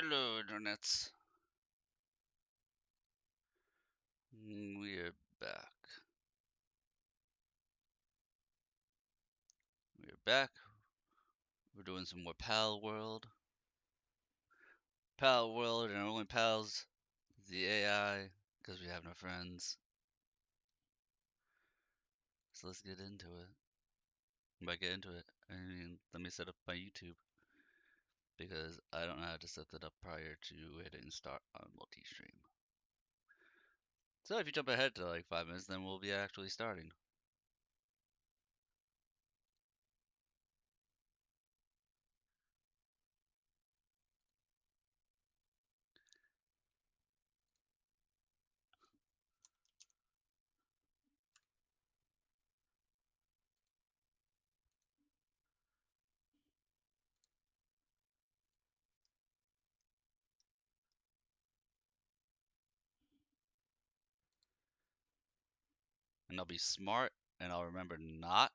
Hello, internets. We're back. We're back. We're doing some more Pal World. Pal World, and our only pals is the AI, because we have no friends. So let's get into it. By get into it, I mean, let me set up my YouTube, because I don't know how to set that up prior to hitting start on multi-stream. So if you jump ahead to like 5 minutes, then we'll be actually starting. And I'll be smart, and I'll remember not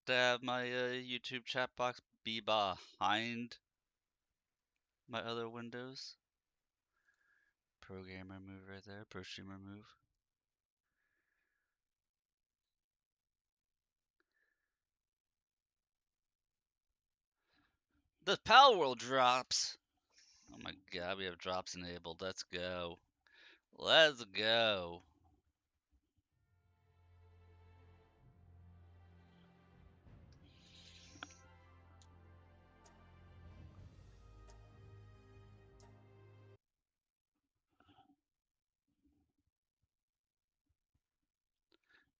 to have my YouTube chat box be behind my other windows. Program remove right there. Pro stream remove. The Pal World drops. Oh my god, we have drops enabled. Let's go. Let's go.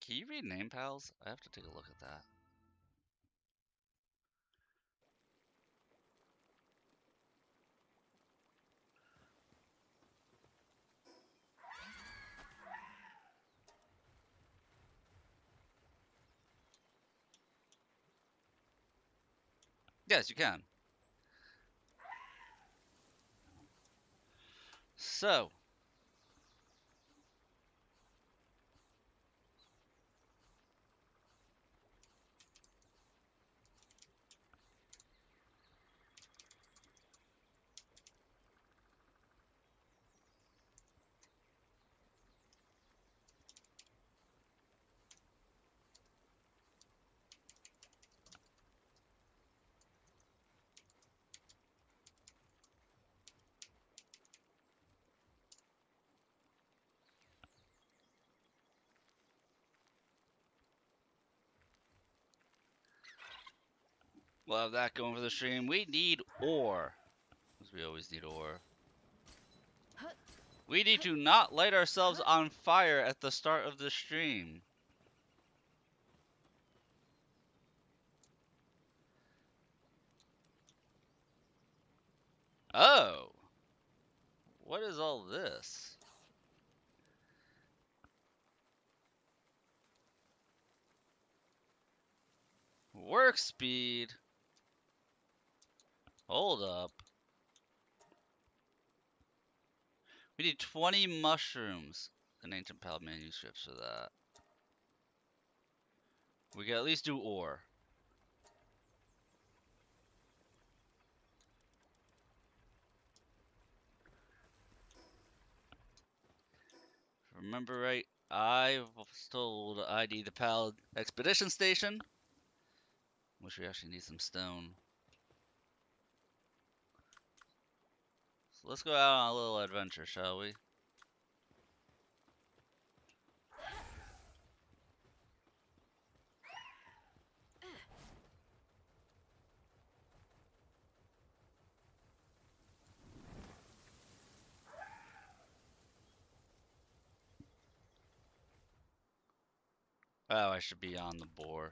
Can you read name pals? I have to take a look at that. Yes, you can. So, we'll have that going for the stream. We need ore. Because we always need ore. We need to not light ourselves on fire at the start of the stream. Oh. What is all this? Work speed. Hold up. We need 20 mushrooms and ancient pal manuscripts for that. We can at least do ore. If I remember right, I was told I need the pal expedition station. Which we actually need some stone. So let's go out on a little adventure, shall we? Oh, I should be on the boar.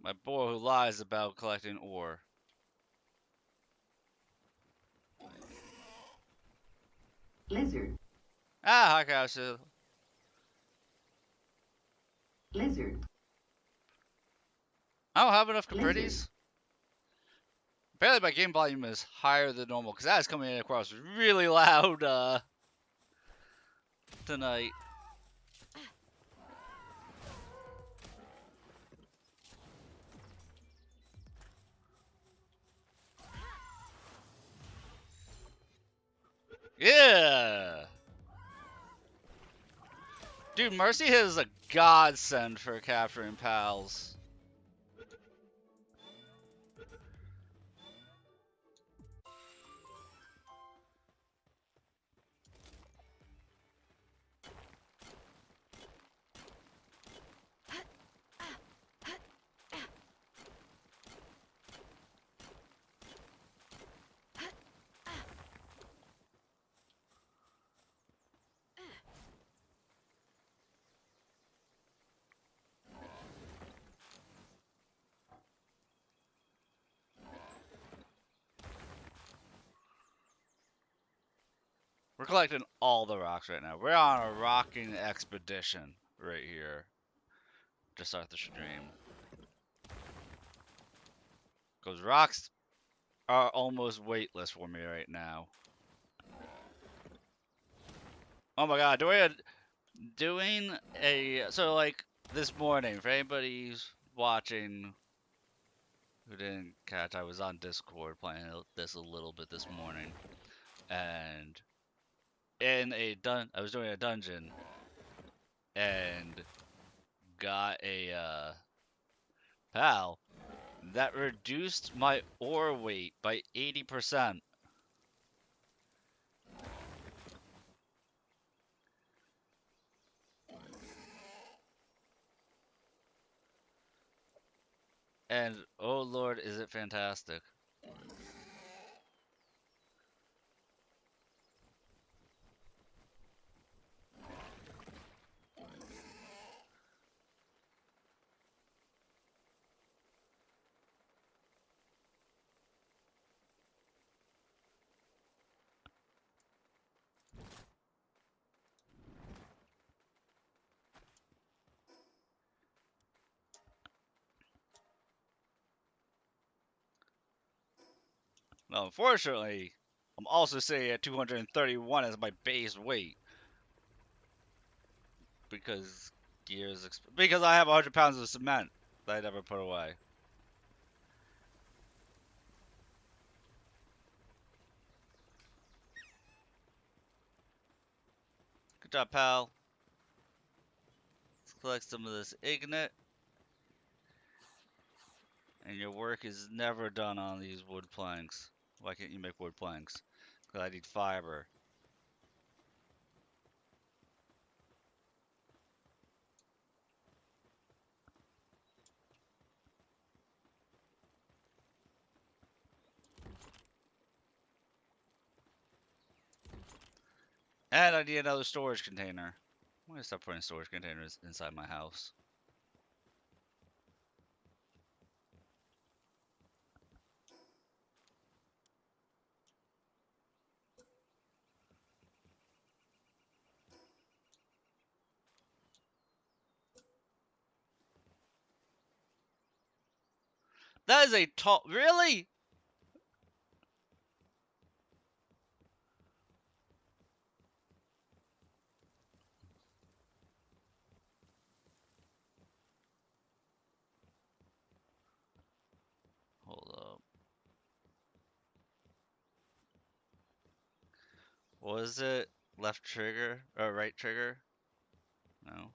My boar who lies about collecting ore. Lizard. Ah, hi, Kausha. Lizard. I don't have enough Lizard. Caprites. Apparently my game volume is higher than normal, because that is coming in across really loud, tonight. Dude, Mercy Hit is a godsend for capturing pals. We're collecting all the rocks right now. We're on a rocking expedition right here to start the stream. Because rocks are almost weightless for me right now. Oh my god, doing a so like this morning, for anybody who's watching who didn't catch, I was on Discord playing this a little bit this morning, and I was doing a dungeon and got a pal that reduced my ore weight by 80%. And oh lord, is it fantastic. Now, unfortunately, I'm also sitting at 231 as my base weight because because I have 100 pounds of cement that I never put away. Good job, pal. Let's collect some of this ignet. And your work is never done on these wood planks. Why can't you make wood planks? Because I need fiber. And I need another storage container. I'm gonna start putting storage containers inside my house. That is a tall. Really? Hold up. Was it left trigger or right trigger? No.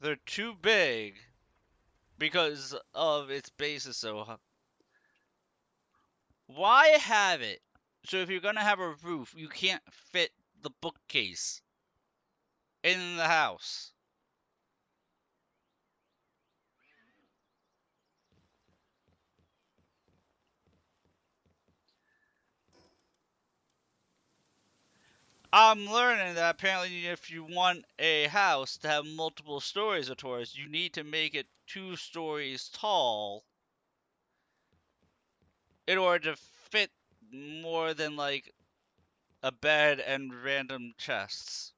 They're too big because of its base is so high. Why have it? So if you're gonna have a roof, you can't fit the bookcase in the house. I'm learning that apparently if you want a house to have multiple stories of Taurus, you need to make it 2 stories tall in order to fit more than like a bed and random chests.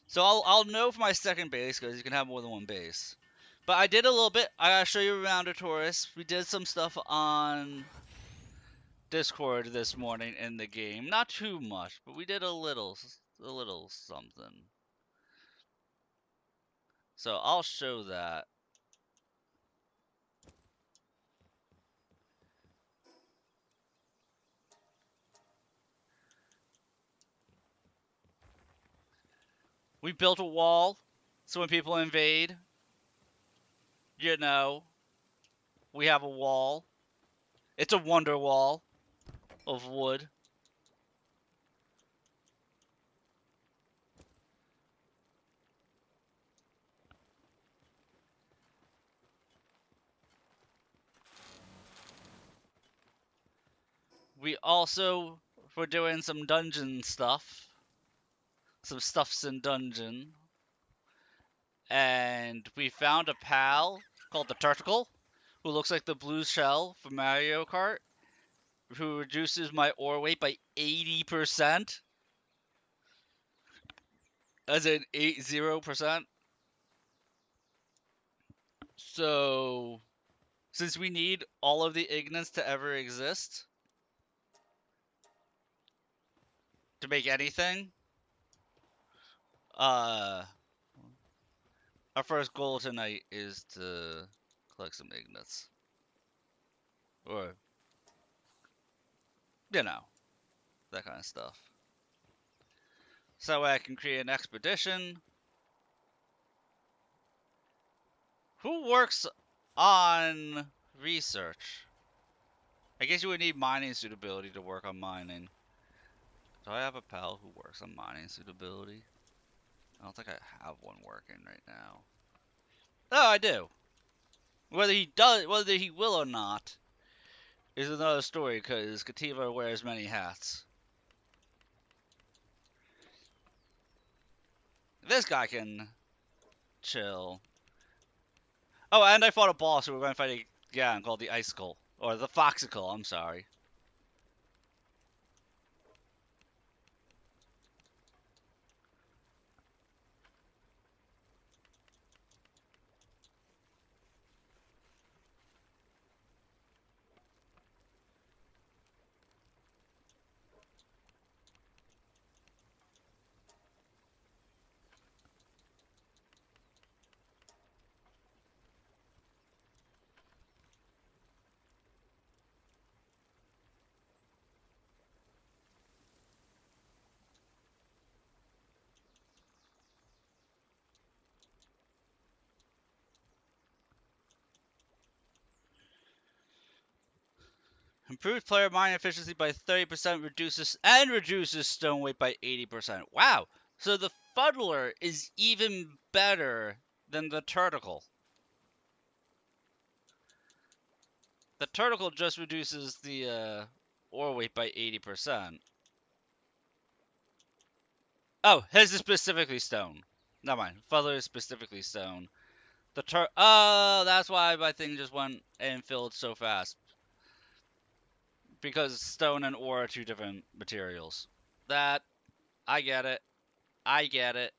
So I'll know for my second base because you can have more than one base. But I did a little bit. I gotta show you around a Taurus. We did some stuff on Discord this morning in the game. Not too much, but we did a little. a little something. So I'll show that. We built a wall, so when people invade, you know, we have a wall. It's a wonder wall of wood. We also were doing some dungeon stuff. Some stuffs in dungeon. And we found a pal called the Turtle, who looks like the blue shell from Mario Kart, who reduces my ore weight by 80%. As in 80%. So, since we need all of the Ignants to ever exist to make anything, uh, our first goal tonight is to collect some Ignats. Or, you know, that kind of stuff. So that way I can create an expedition. Who works on research? I guess you would need mining suitability to work on mining. Do I have a pal who works on mining suitability? I don't think I have one working right now. Oh, I do. Whether he will or not, is another story, because Kativa wears many hats. This guy can chill. Oh, and I fought a boss who we're going to fight again called the Icicle. Or the Foxicle, I'm sorry. Improved player mining efficiency by 30% reduces stone weight by 80%. Wow! So the Fuddler is even better than the Turtle. The Turtle just reduces the ore weight by 80%. Oh, his is specifically stone. Never mind. Fuddler is specifically stone. Oh, that's why my thing just went and filled so fast. Because stone and ore are two different materials. That, I get it. I get it.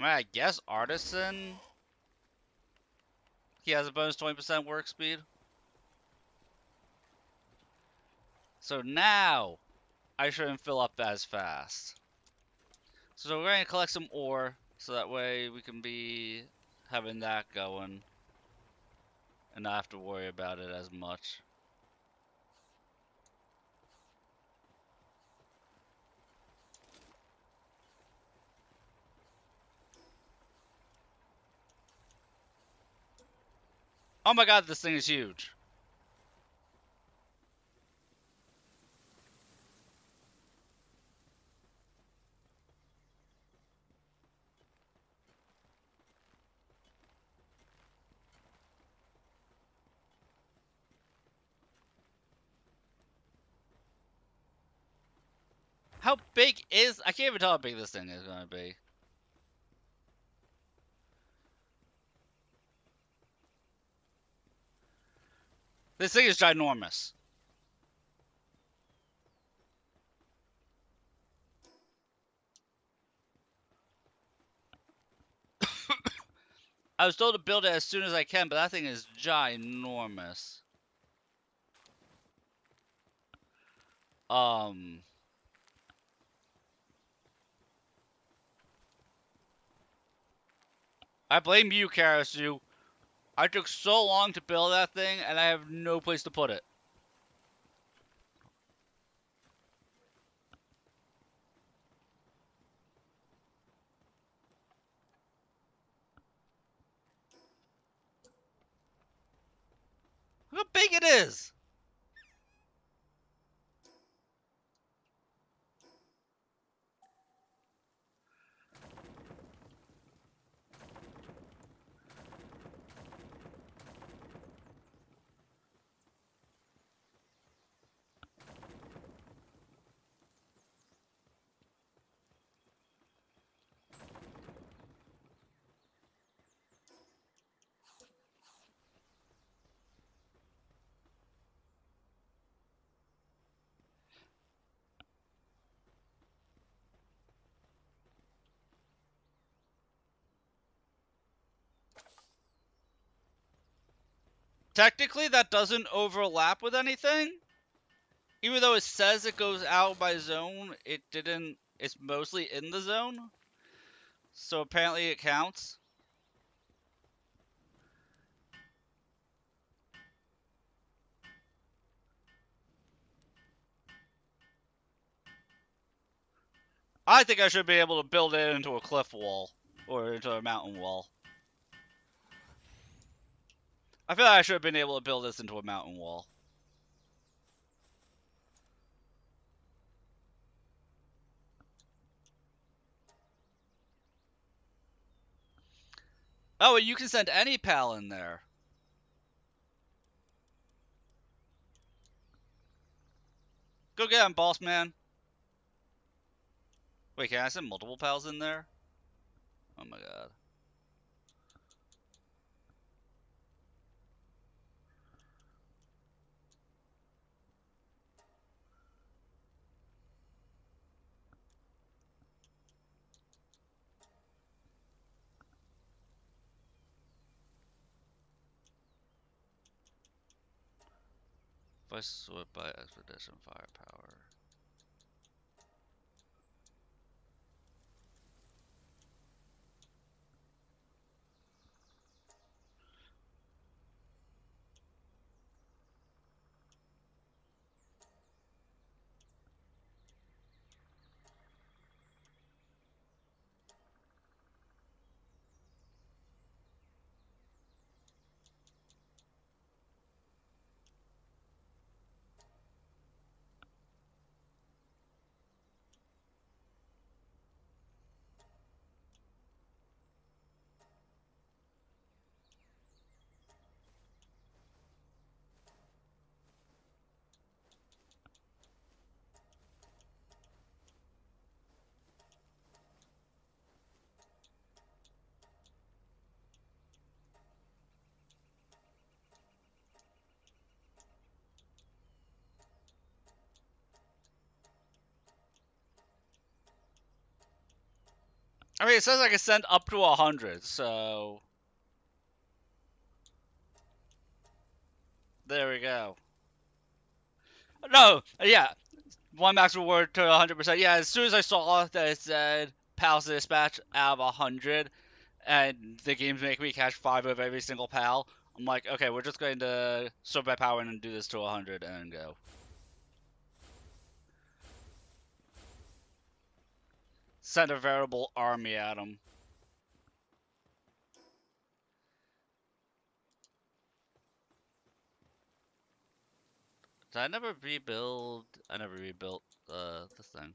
I guess Artisan, he has a bonus 20% work speed. So now, I shouldn't fill up as fast. So we're going to collect some ore, so that way we can be having that going. And not have to worry about it as much. Oh my god, this thing is huge. How big is... I can't even tell how big this thing is gonna be. This thing is ginormous. I was told to build it as soon as I can, but that thing is ginormous. I blame you, Karasu. I took so long to build that thing, and I have no place to put it. Look how big it is! Technically, that doesn't overlap with anything. Even though it says it goes out by zone, it didn't. It's mostly in the zone. So apparently it counts. I think I should be able to build it into a cliff wall. Or into a mountain wall. I feel like I should have been able to build this into a mountain wall. Oh, and you can send any pal in there. Go get him, boss man. Wait, can I send multiple pals in there? Oh my god. If I sort by expedition firepower. I mean, it says I can send up to 100, so... There we go. No! Yeah, one max reward to 100%. Yeah, as soon as I saw that it said pals dispatch out of 100, and the game's making me catch 5 of every single pal, I'm like, okay, we're just going to sort by power and do this to 100 and go. Send a veritable army at them. Did I never rebuild? I never rebuilt this thing.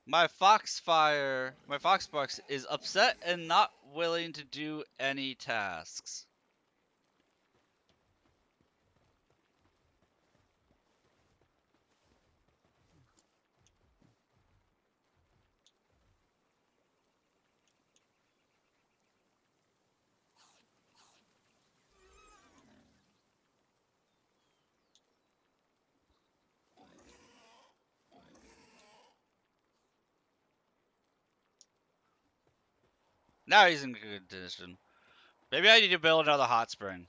My Foxbox is upset and not willing to do any tasks. Now he's in good condition. Maybe I need to build another hot spring.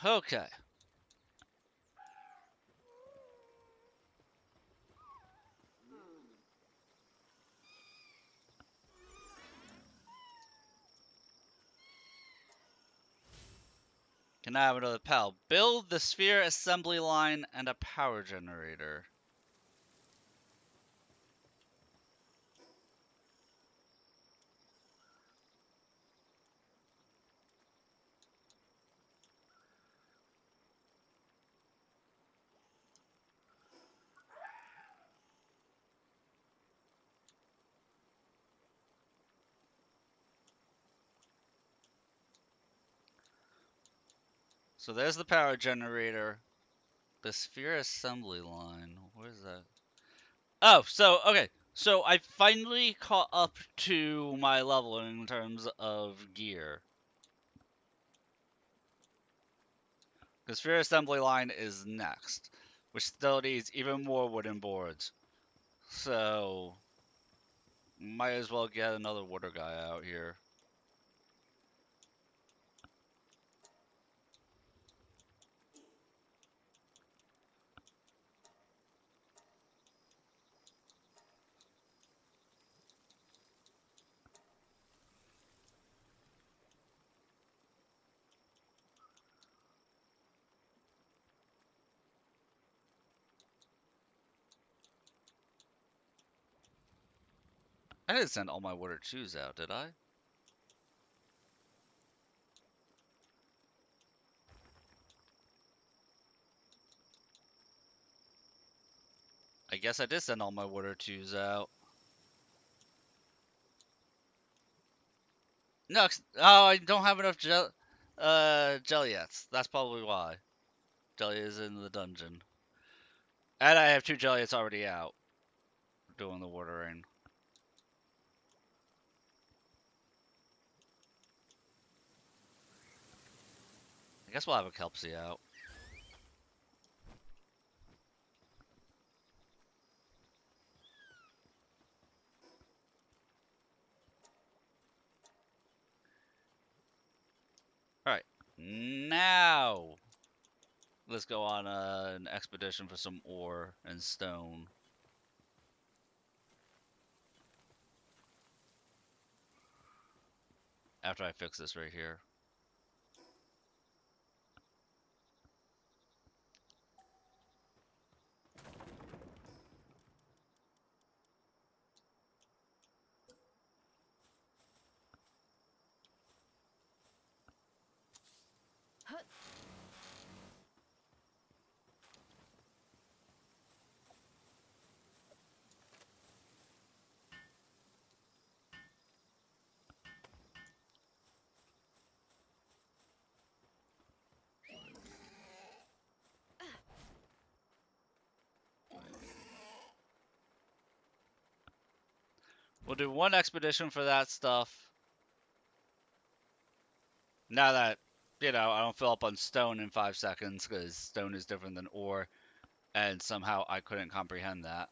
Okay. Can I have another pal? Build the sphere assembly line and a power generator. So there's the power generator. The sphere assembly line. Where's that? Oh, okay. So I finally caught up to my level in terms of gear. The sphere assembly line is next, which still needs even more wooden boards. So might as well get another water guy out here. I didn't send all my water chews out, did I? I guess I did send all my water chews out. No, oh, I don't have enough Jellyettes. That's probably why. Jelly is in the dungeon. And I have 2 Jellyettes already out doing the watering. I guess we'll have a Kelpsie out. Alright, now let's go on an expedition for some ore and stone. After I fix this right here. We'll do one expedition for that stuff. Now that you know, I don't fill up on stone in 5 seconds because stone is different than ore, and somehow I couldn't comprehend that.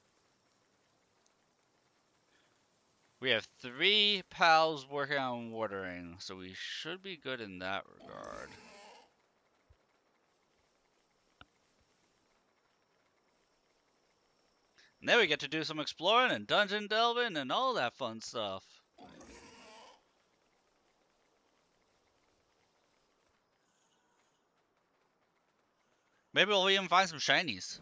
We have 3 pals working on watering, so we should be good in that regard. And then we get to do some exploring and dungeon delving and all that fun stuff. Maybe we'll even find some shinies.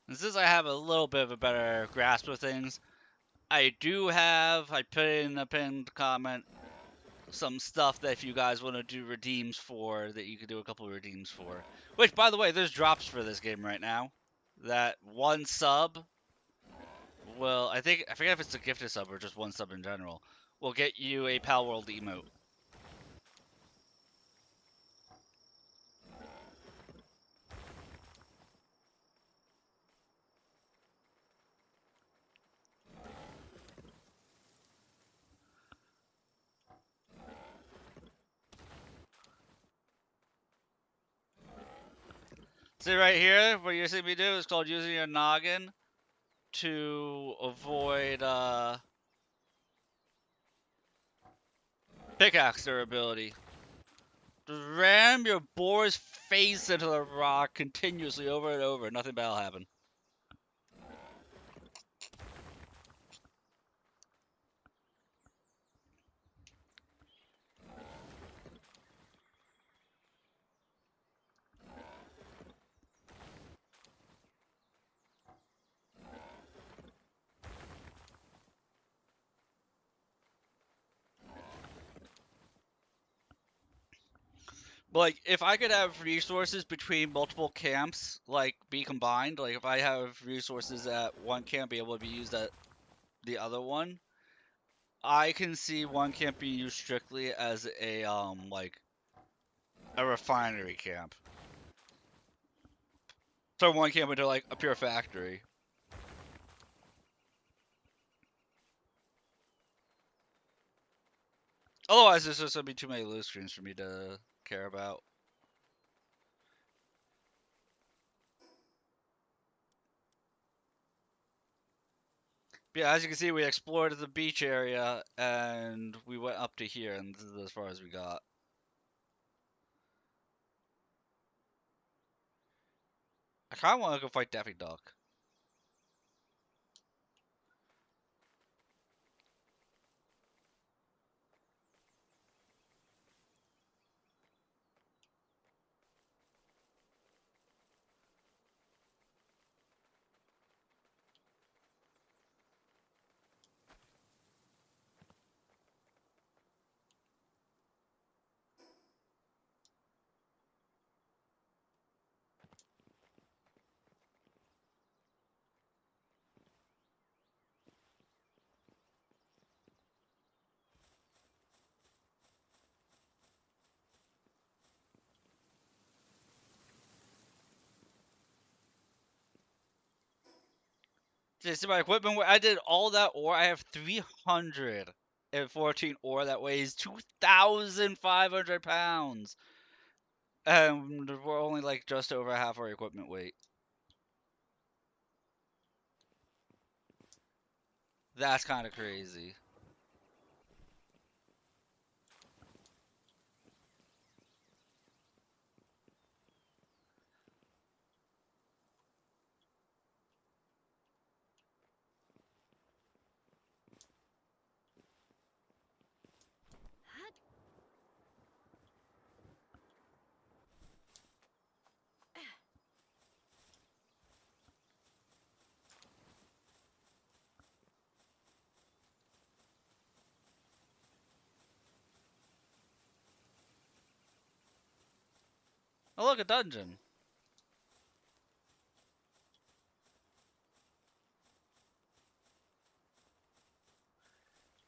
And since I have a little bit of a better grasp of things, I put in a pinned comment, some stuff that if you guys want to do redeems for, that you could do a couple of redeems for. Which, by the way, there's drops for this game right now. That one sub will, I forget if it's a gifted sub or just one sub in general, will get you a Pal World emote. See right here, what you're seeing me do is called using your noggin to avoid pickaxe durability. Just ram your boar's face into the rock continuously over and over. Nothing bad will happen. But like, if I could have resources between multiple camps, like be combined, like if I have resources at one camp be able to be used at the other one, I can see one camp being used strictly as a like a refinery camp. Turn one camp into like a pure factory. Otherwise, there's just gonna be too many loot screens for me to care about. But yeah, as you can see, we explored the beach area and we went up to here, and this is as far as we got. I kind of want to go fight Daffy Duck. You see my equipment? I did all that ore. I have 314 ore that weighs 2,500 pounds. And we're only like just over half our equipment weight. That's kind of crazy. Oh, look, a dungeon.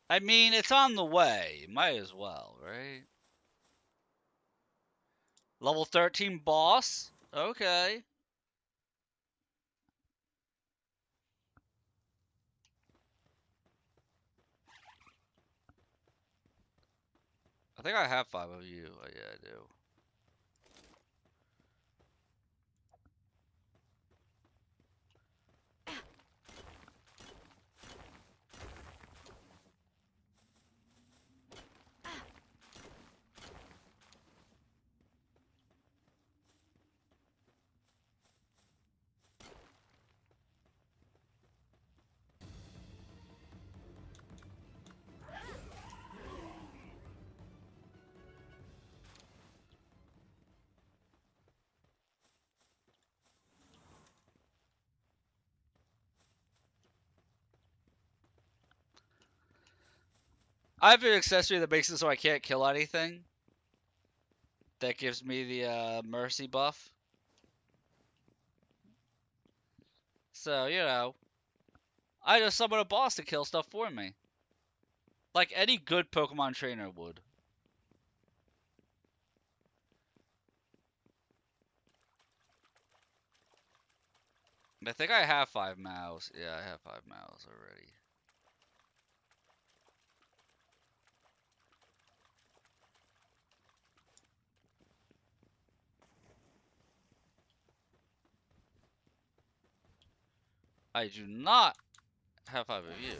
I mean, it's on the way. Might as well, right? Level 13 boss? Okay. I think I have 5 of you. Oh, yeah, I do. I have an accessory that makes it so I can't kill anything. That gives me the mercy buff. So, you know, I just summon a boss to kill stuff for me. Like any good Pokemon trainer would. I think I have 5 Mows. Yeah, I have 5 Mows already. I do not have 5 of you.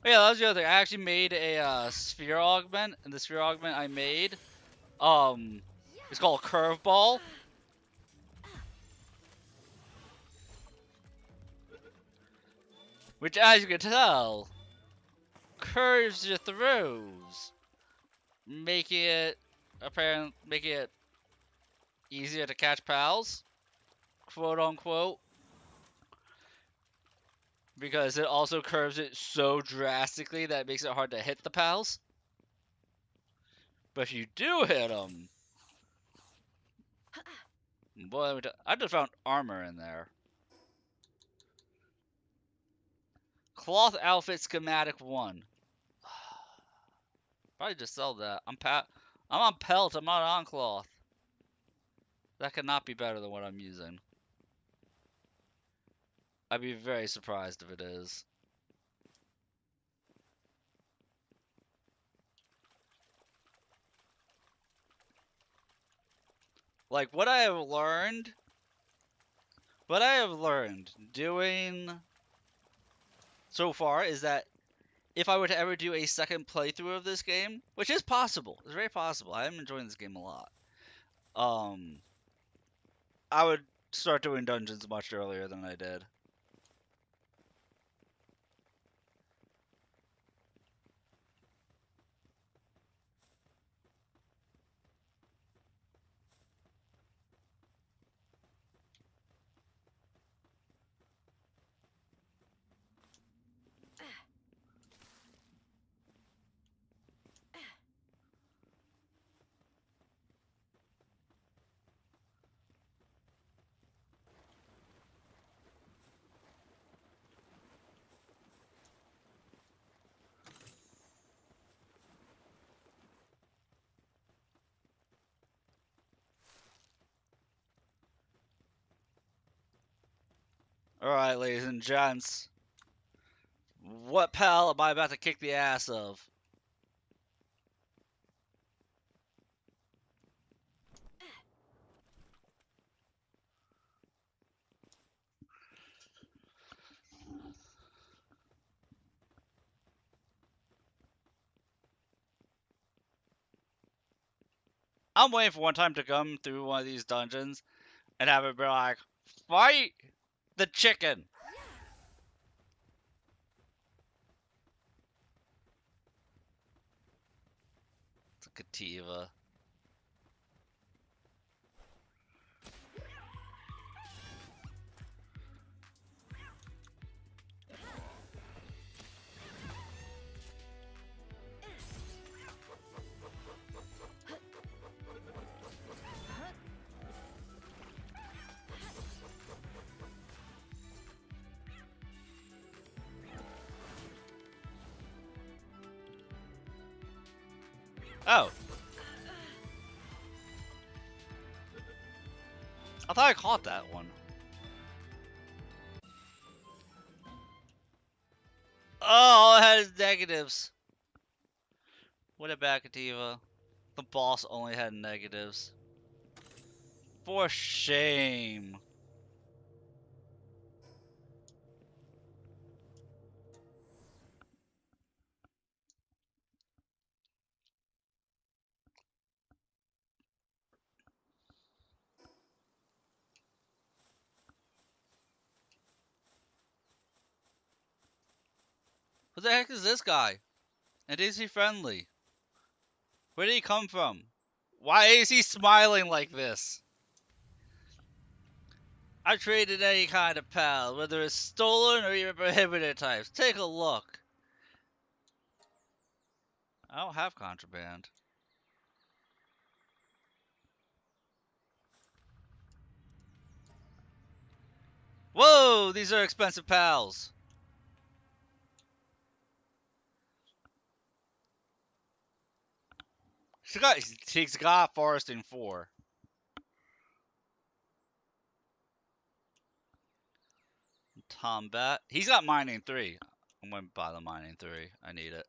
Oh, yeah, that was the other thing. I actually made a sphere augment, and the sphere augment I made, it's called Curveball. Which, as you can tell, curves your throws, making it easier to catch pals, quote unquote, because it also curves it so drastically that it makes it hard to hit the pals. But if you do hit them, boy, I just found armor in there. Cloth outfit schematic 1. Probably just sell that. I'm on pelt. I'm not on cloth. That could not be better than what I'm using. I'd be very surprised if it is. Like what I have learned doing so far is that if I were to ever do a second playthrough of this game, which is possible, it's very possible. I am enjoying this game a lot. Um, I would start doing dungeons much earlier than I did. Alright, ladies and gents. What pal am I about to kick the ass of? I'm waiting for one time to come through one of these dungeons and have it be like, fight the chicken. It's a Kativa. Oh, I thought I caught that one. Oh, all it had is negatives. What a Bakativa. The boss only had negatives. For shame. Who the heck is this guy? And is he friendly? Where did he come from? Why is he smiling like this? I traded any kind of pal, whether it's stolen or even prohibited types. Take a look. I don't have contraband. Whoa, these are expensive pals. She's got Foresting 4. Tombat. He's got Mining 3. I'm going to buy the Mining 3. I need it.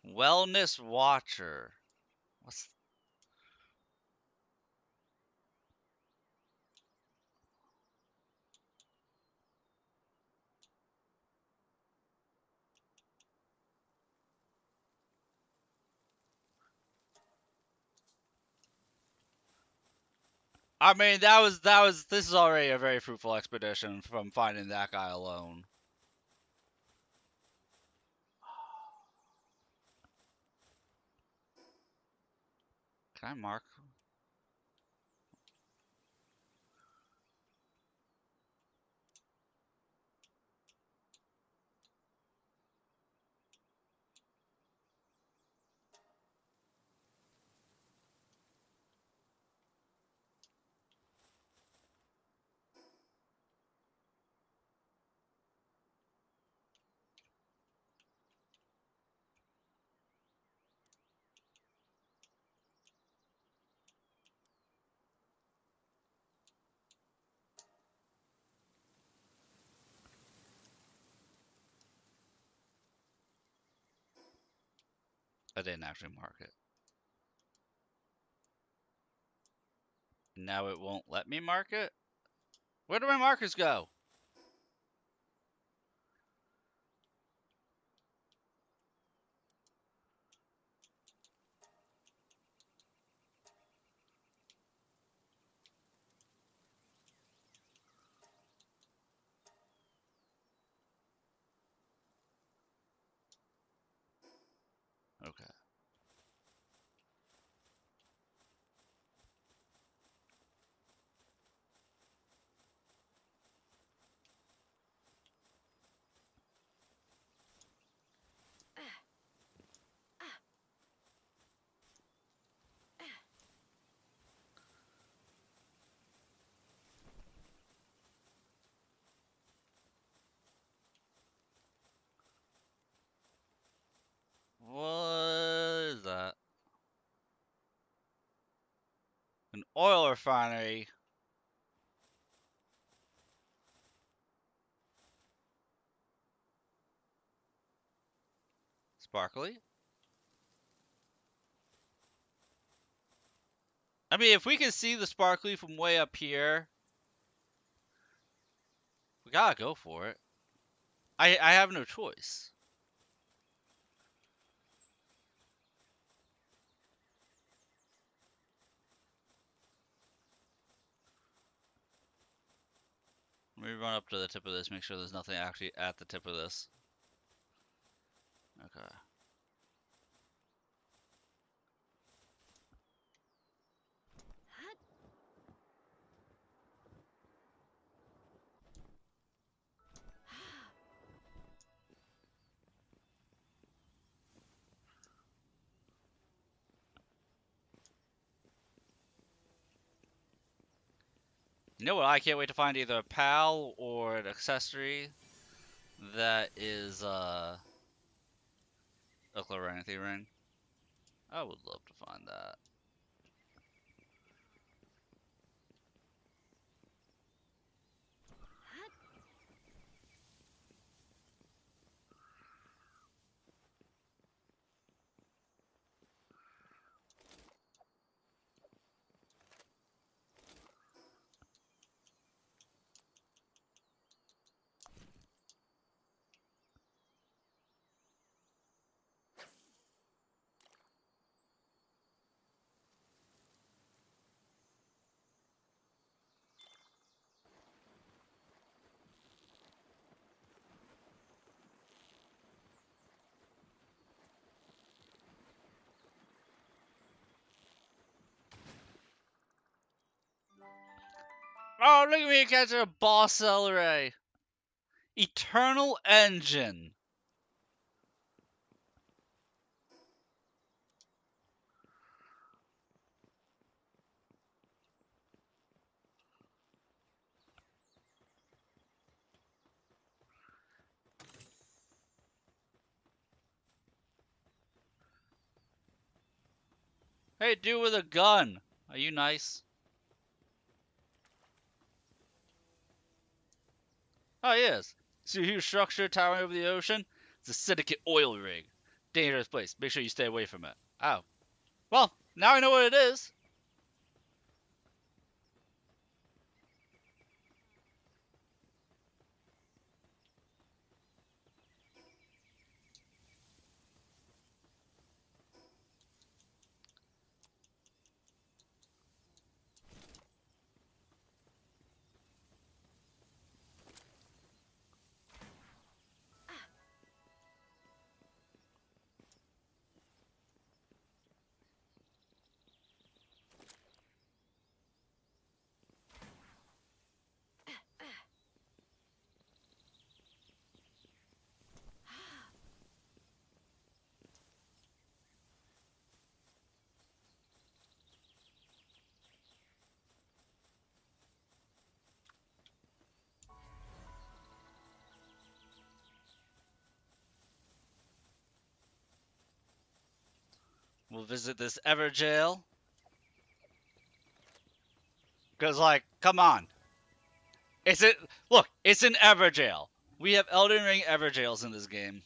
Wellness Watcher. What's... I mean, this is already a very fruitful expedition from finding that guy alone. Can I mark? I didn't actually mark it. Now it won't let me mark it? Where do my markers go? Okay. What is that? An oil refinery. Sparkly? I mean, if we can see the sparkly from way up here, we gotta go for it. I have no choice. Let me run up to the tip of this, make sure there's nothing actually at the tip of this. Okay. You know what? I can't wait to find either a PAL or an accessory that is a Chloranthy ring. I would love to find that. Oh, look at me catching a boss celery! Eternal Engine! Hey, dude with a gun! Are you nice? Oh, yes. See a huge structure towering over the ocean? It's a Syndicate oil rig. Dangerous place. Make sure you stay away from it. Oh. Well, now I know what it is. We'll visit this Everjail. Cause like, come on. It's it look, it's an Everjail. We have Elden Ring Everjails in this game.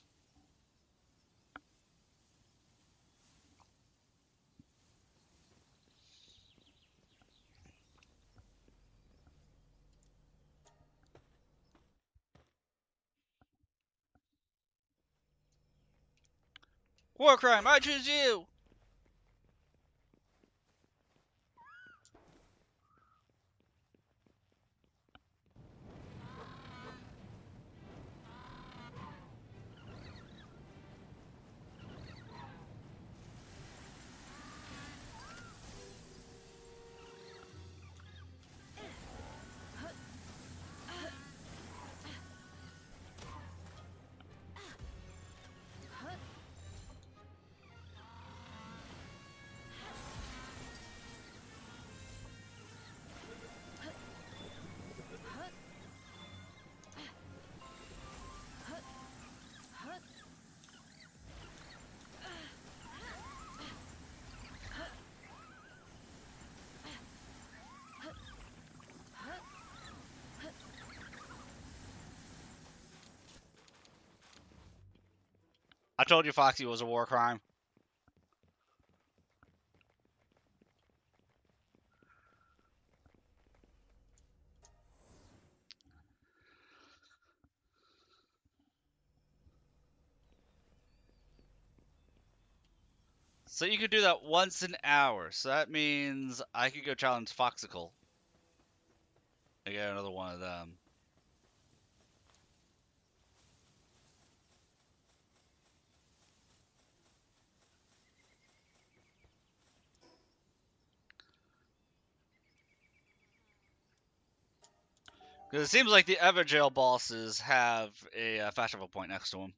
Warcrime, I choose you! I told you Foxy was a war crime. So you could do that once an hour. So that means I could go challenge Foxicle. I get another one of them. Because it seems like the Everjail bosses have a fast travel point next to them.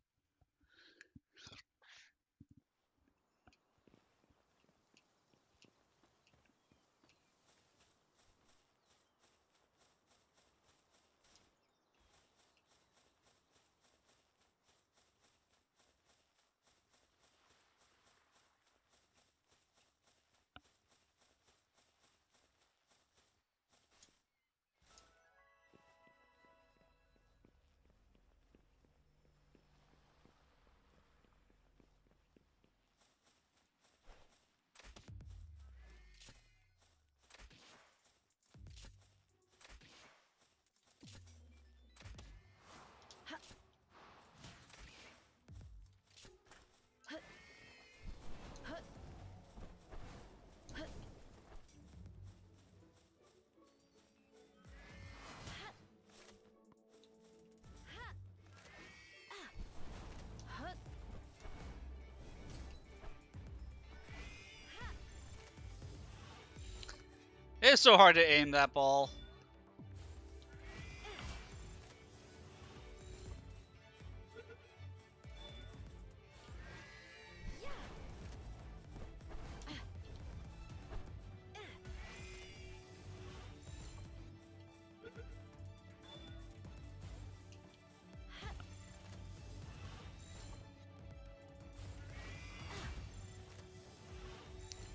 It's so hard to aim that ball.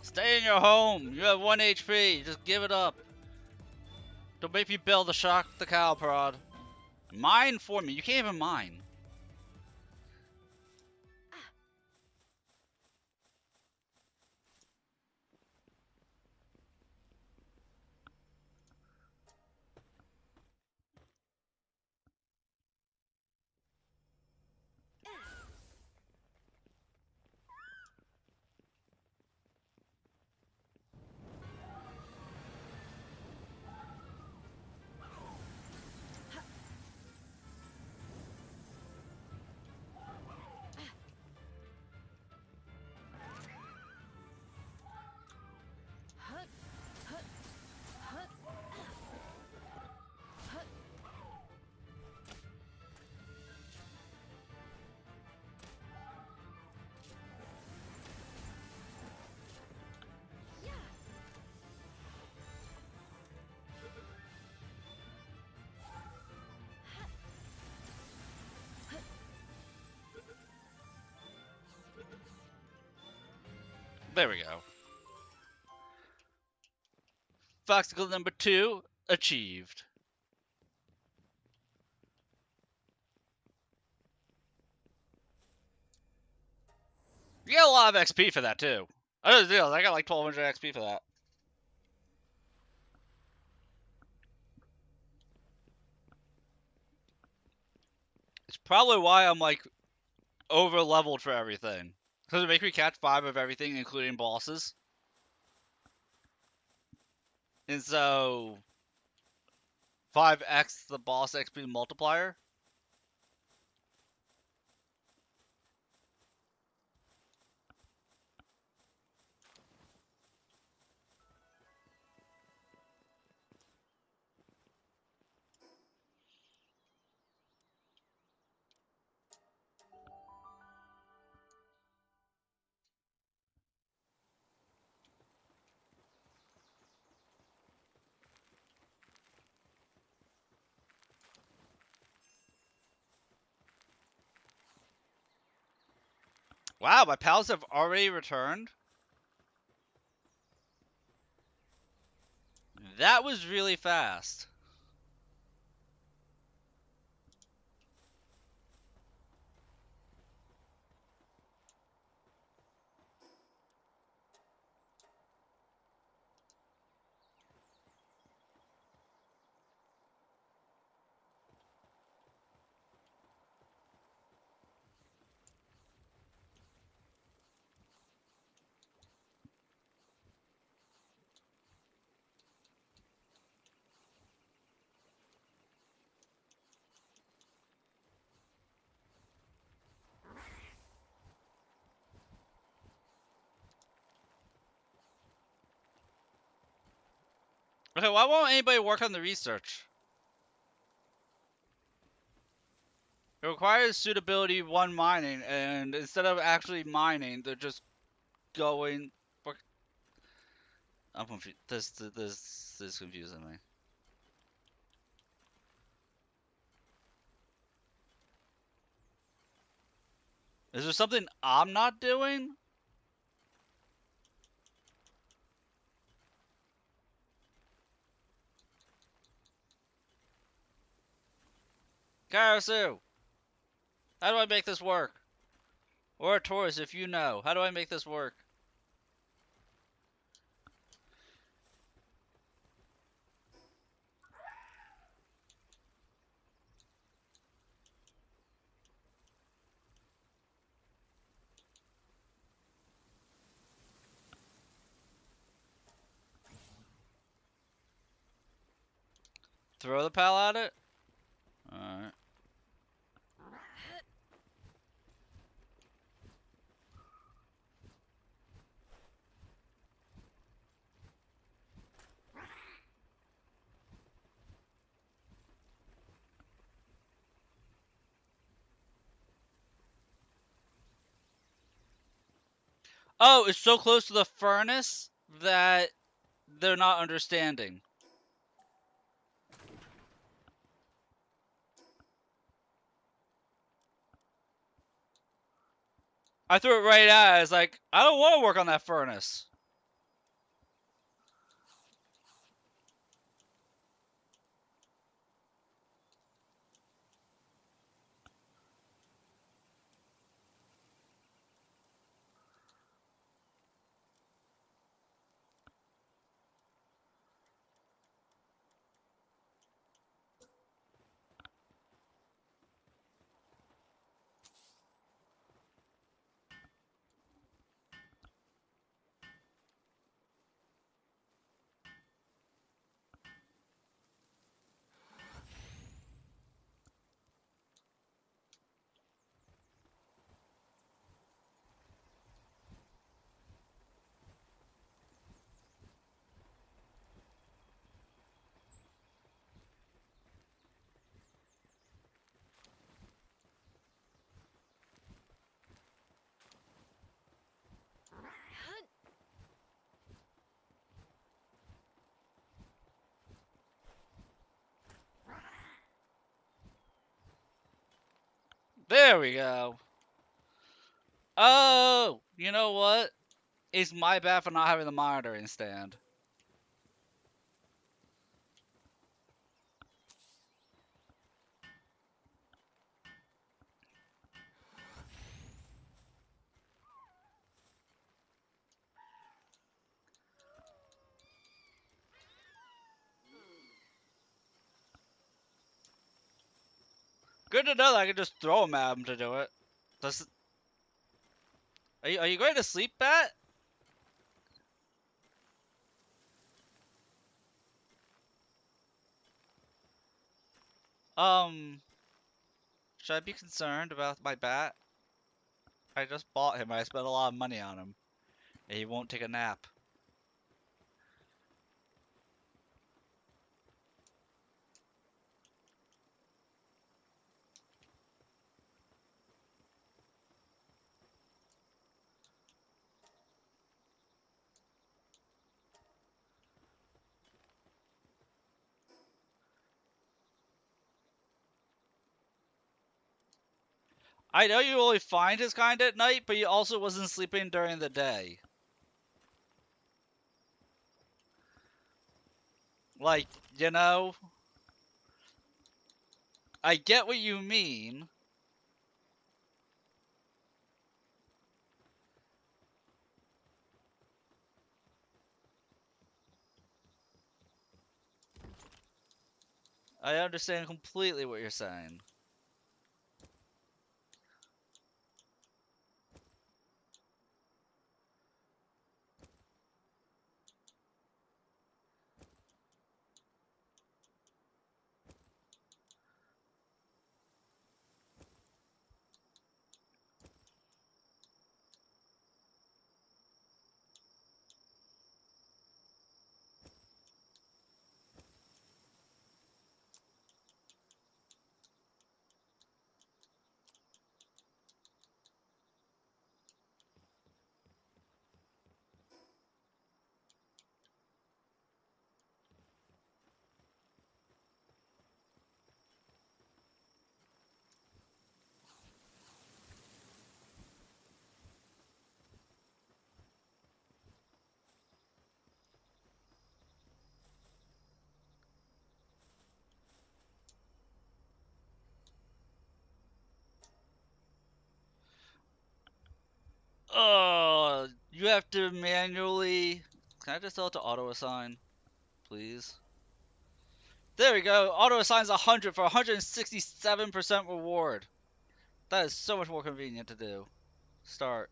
Stay in your home. You have 1 HP. Just give it up. Don't make me build the shock the cow prod. Mine for me. You can't even mine. There we go. Foxicle number 2 achieved. You get a lot of XP for that too. I got like 1200 XP for that. It's probably why I'm like over leveled for everything. Because it makes me catch 5 of everything, including bosses. And so 5x the boss XP multiplier. Wow, my pals have already returned? That was really fast. Okay, why won't anybody work on the research? It requires suitability 1 mining, and instead of actually mining, they're just going. I'm confused. This is confusing me. Is there something I'm not doing? Karasu, how do I make this work? Or a Taurus, if you know. How do I make this work? Throw the pal at it? Alright. Oh, it's so close to the furnace that they're not understanding. I threw it right at it. I was like, I don't want to work on that furnace. There we go. Oh, you know what? It's my bad for not having the monitoring stand. Good to know that I can just throw them at him to do it. Does, are you going to sleep, Bat? Um, should I be concerned about my bat? I just bought him. I spent a lot of money on him. And he won't take a nap. I know you only find his kind at night, but he also wasn't sleeping during the day. Like, you know, I get what you mean. I understand completely what you're saying. Oh, you have to manually. Can I just tell it to auto assign, please? There we go. Auto assigns 100 for 167% reward. That is so much more convenient to do. Start.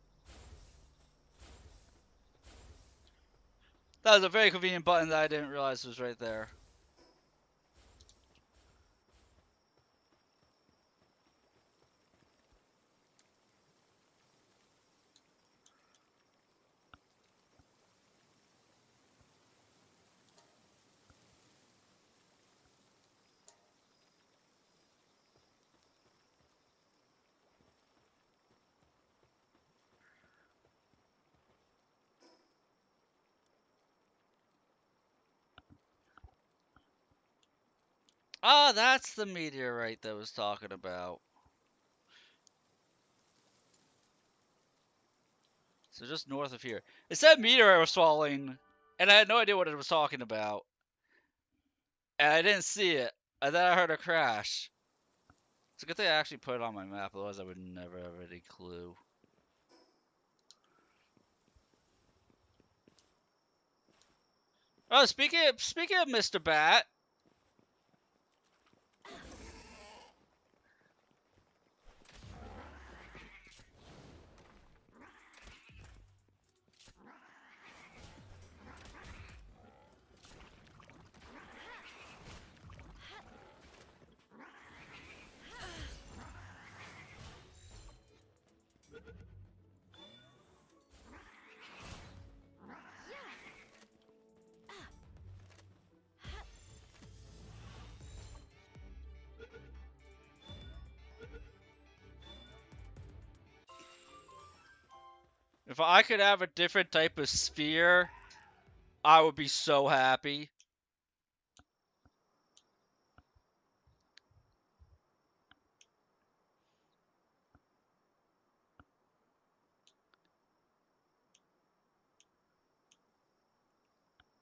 That was a very convenient button that I didn't realize was right there. Oh, that's the meteorite that I was talking about. So just north of here. It said meteorite was falling, and I had no idea what it was talking about. And I didn't see it. And then I heard a crash. It's a good thing I actually put it on my map, otherwise I would never have any clue. Oh, speaking of Mr. Bat, if I could have a different type of sphere, I would be so happy.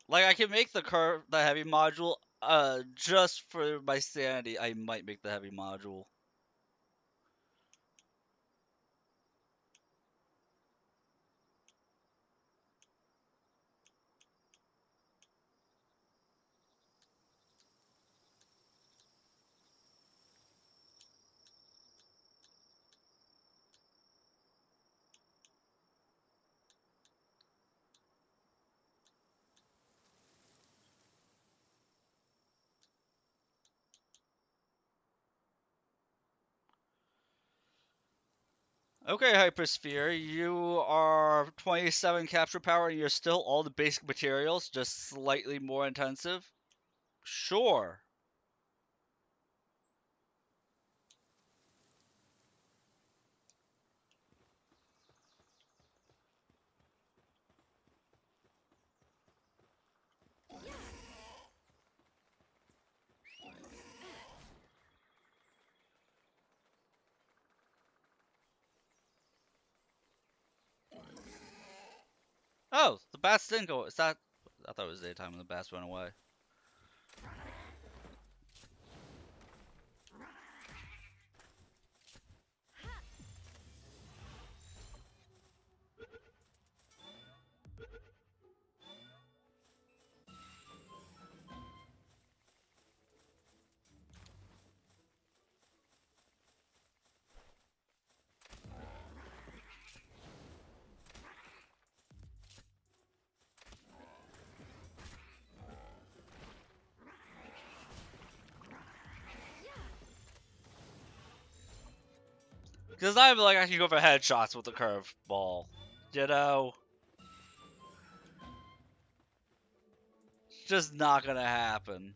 Like I can make the heavy module. Just for my sanity, I might make the heavy module. Okay, Hypersphere, you are 27 capture power and you're still all the basic materials, just slightly more intensive? Sure. Oh, the bats didn't go. Is that? I thought it was daytime and the bats went away. Because I'm like, I can go for headshots with the curve ball. You know? Just not gonna happen.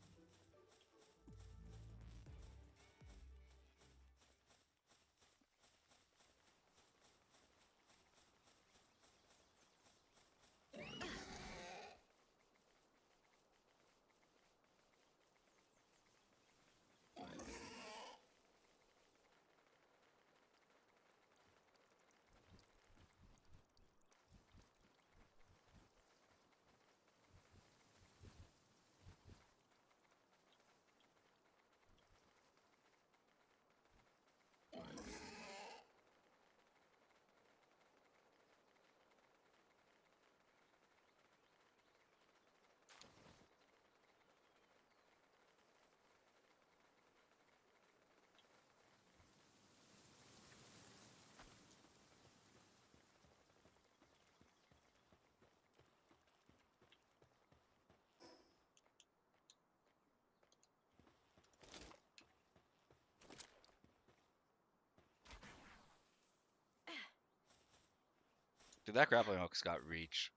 Dude, that grappling hook's got reach.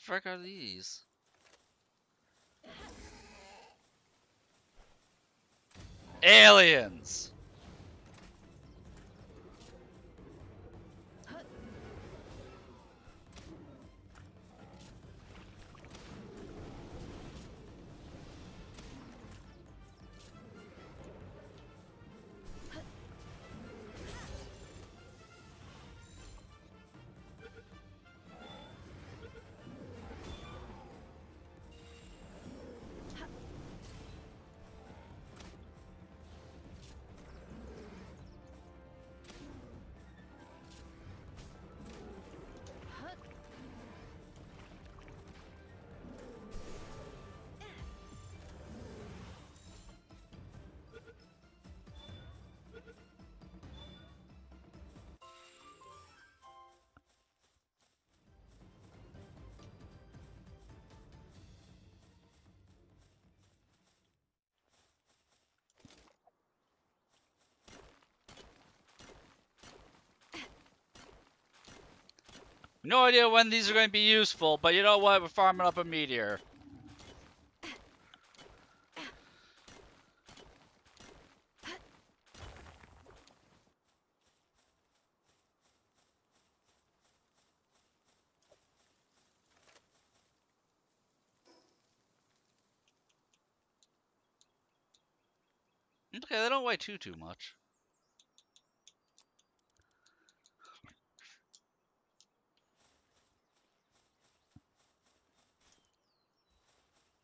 frick are these? Aliens! No idea when these are going to be useful, but you know what? We're farming up a meteor. Okay, they don't weigh too much.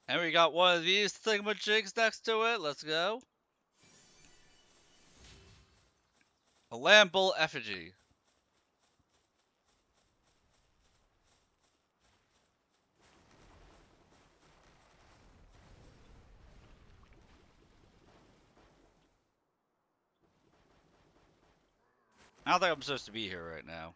And we got one of these thingamajigs next to it. Let's go. A Lambull effigy. I don't think I'm supposed to be here right now.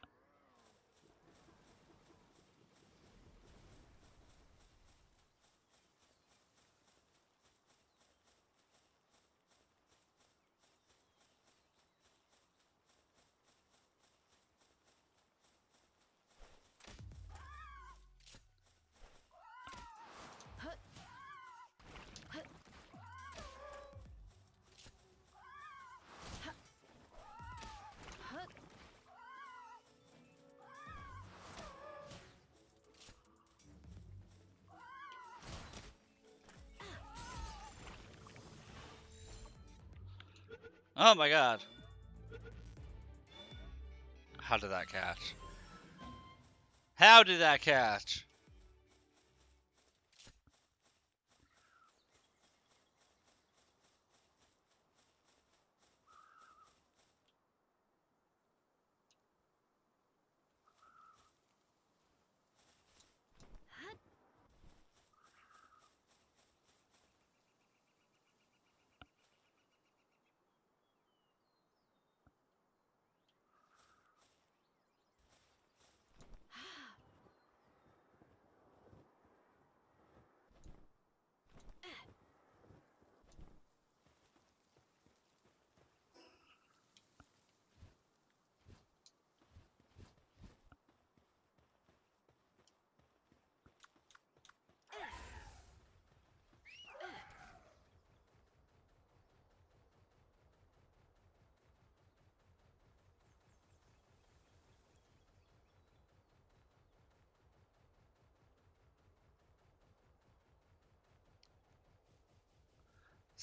Oh my god. How did that catch? How did that catch?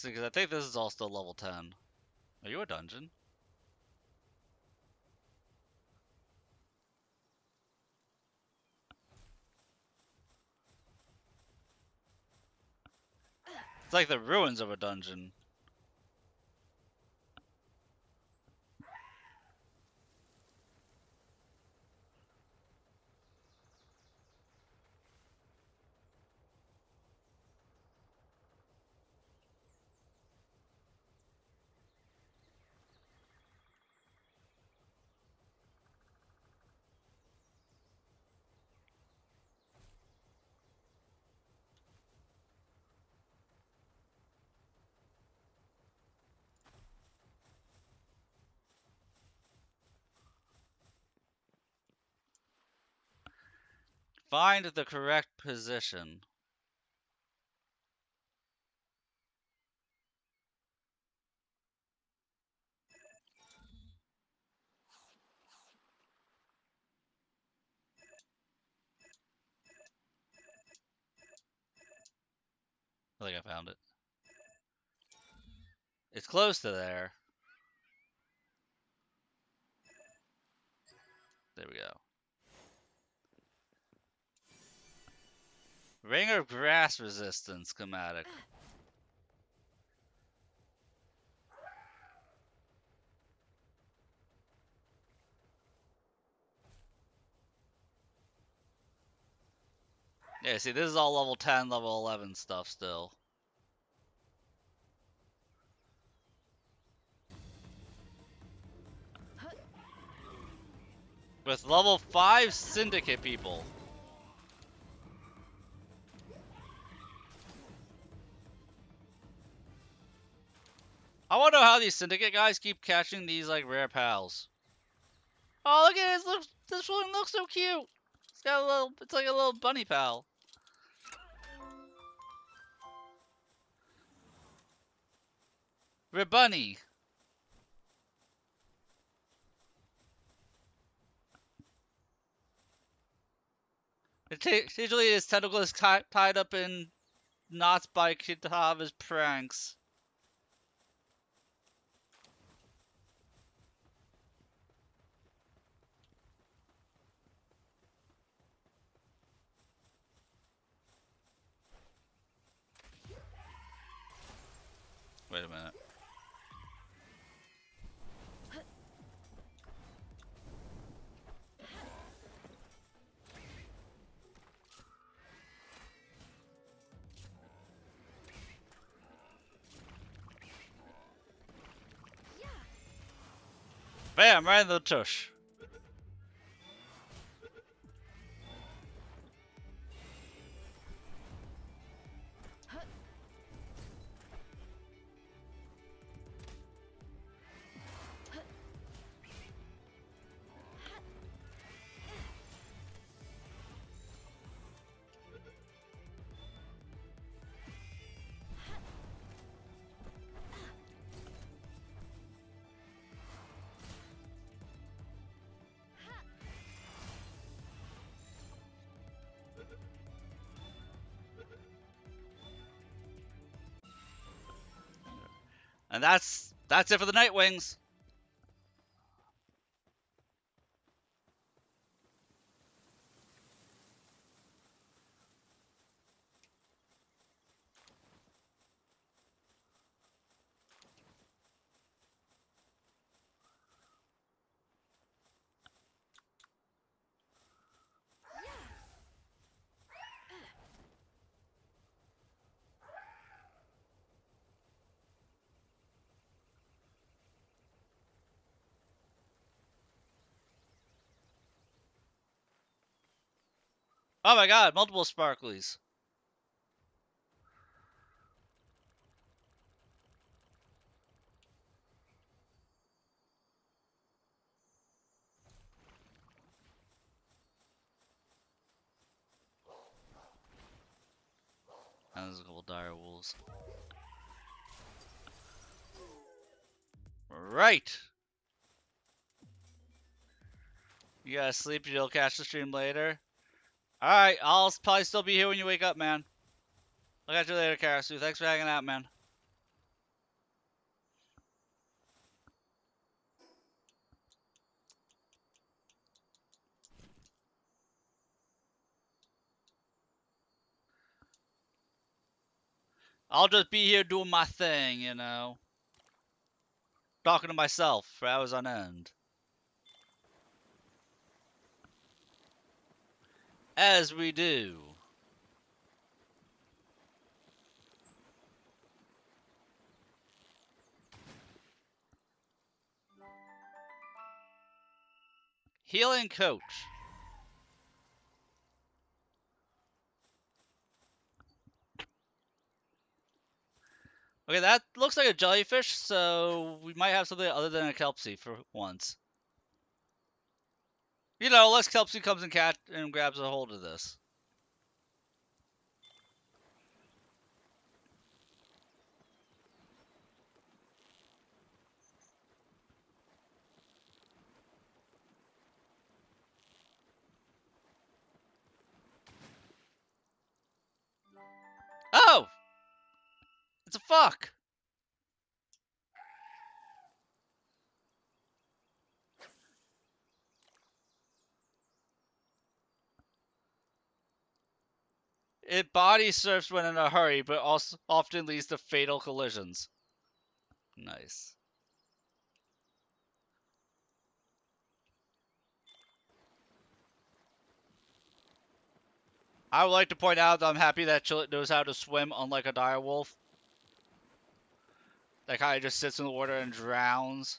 See, because I think this is all still level 10. Are you a dungeon? It's like the ruins of a dungeon. Find the correct position. I think I found it. It's close to there. There we go. Ring of grass resistance schematic. Yeah, see, this is all level 10, level 11 stuff still. With level 5 syndicate people. I wonder how these syndicate guys keep catching these like rare pals. Oh, look at this! This one looks so cute. It's got a little. It's like a little bunny pal. Rebunny. Usually his tentacle is tied up in knots by Kitava's pranks. Wait a minute. Bam! Right in the tush. And that's it for the Nightwings. Oh my god, multiple sparklies. And there's a couple dire wolves. Right. You gotta sleep, you'll catch the stream later. Alright, I'll probably still be here when you wake up, man. I'll catch you later, Karasu. Thanks for hanging out, man. I'll just be here doing my thing, you know. Talking to myself for hours on end. As we do. Healing Coach. Okay, that looks like a jellyfish, so we might have something other than a Kelpsie for once. You know, unless Kelpsie comes and grabs a hold of this. fuck? It body surfs when in a hurry, but also often leads to fatal collisions. Nice. I would like to point out that I'm happy that Chillet knows how to swim, unlike a direwolf. That kind of just sits in the water and drowns.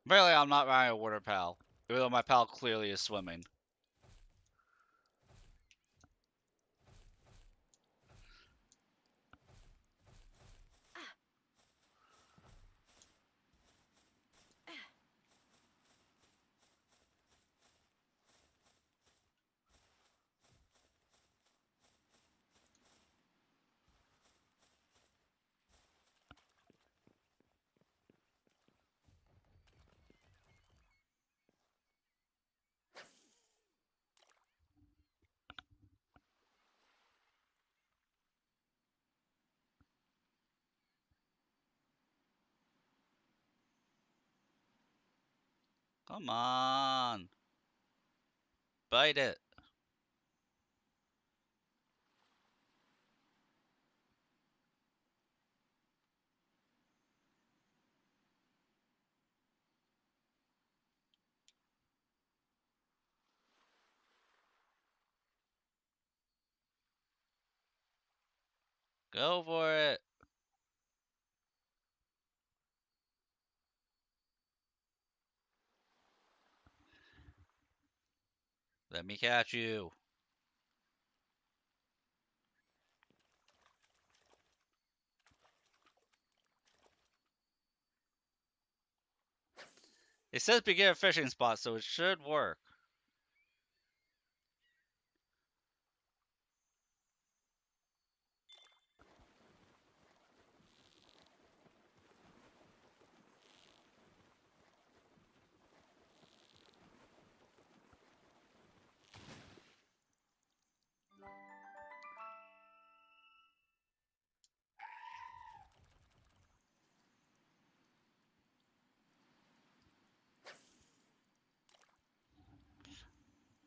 Apparently, I'm not riding a water pal, even though my pal clearly is swimming. Come on. Bite it. Go for it. Let me catch you. It says begin a fishing spot, so it should work.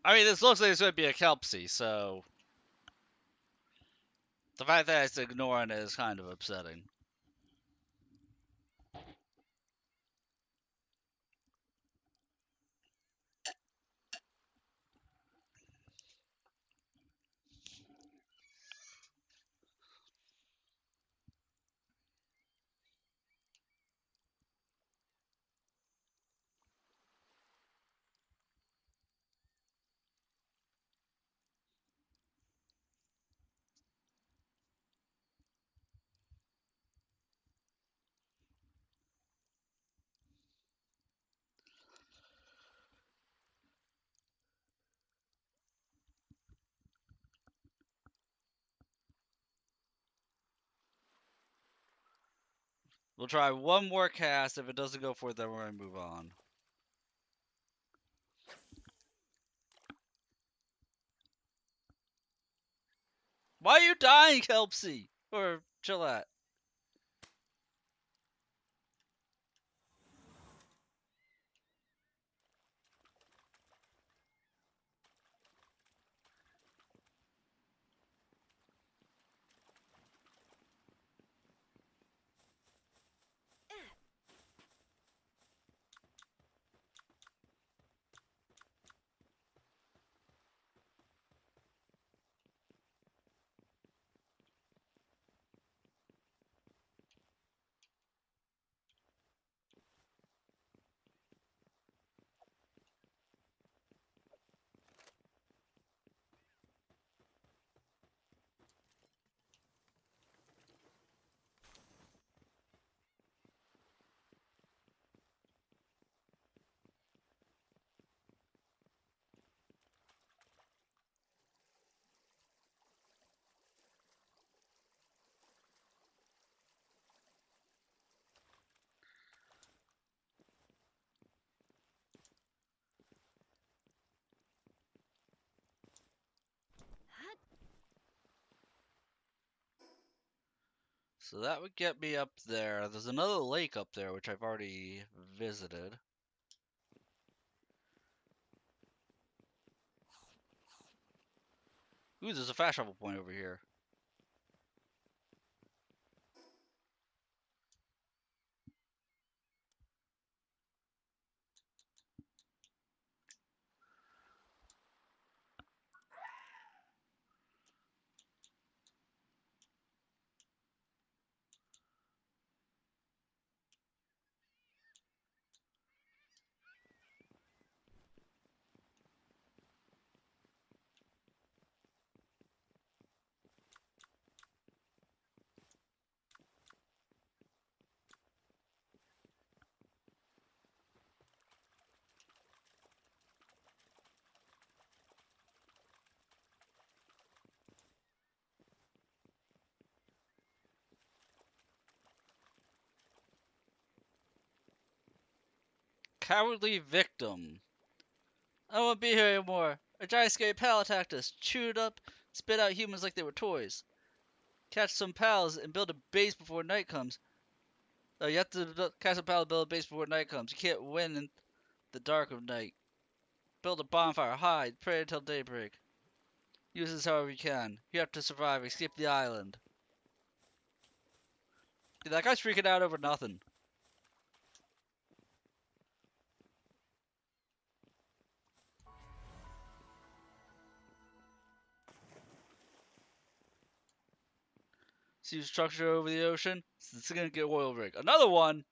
I mean, this looks like it's going to be a Kelpsie, so the fact that it's ignoring it is kind of upsetting. We'll try one more cast. If it doesn't go for it, then we're gonna move on. Why are you dying, Kelpsy? Or Gillette? So that would get me up there. There's another lake up there, which I've already visited. Ooh, there's a fast travel point over here. Cowardly victim. I won't be here anymore. A giant scary pal attacked us, chewed up, spit out humans like they were toys. Catch some pals and build a base before night comes. You have to catch some pals and build a base before night comes. You can't win in the dark of night. Build a bonfire, hide, pray until daybreak. Use this however you can. You have to survive, escape the island. Dude, that guy's freaking out over nothing. See structure over the ocean? It's gonna get oil rig. Another one!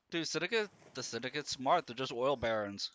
Dude, the Syndicate's smart. They're just oil barons.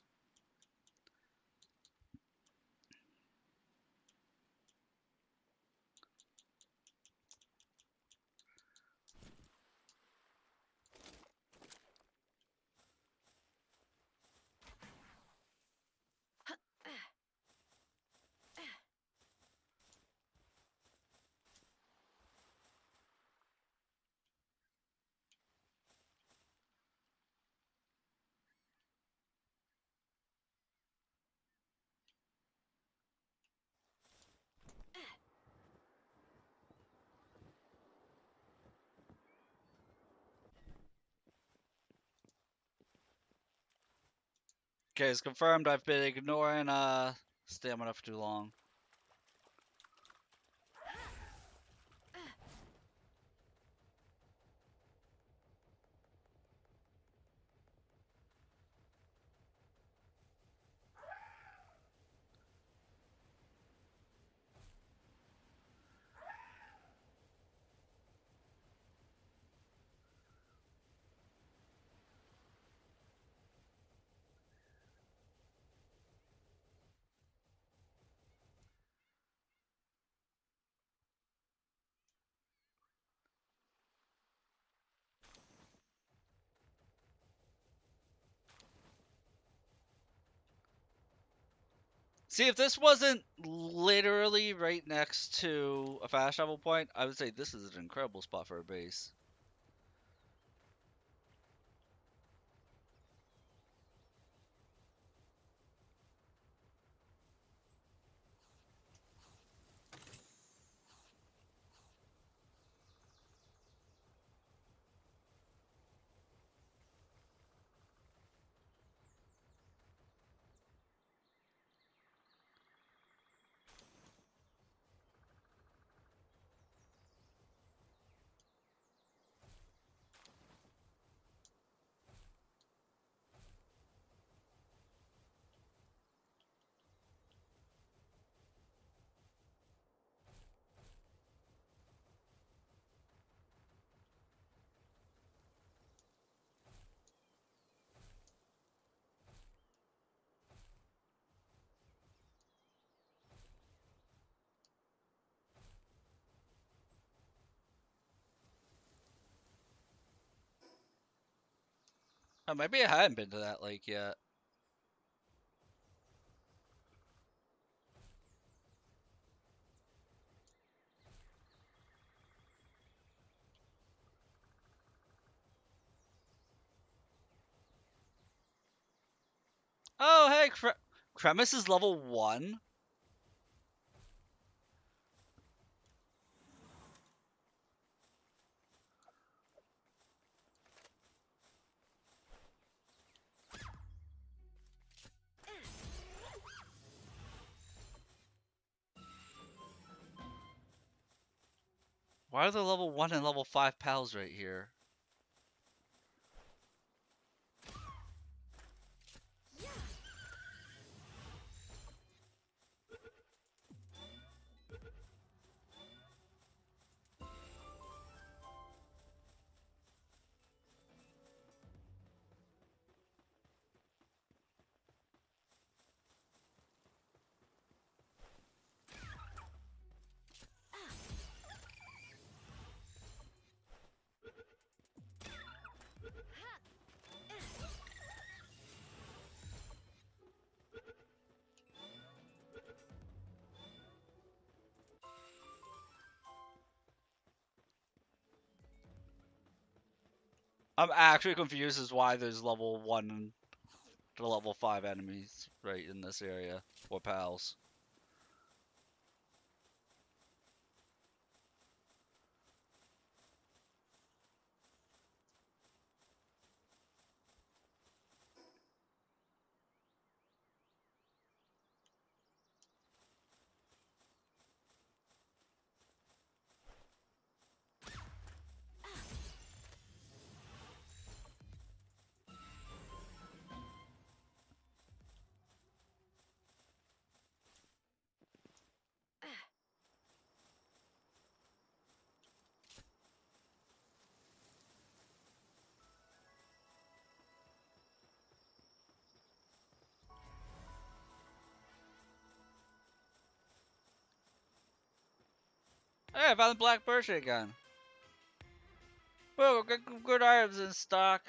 Okay, it's confirmed I've been ignoring stamina for too long. See, if this wasn't literally right next to a fast travel point, I would say this is an incredible spot for a base. Maybe I hadn't been to that lake yet. Oh, hey, Cremis is level 1? Why are the level 1 and level 5 pals right here? I'm actually confused as why there's level 1 to level 5 enemies right in this area, or pals. Hey, I found the Black Birch again. Well, good items in stock.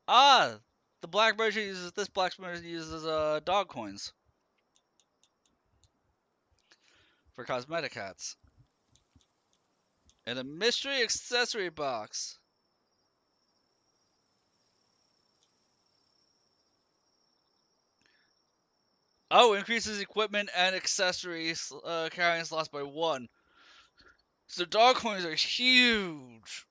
Ah, the Black Birch uses this Black Birch uses dog coins for cosmetic hats. And a mystery accessory box. Oh, increases equipment and accessories carrying slots by 1. So dog coins are huge.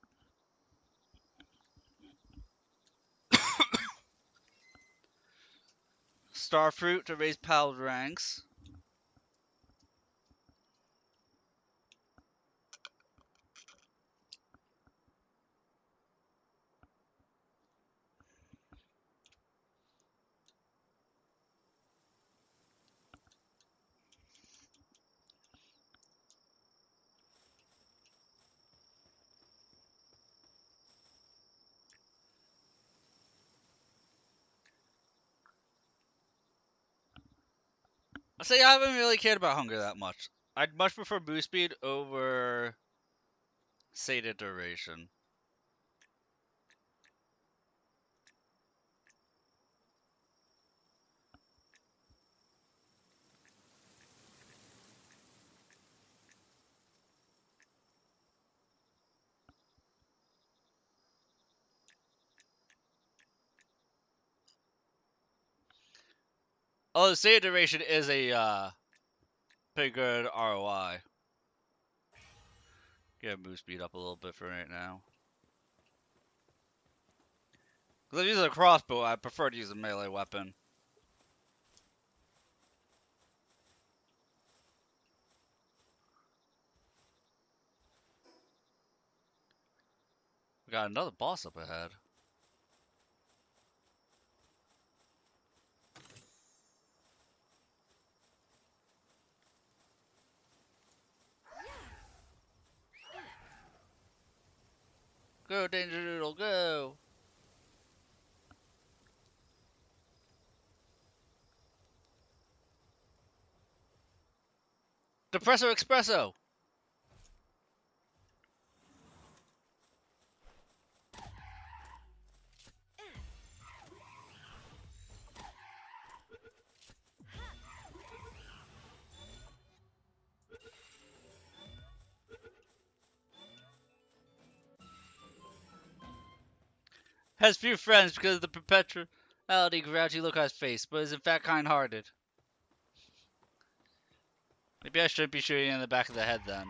Star fruit to raise pal ranks. See, I haven't really cared about hunger that much. I'd much prefer boost speed over sated duration. Oh, the sated duration is a pretty good ROI. Get boost speed up a little bit for right now. Because I'm using a crossbow, I prefer to use a melee weapon. We got another boss up ahead. Go, Danger Doodle, go! Depresso Espresso! Has few friends because of the perpetuality grouchy look on his face, but is in fact kind-hearted. Maybe I shouldn't be shooting in the back of the head then.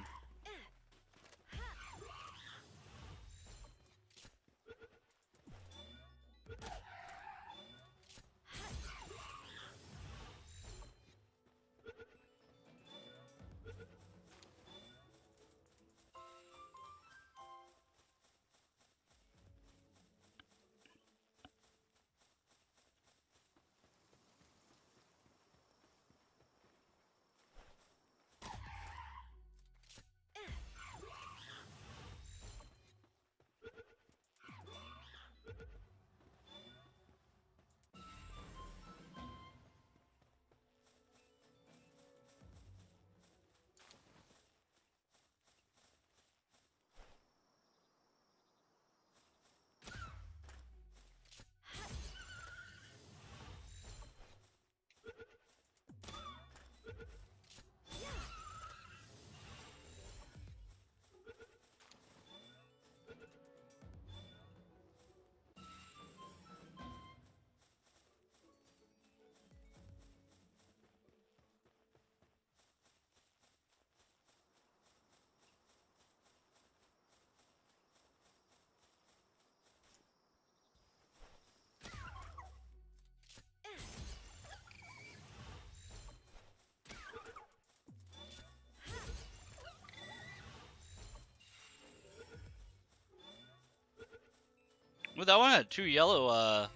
Well, that one had 2 yellow,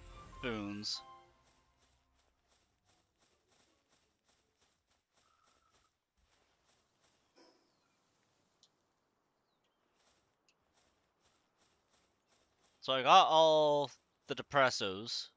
boons. So I got all the Depressos.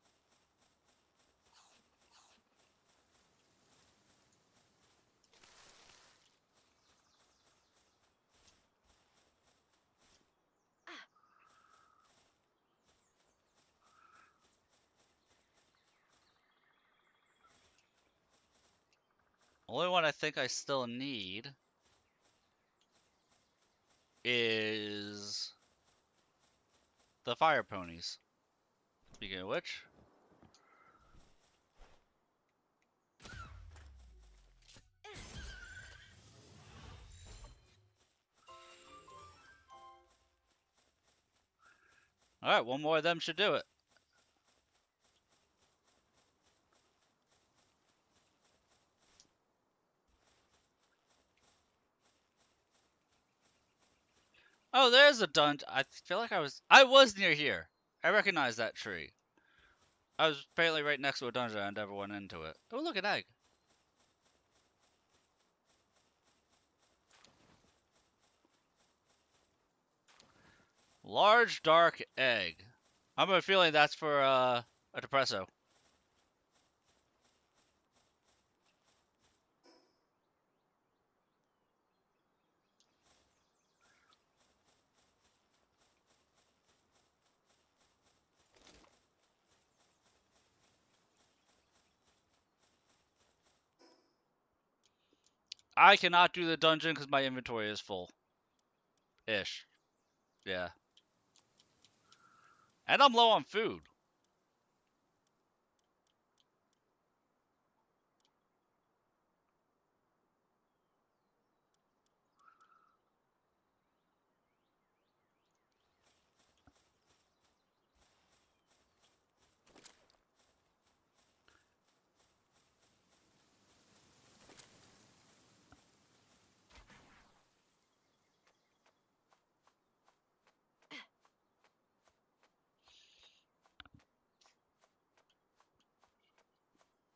Only one I think I still need is the fire ponies. Speaking of which, alright, one more of them should do it. Oh, there's a dungeon. I feel like I was near here. I recognize that tree. I was apparently right next to a dungeon and never went into it. Oh, look, an egg. Large dark egg. I'm a feeling that's for a Depresso. I cannot do the dungeon because my inventory is full. Ish. Yeah. And I'm low on food.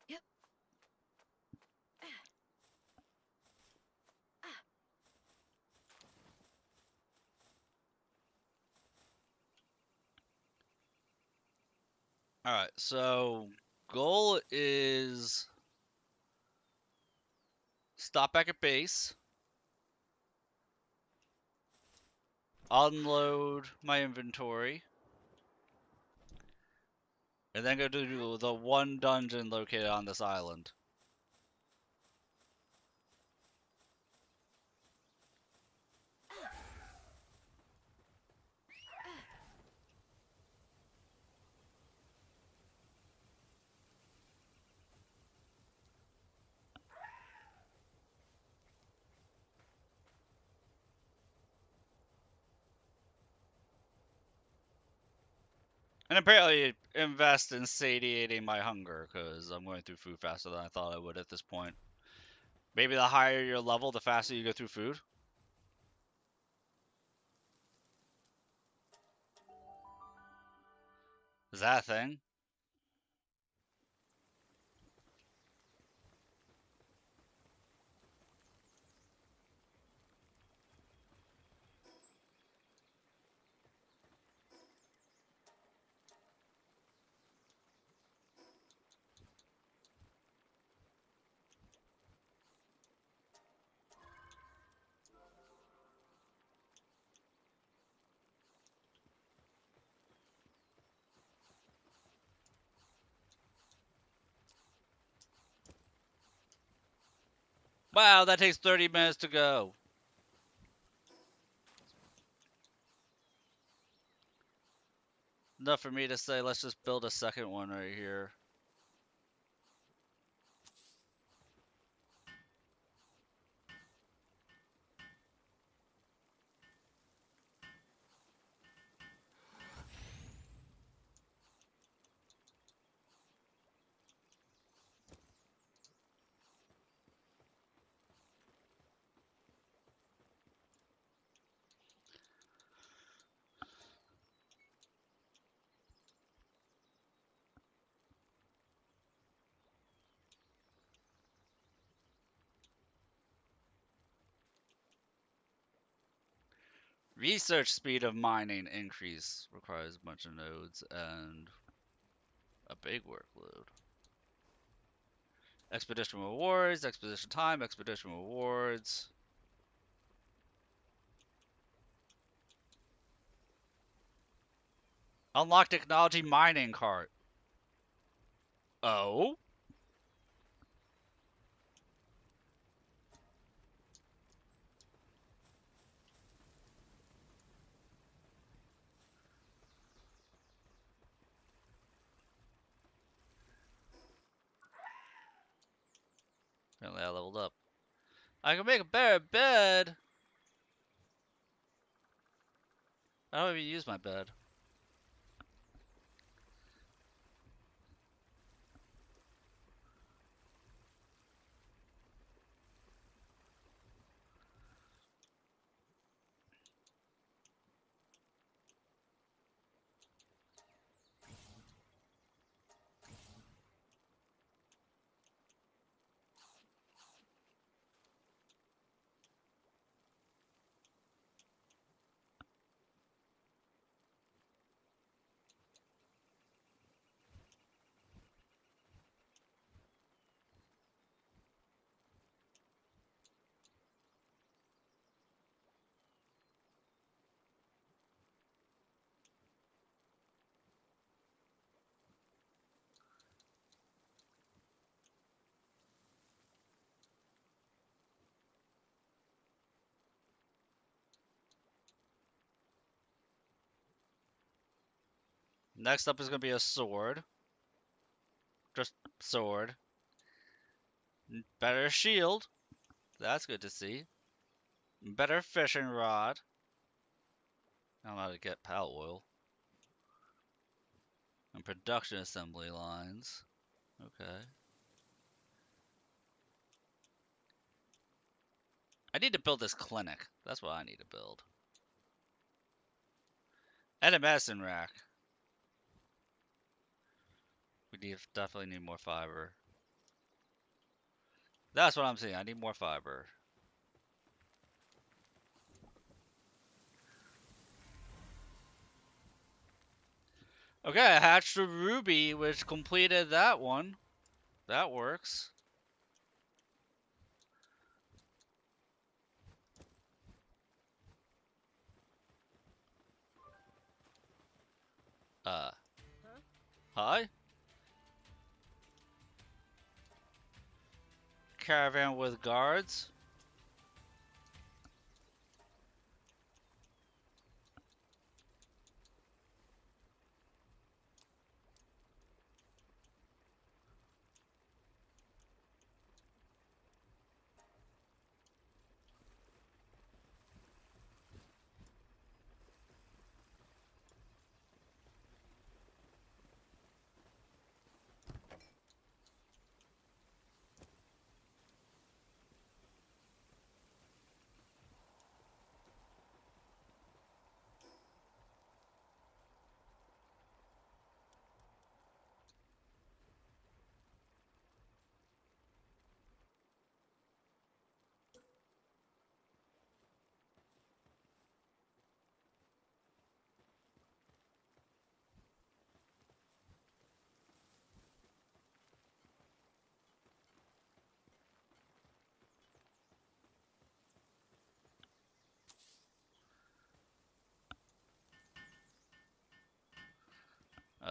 Yep. Alright, so goal is stop back at base, unload my inventory, and then go to the one dungeon located on this island. And apparently invest in satiating my hunger, because I'm going through food faster than I thought I would at this point. Maybe the higher your level, the faster you go through food. Is that a thing? Wow, that takes 30 minutes to go. Enough for me to say, let's just build a second one right here. Research speed of mining increase requires a bunch of nodes and a big workload. Expedition rewards, expedition time, expedition rewards. Unlock technology mining cart. Oh? Apparently I leveled up. I can make a better bed. I don't even use my bed. Next up is gonna be a sword. Just sword. Better shield. That's good to see. Better fishing rod. I don't know how to get pal oil. And production assembly lines. Okay. I need to build this clinic. That's what I need to build. And a medicine rack. Definitely need more fiber. That's what I'm saying. I need more fiber. Okay, I hatched a ruby, which completed that one. That works. Huh? Hi? Caravan with guards.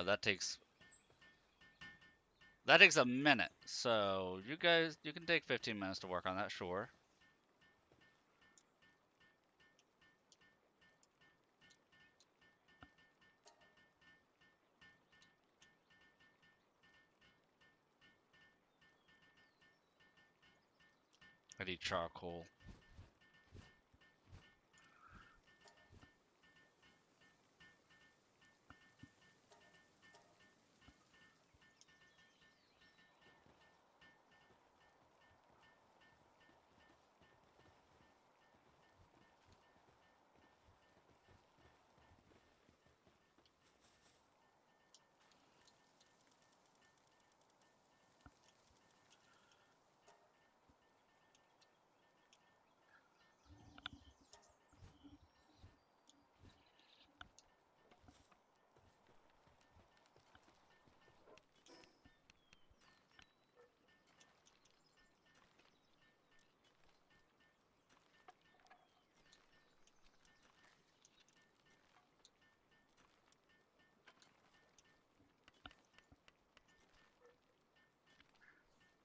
That takes a minute. So you guys, you can take 15 minutes to work on that, sure. I need charcoal.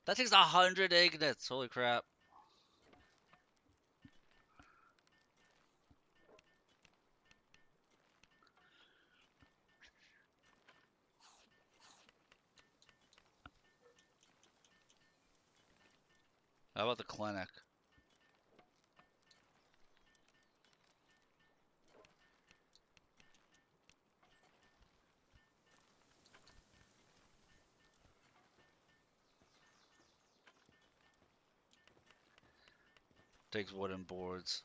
That takes 100 ignits. Holy crap. How about the clinic? Takes wooden boards.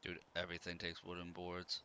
Dude, everything takes wooden boards.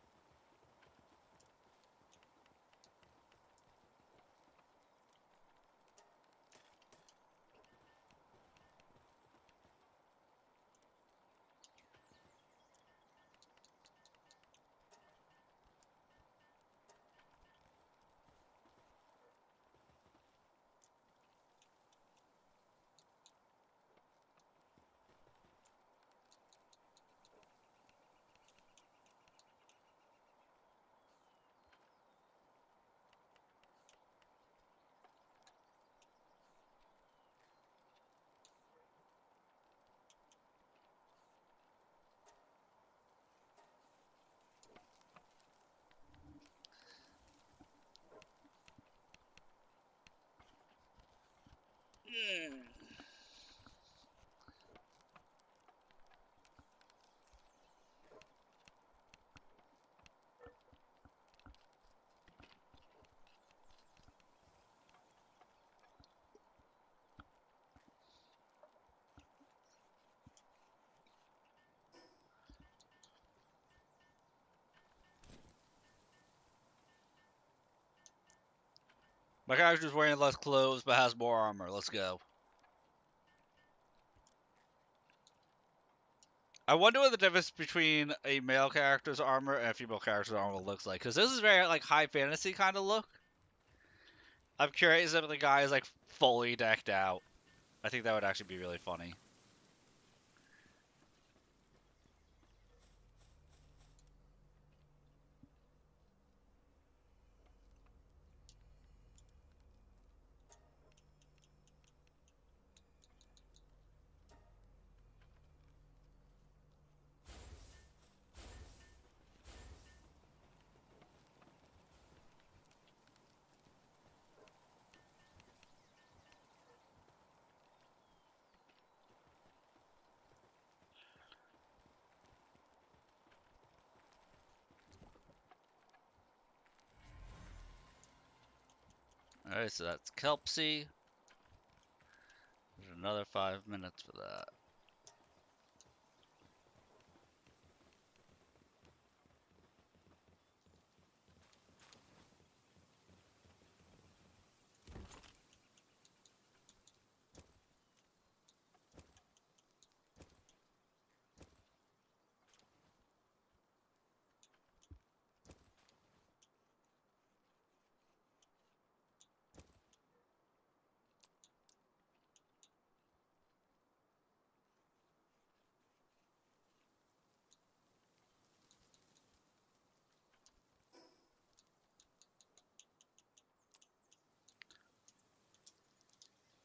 Mm. My character's wearing less clothes but has more armor. Let's go. I wonder what the difference between a male character's armor and a female character's armor looks like. Because this is very like high fantasy kind of look. I'm curious if the guy is like fully decked out. I think that would actually be really funny. Alright, so that's Kelpsy. There's another 5 minutes for that.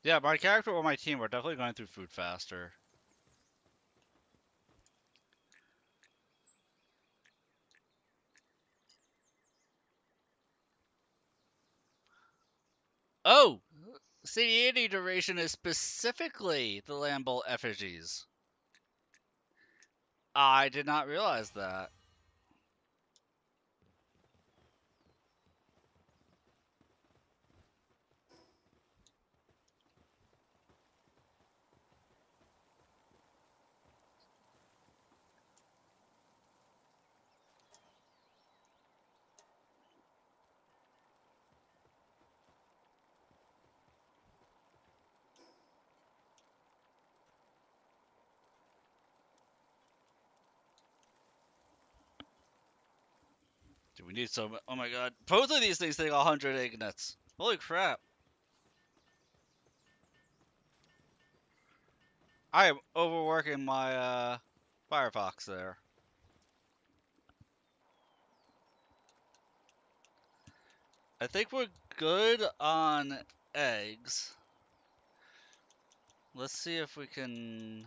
Yeah, my character or my team are definitely going through food faster. Oh! CD80 duration is specifically the Lambo effigies. I did not realize that. Do we need some? Oh my god. Both of these things take 100 ignits. Holy crap. I am overworking my Firefox there. I think we're good on eggs. Let's see if we can...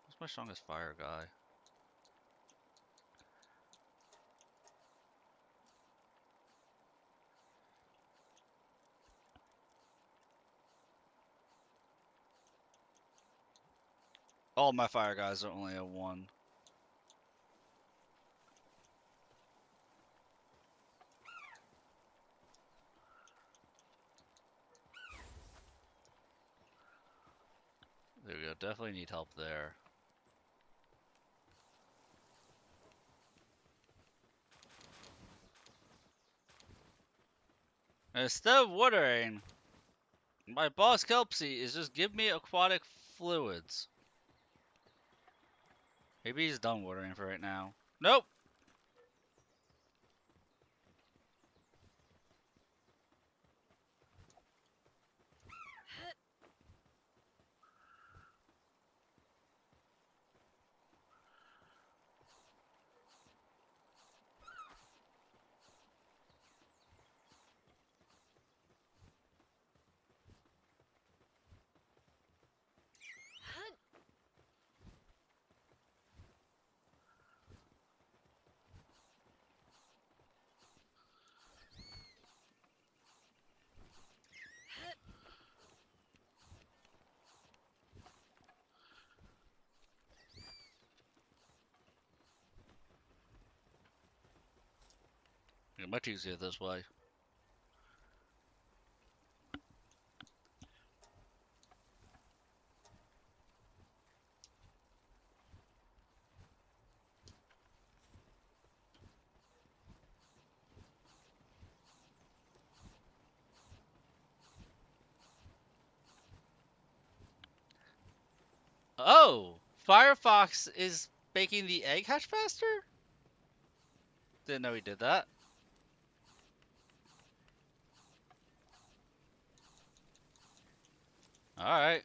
What's my strongest fire guy? All my fire guys are only a 1. There we go. Definitely need help there. And instead of watering, my boss Kelpsy is just give me aquatic fluids. Maybe he's done watering for right now. Nope. Much easier this way. Oh! Firefox is making the egg hatch faster? Didn't know he did that. Alright.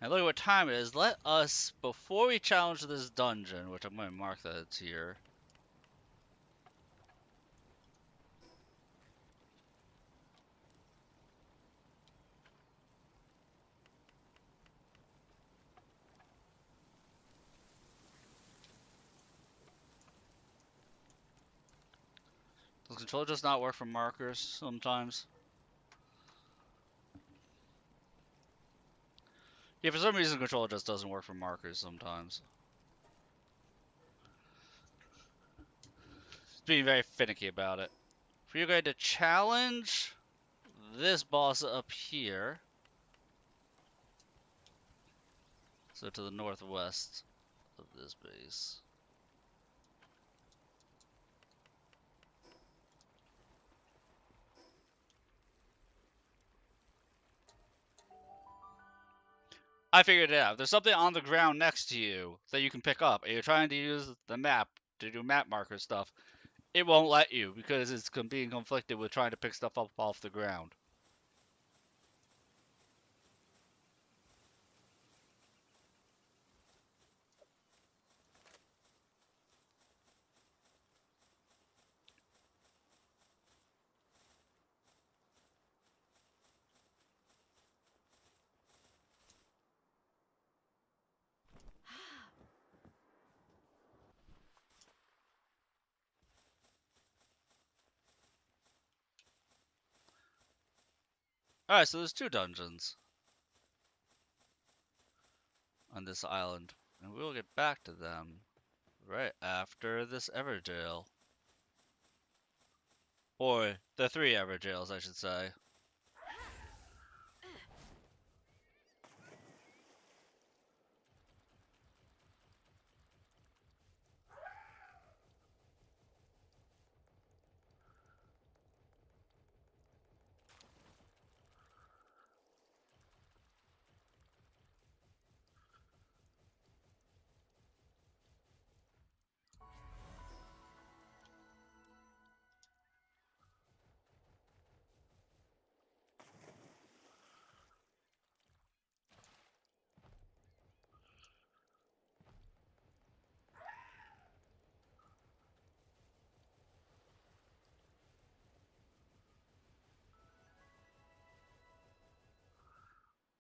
And look at what time it is. Let us, before we challenge this dungeon, which I'm going to mark that it's here. Does control just not work for markers sometimes? Yeah, for some reason control just doesn't work for markers sometimes. It's being very finicky about it. If you're going to challenge this boss up here, so to the northwest of this base. I figured it out. There's something on the ground next to you that you can pick up, and you're trying to use the map to do map marker stuff. It won't let you because it's being conflicted with trying to pick stuff up off the ground. Alright, so there's 2 dungeons on this island, and we'll get back to them right after this Everjail. Or the 3 Everjails, I should say.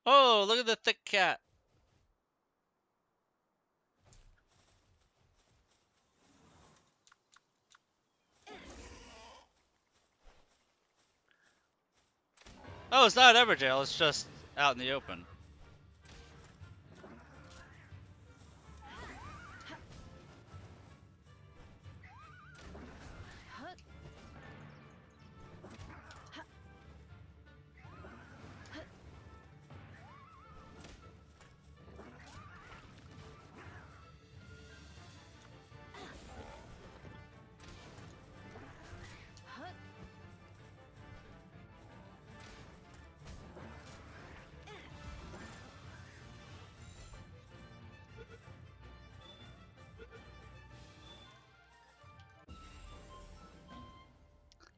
Oh, look at the thick cat! Oh, it's not Everjail, it's just out in the open.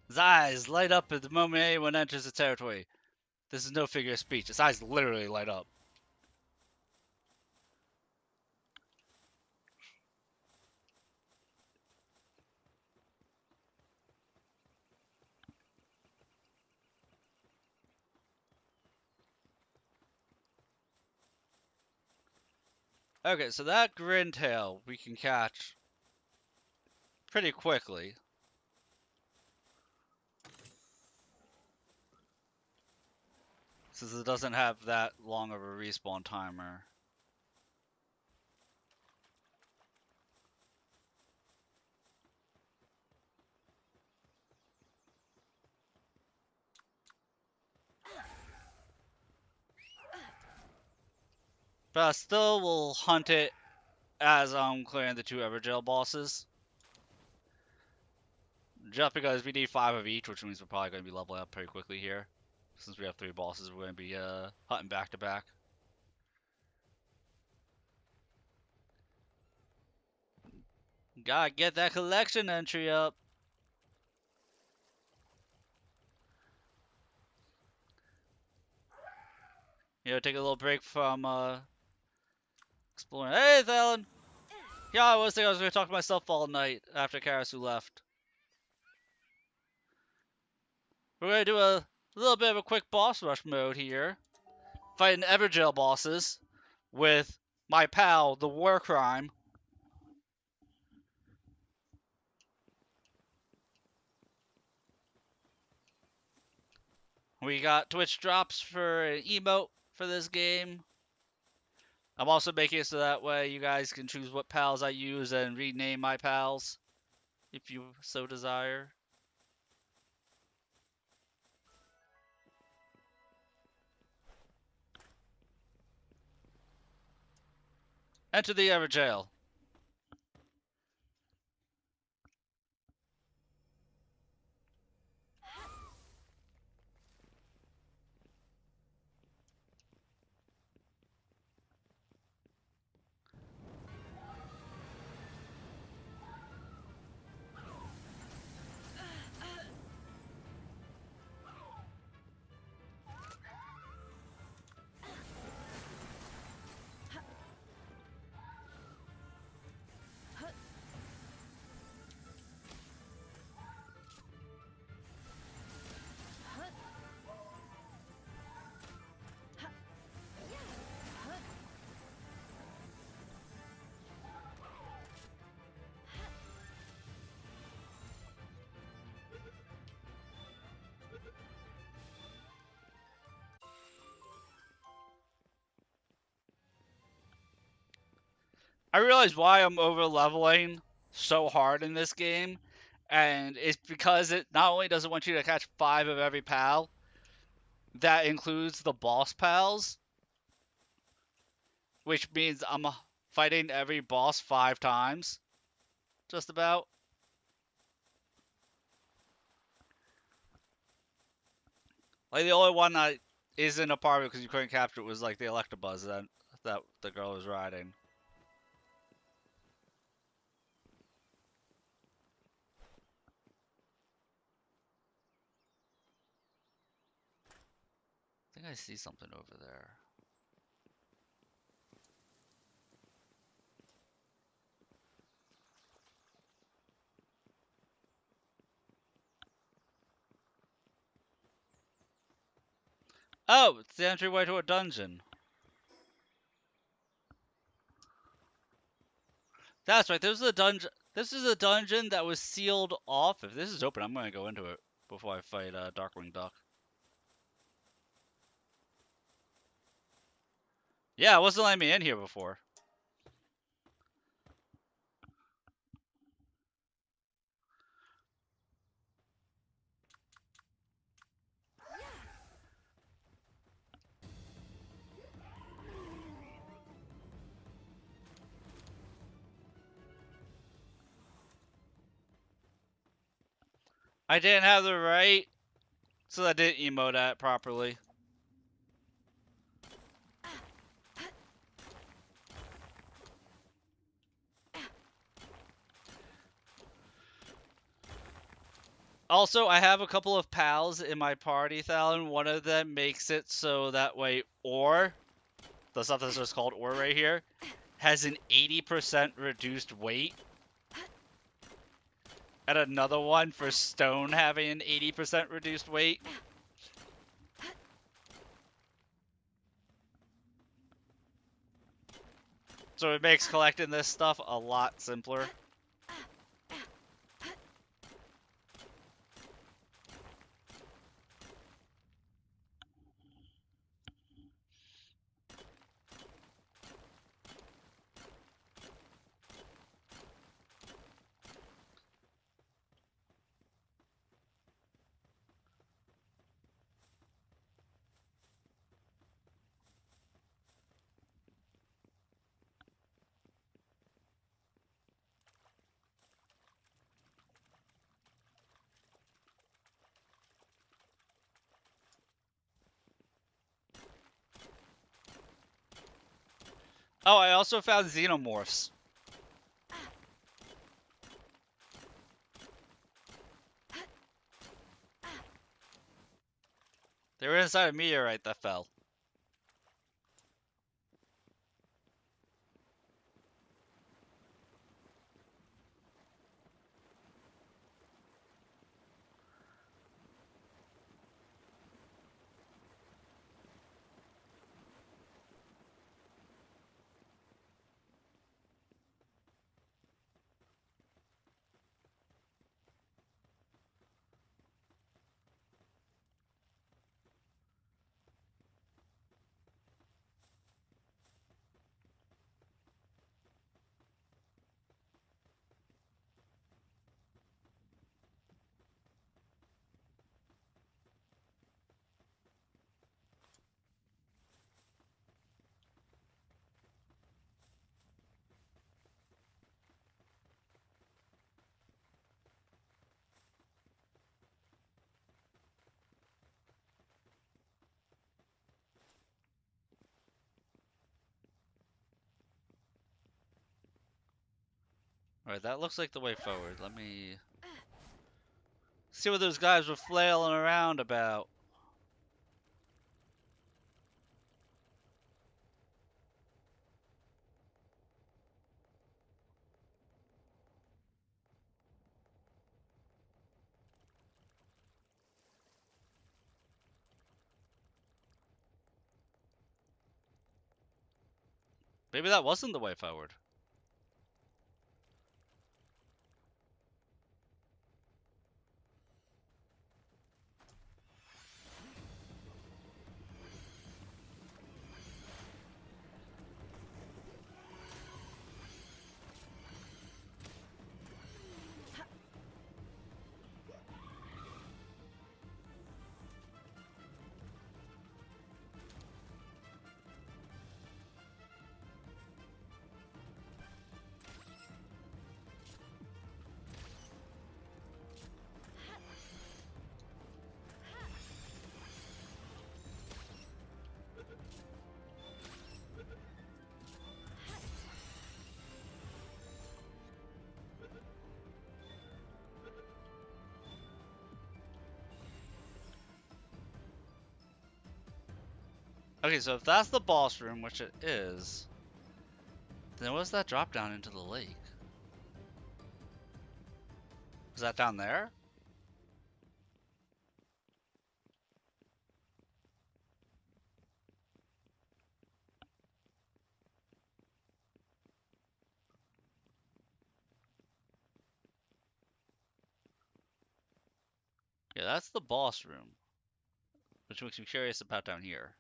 His eyes light up at the moment anyone enters the territory. This is no figure of speech. His eyes literally light up. Okay, so that Grintail we can catch pretty quickly. Since it doesn't have that long of a respawn timer. But I still will hunt it as I'm clearing the 2 Everjail bosses. Just because we need 5 of each, which means we're probably going to be leveling up pretty quickly here. Since we have 3 bosses, we're going to be hunting back to back. Gotta get that collection entry up. You know, take a little break from exploring. Hey, Thalen! Yeah, I was thinking I was going to talk to myself all night after Karasu left. We're going to do a little bit of a quick boss rush mode here. Fighting Everjail bosses with my pal, the War Crime. We got Twitch drops for an emote for this game. I'm also making it so that way you guys can choose what pals I use and rename my pals if you so desire. Enter the Everjail. I realize why I'm over leveling so hard in this game, and it's because it not only does it want you to catch 5 of every pal, that includes the boss pals, which means I'm fighting every boss 5 times, just about. Like the only one that isn't a part of it because you couldn't capture it was like the Electabuzz that the girl was riding. I think I see something over there. Oh, it's the entryway to a dungeon. That's right. This is a dungeon. This is a dungeon that was sealed off. If this is open, I'm gonna go into it before I fight Darkwing Duck. Yeah, it wasn't letting me in here before. I didn't have the right, so I didn't emote that properly. Also, I have a couple of pals in my party, Thalen. One of them makes it so that way ore, the stuff that's just called ore right here, has an 80% reduced weight. And another one for stone having an 80% reduced weight. So it makes collecting this stuff a lot simpler. Oh, I also found xenomorphs. They were inside a meteorite that fell. Alright, that looks like the way forward. Let me see what those guys were flailing around about. Maybe that wasn't the way forward. Okay, so if that's the boss room, which it is, then what's that drop down into the lake? Is that down there? Yeah, that's the boss room, which makes me curious about down here.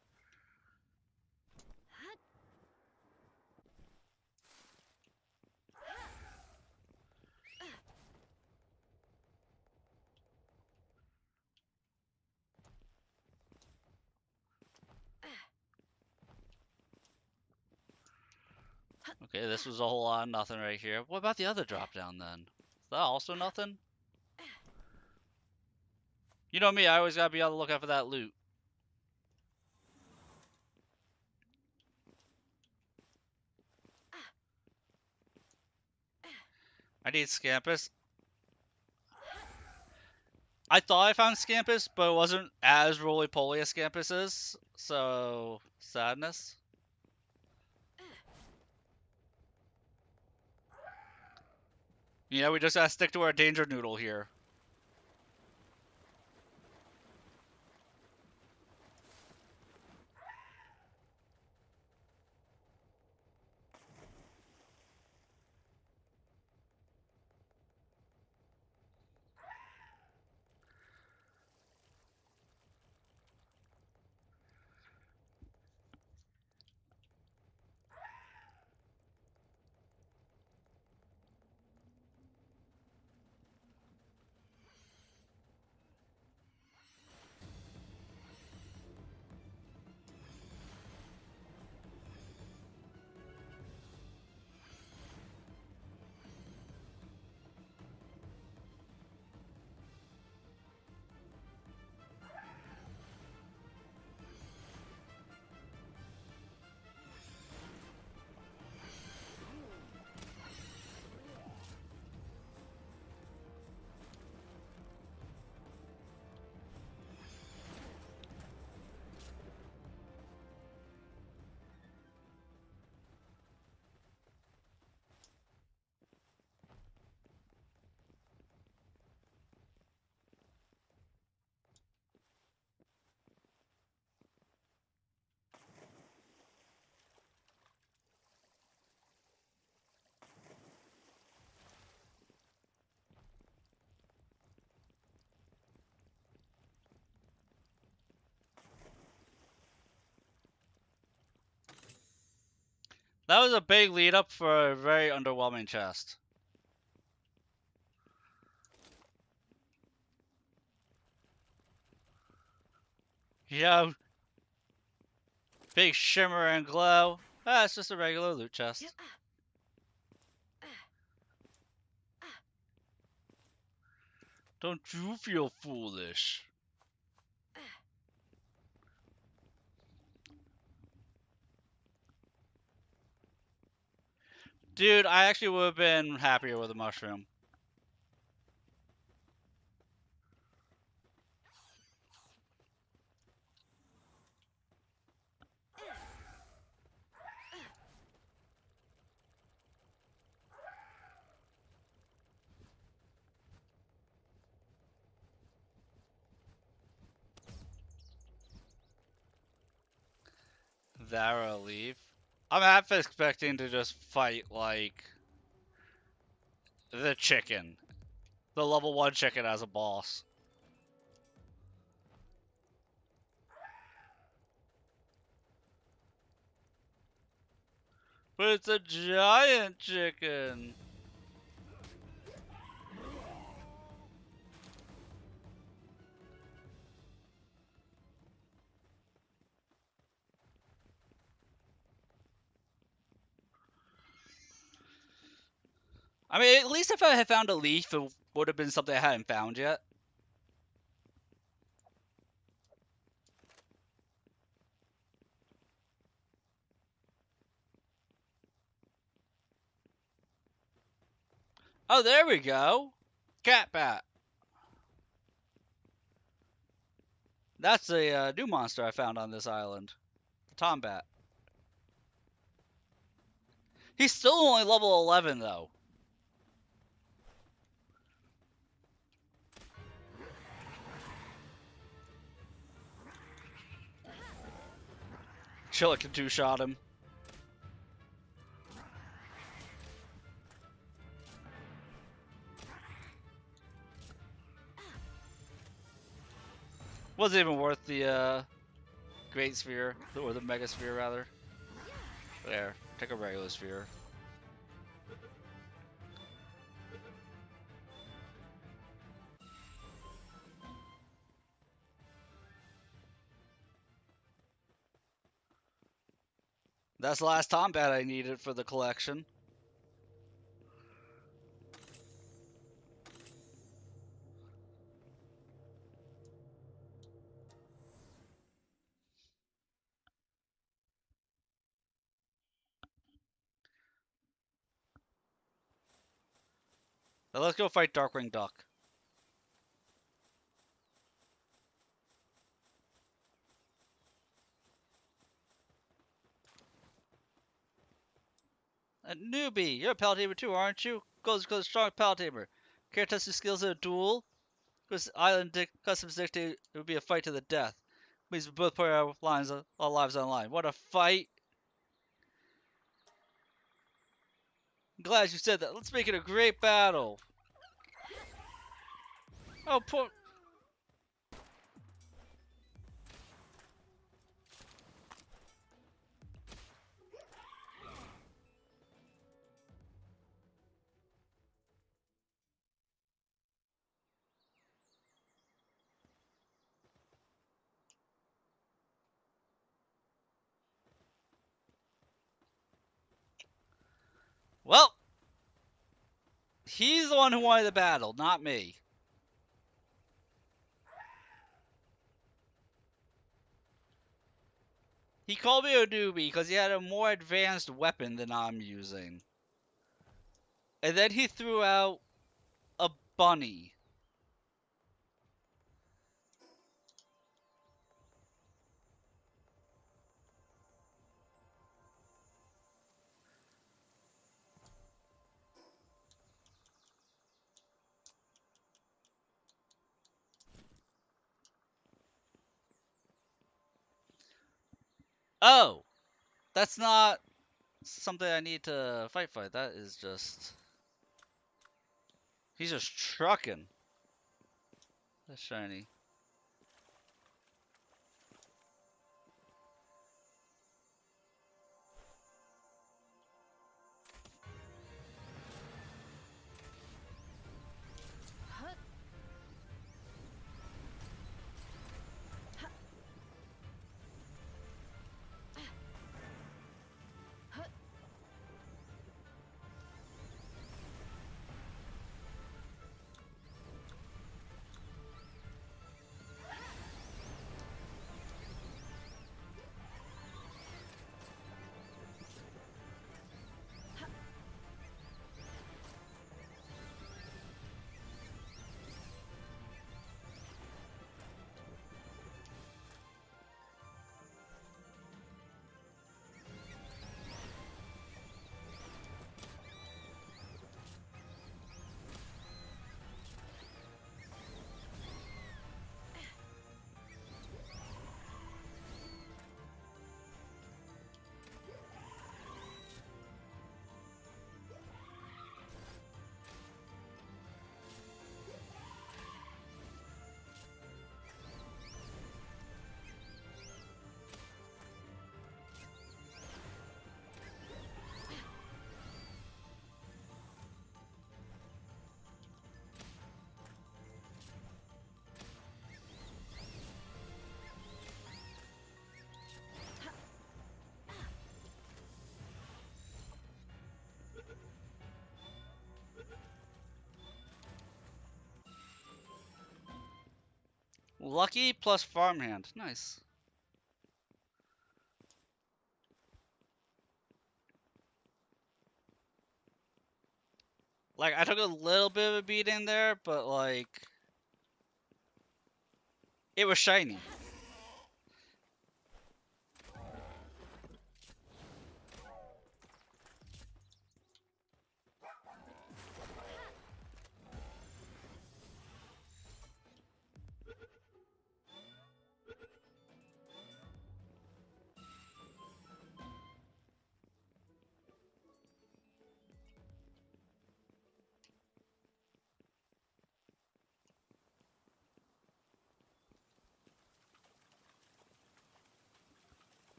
Okay, this was a whole lot of nothing right here. What about the other drop down then? Is that also nothing? You know me, I always gotta be on the lookout for that loot. I need Scampus. I thought I found Scampus, but it wasn't as roly-poly as Scampus is, so sadness. Yeah, we just gotta stick to our danger noodle here. That was a big lead up for a very underwhelming chest. Yeah, big shimmer and glow. Ah, it's just a regular loot chest. Yep. Don't you feel foolish? Dude, I actually would have been happier with a mushroom. Thara leave. I'm half expecting to just fight like the chicken. The level 1 chicken as a boss. But it's a giant chicken. I mean, at least if I had found a leaf, it would have been something I hadn't found yet. Oh, there we go. Cat bat. That's a new monster I found on this island. Tombat. He's still only level 11 though. Chilica 2 shot him. Wasn't even worth the Great Sphere, or the Mega Sphere rather. There, take a regular sphere. That's the last Tombat I needed for the collection. Now let's go fight Darkwing Duck. A newbie, you're a Palatamer too, aren't you? Goes strong Palatamer. Care to test your skills in a duel? Because Island Customs dictate it would be a fight to the death. Means we both put our lives on the line. What a fight! I'm glad you said that. Let's make it a great battle. Oh, poor. Well, he's the one who wanted the battle, not me. He called me a newbie because he had a more advanced weapon than I'm using. And then he threw out a bunny. Oh, that's not something I need to fight. That is just... He's just trucking. That's shiny. Lucky plus farmhand. Nice. Like, I took a little bit of a beating there, but, like, it was shiny.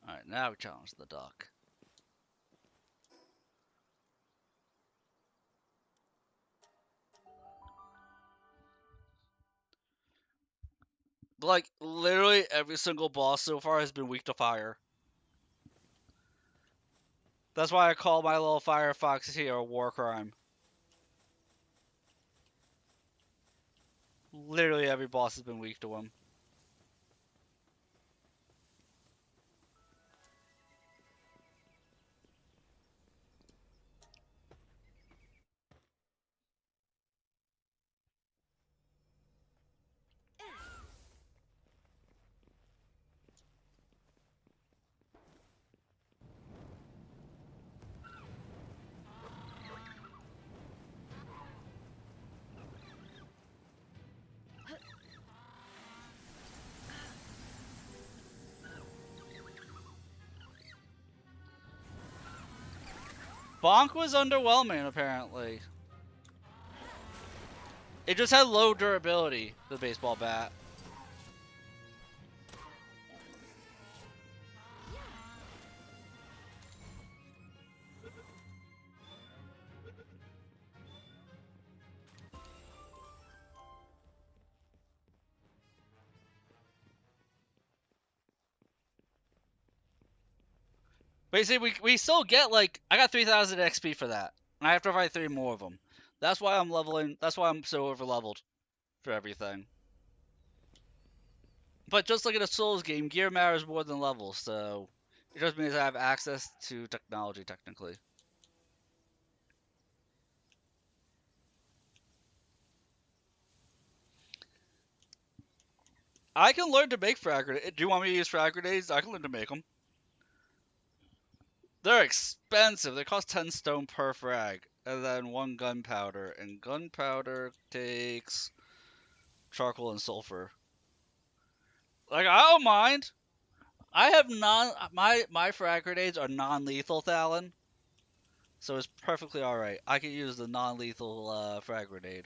Alright, now we challenge the duck. Like, literally every single boss so far has been weak to fire. That's why I call my little Firefox here a war crime. Literally every boss has been weak to him. Bonk was underwhelming, apparently. It just had low durability, the baseball bat. Basically, we still get, like, I got 3,000 XP for that. And I have to fight 3 more of them. That's why I'm leveling, that's why I'm so over leveled for everything. But just like in a Souls game, gear matters more than levels, so it just means I have access to technology, technically. I can learn to make frag grenades. Do you want me to use frag grenades? I can learn to make them. They're expensive. They cost 10 stone per frag. And then 1 gunpowder. And gunpowder takes charcoal and sulfur. Like, I don't mind. I have my frag grenades are non-lethal, Thalen. So it's perfectly alright. I can use the non-lethal frag grenade.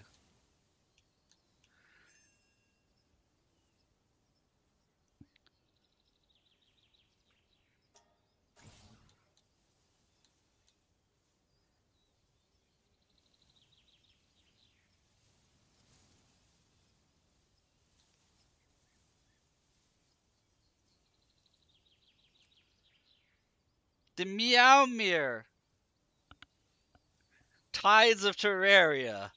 The Meowmere! Tides of Terraria.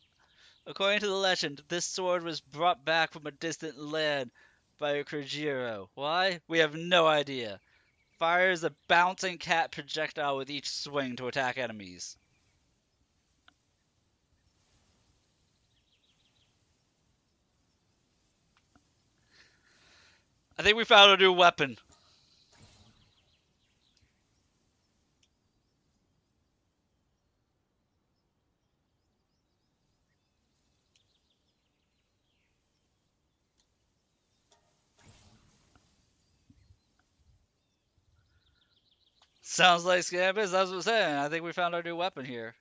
According to the legend, this sword was brought back from a distant land by Krajiro. Why? We have no idea. Fires a bouncing cat projectile with each swing to attack enemies. I think we found a new weapon. Sounds like Scambus, that's what I'm saying. I think we found our new weapon here.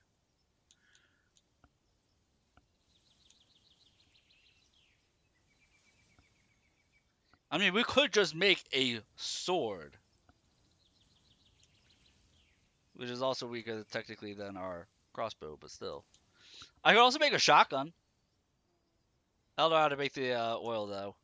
I mean, we could just make a sword. Which is also weaker technically than our crossbow, but still. I could also make a shotgun. I don't know how to make the oil, though.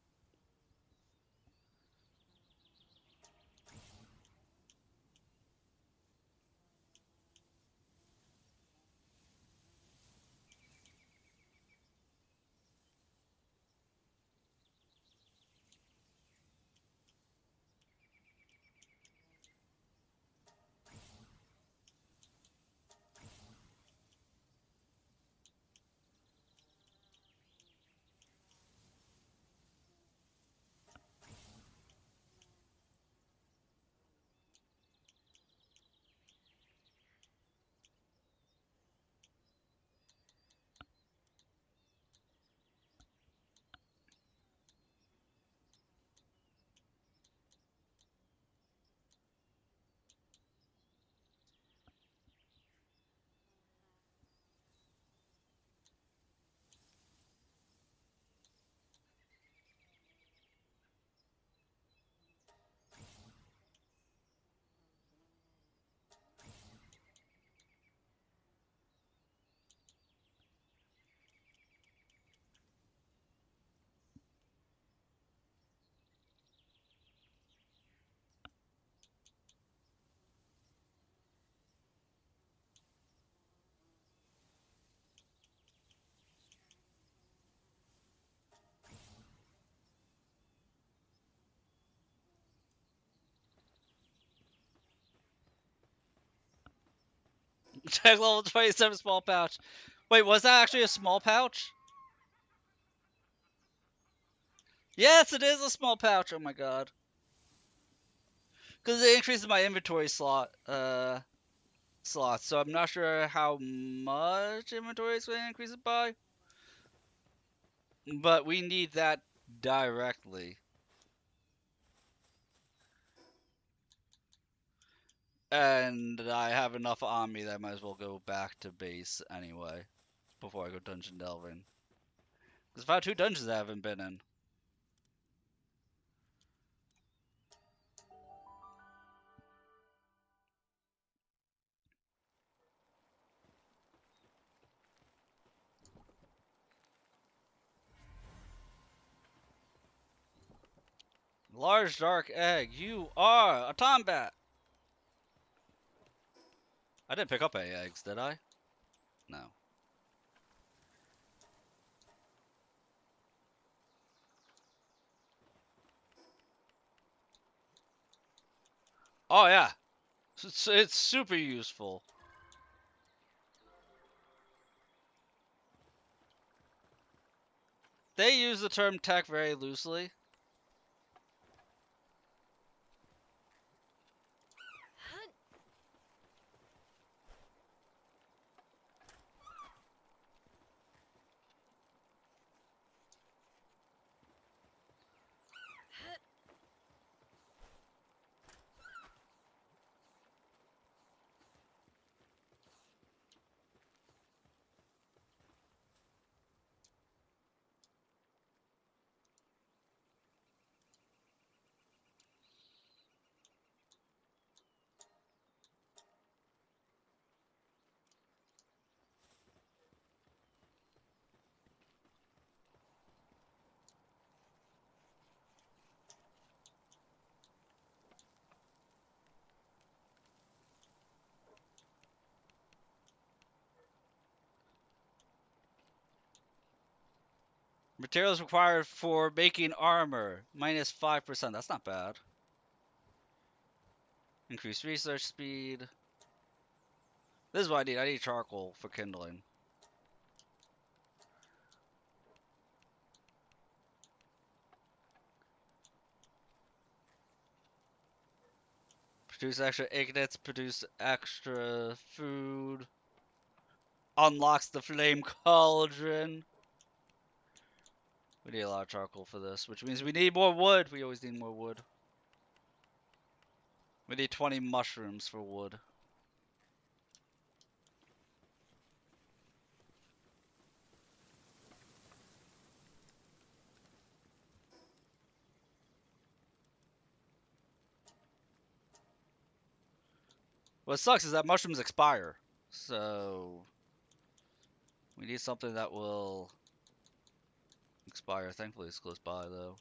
Check level 27 small pouch. Wait, was that actually a small pouch? Yes, it is a small pouch. Oh my god. Because it increases my inventory slots, so I'm not sure how much inventory it's going to increase it by. But we need that directly. And I have enough on me that I might as well go back to base anyway. Before I go dungeon delving. Because I found 2 dungeons I haven't been in. Large dark egg, you are a tombat! I didn't pick up any eggs, did I? No. Oh yeah, it's super useful. They use the term tech very loosely. Hunt. Hunt. Materials required for making armor, -5%. That's not bad. Increased research speed. This is what I need. I need charcoal for kindling. Produce extra ingots, produce extra food. Unlocks the flame cauldron. We need a lot of charcoal for this, which means we need more wood. We always need more wood. We need 20 mushrooms for wood. What sucks is that mushrooms expire. So we need something that will expire. Thankfully it's close by though.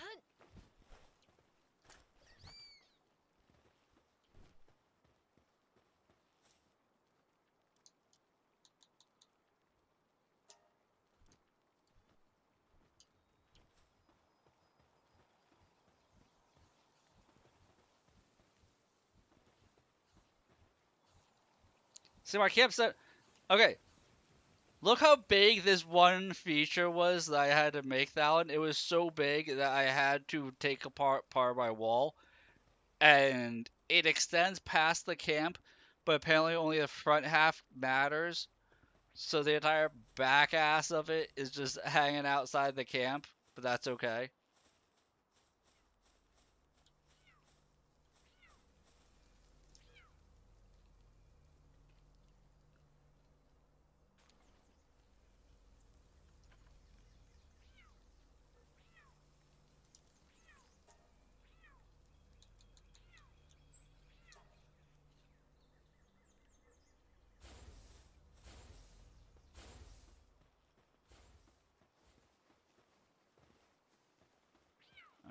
Hunt. See my campsite. Okay, look how big this one feature was that I had to make that one. It was so big that I had to take apart part of my wall. And it extends past the camp, but apparently only the front half matters. So the entire back ass of it is just hanging outside the camp, but that's okay.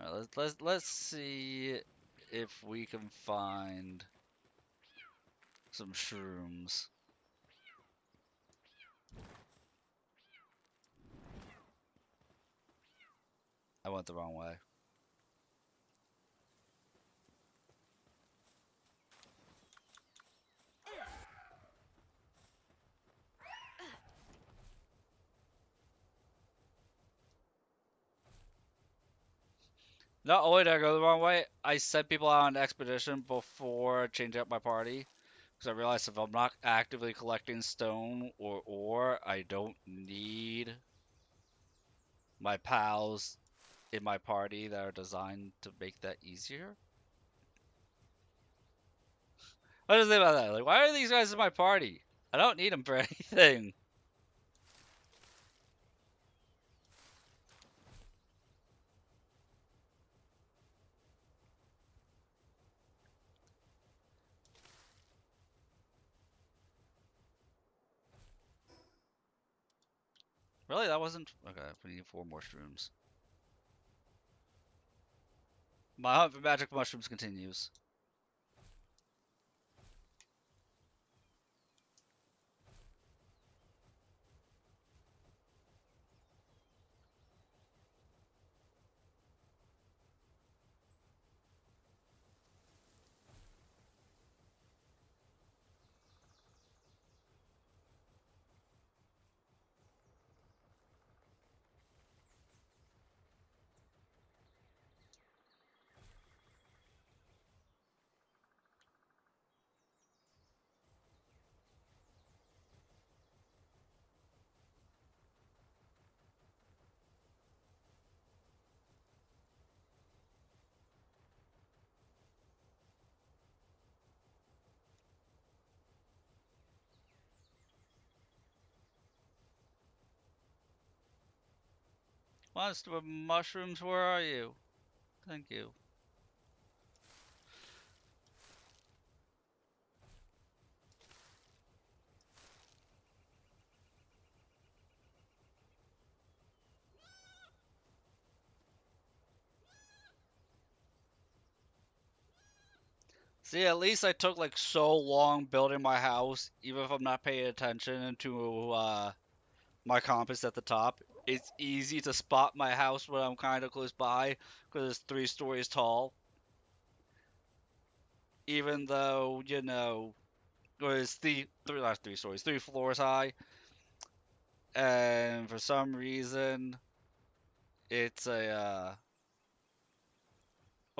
All right, let's see if we can find some shrooms. I went the wrong way. Not only did I go the wrong way, I sent people out on an expedition before changing up my party. Because I realized if I'm not actively collecting stone or ore, I don't need my pals in my party that are designed to make that easier. What do you think about that? Like, why are these guys in my party? I don't need them for anything. Really? That wasn't... Okay, we need 4 more shrooms. My hunt for magic mushrooms continues. Monster of mushrooms, where are you? Thank you. See, at least I took like so long building my house, even if I'm not paying attention to my compass at the top. It's easy to spot my house when I'm kind of close by because it's 3 stories tall. Even though, you know, or it's not 3 stories, 3 floors high. And for some reason, it's a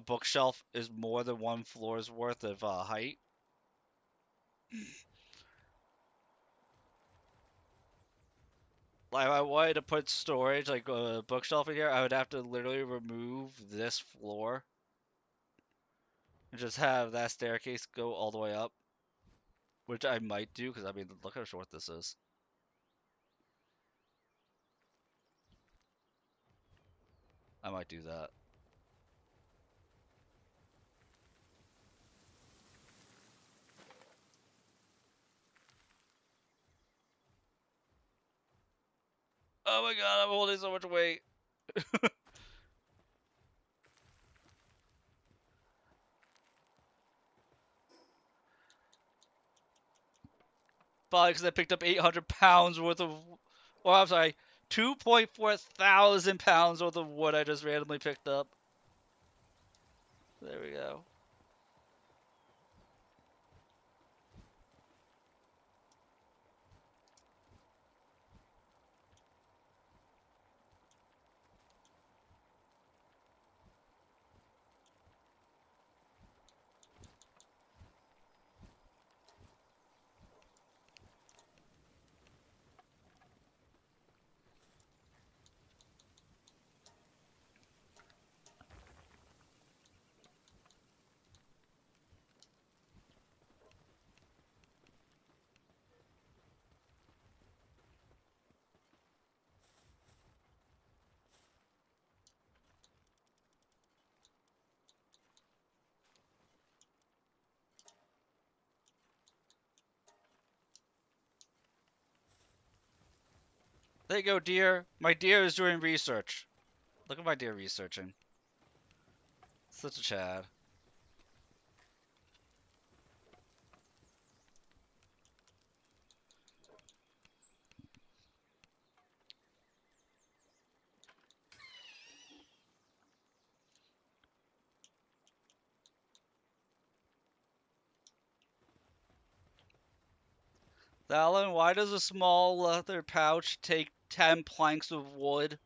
bookshelf is more than 1 floor's worth of height. Like, if I wanted to put storage, like a bookshelf in here, I would have to literally remove this floor and just have that staircase go all the way up, which I might do because I mean, look how short this is. I might do that. Oh my god, I'm holding so much weight. Probably because I picked up 800 pounds worth of, well, I'm sorry, 2.4 thousand pounds worth of wood I just randomly picked up. There we go. There you go, deer. My deer is doing research. Look at my deer researching. Such a Chad. Alan, why does a small leather pouch take 10 planks of wood?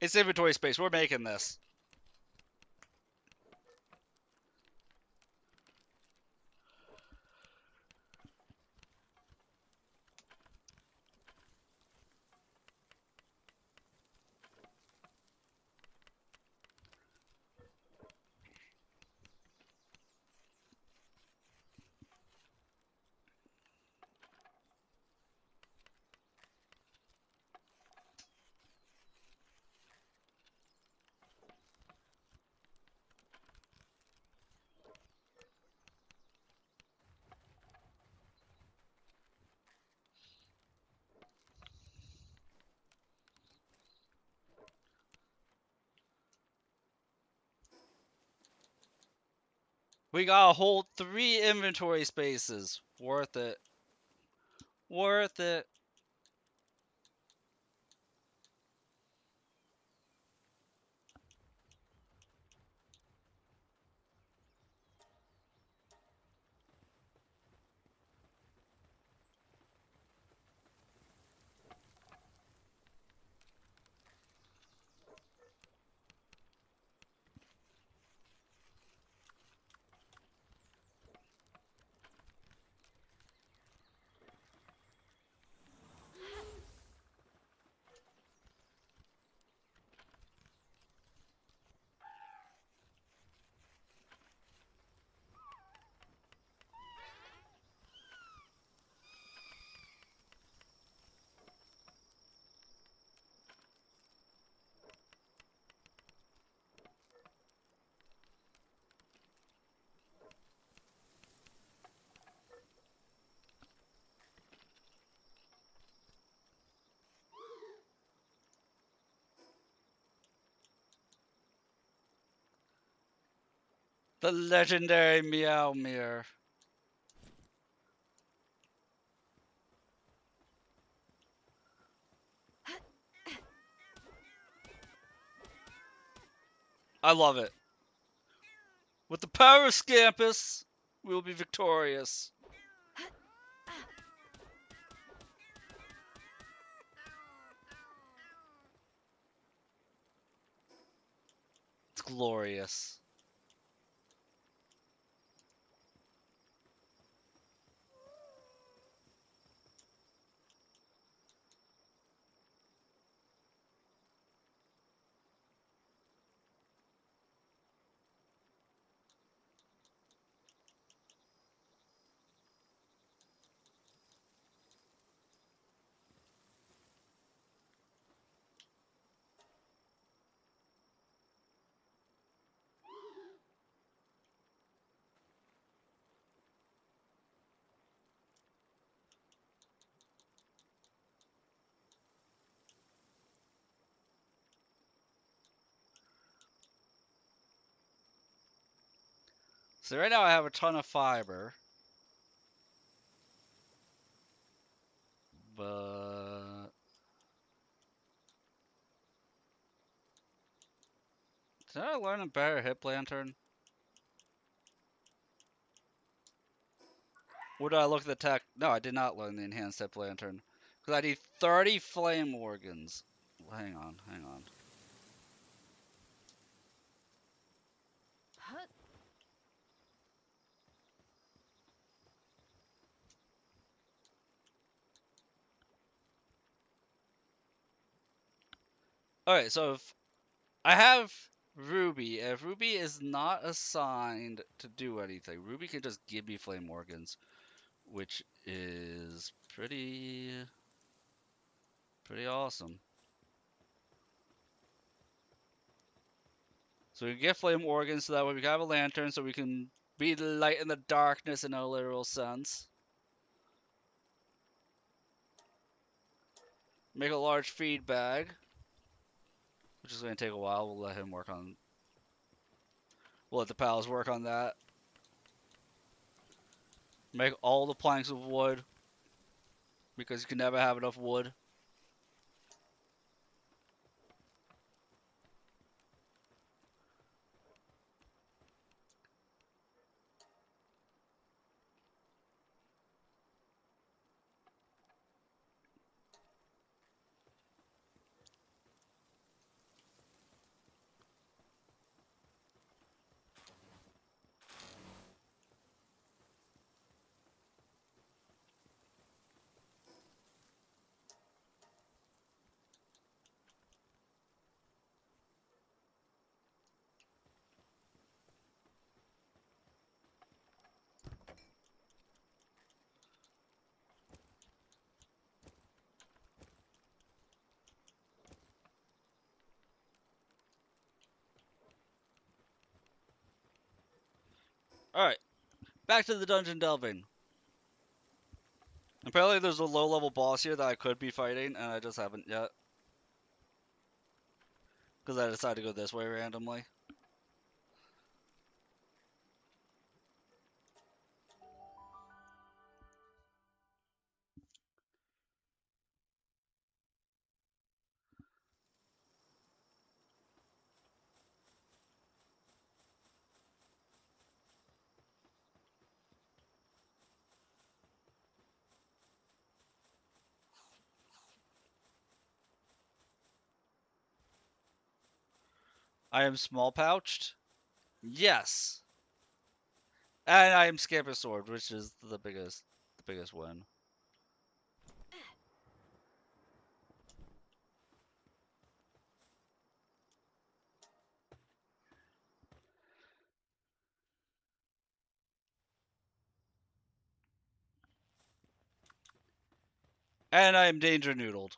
It's inventory space. We're making this. We got a whole 3 inventory spaces. Worth it. Worth it. The legendary Meow Mirror. I love it. With the power of Scampus, we will be victorious. It's glorious. So right now I have a ton of fiber. But did I learn a better hip lantern? What did I look at the tech? No, I did not learn the enhanced hip lantern. Because I need 30 flame organs. Hang on, hang on. Hut. Alright, so if I have Ruby, if Ruby is not assigned to do anything, Ruby can just give me flame organs, which is pretty awesome. So we can get flame organs so that way we can have a lantern so we can be the light in the darkness in a literal sense. Make a large feed bag, which is going to take a while. We'll let him work on. We'll let the pals work on that. Make all the planks of wood. because you can never have enough wood. Alright, back to the dungeon delving. Apparently there's a low-level boss here that I could be fighting, and I just haven't yet. Because I decided to go this way randomly. I am small-pouched? Yes! And I am Scamper Sword, which is the biggest win. And I am Danger Noodled.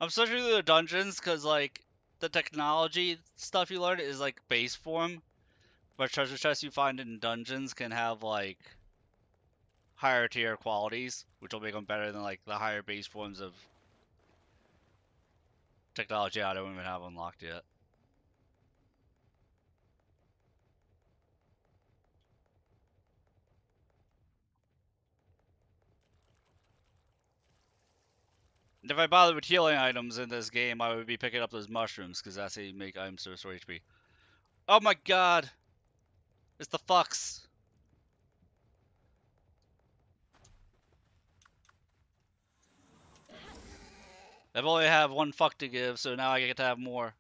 I'm searching through the dungeons because, like, the technology stuff you learn is, like, base form. But treasure chests you find in dungeons can have, like, higher tier qualities, which will make them better than, like, the higher base forms of technology I don't even have unlocked yet. And if I bothered with healing items in this game, I would be picking up those mushrooms, because that's how you make items to restore HP. Oh my god! It's the fucks! I've only have one fuck to give, so now I get to have more.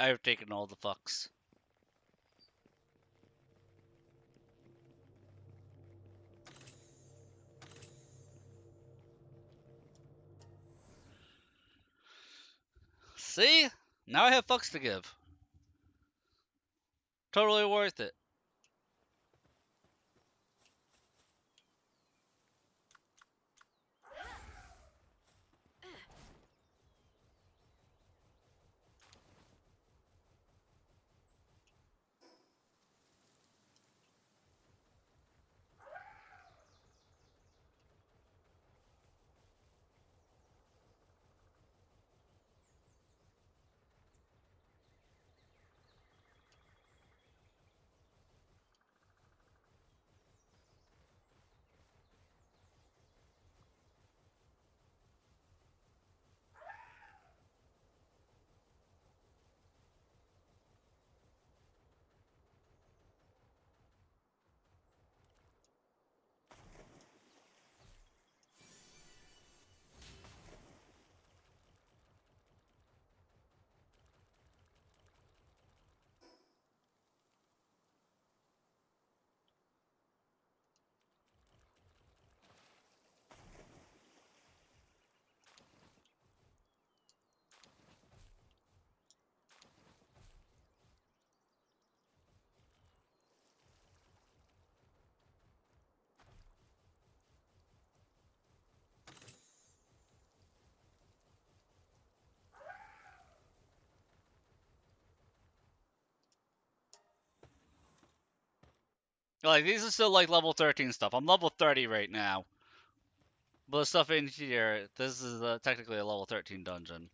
I've taken all the fucks. See? Now I have fucks to give. Totally worth it. Like, these are still like level 13 stuff. I'm level 30 right now. But the stuff in here, this is technically a level 13 dungeon.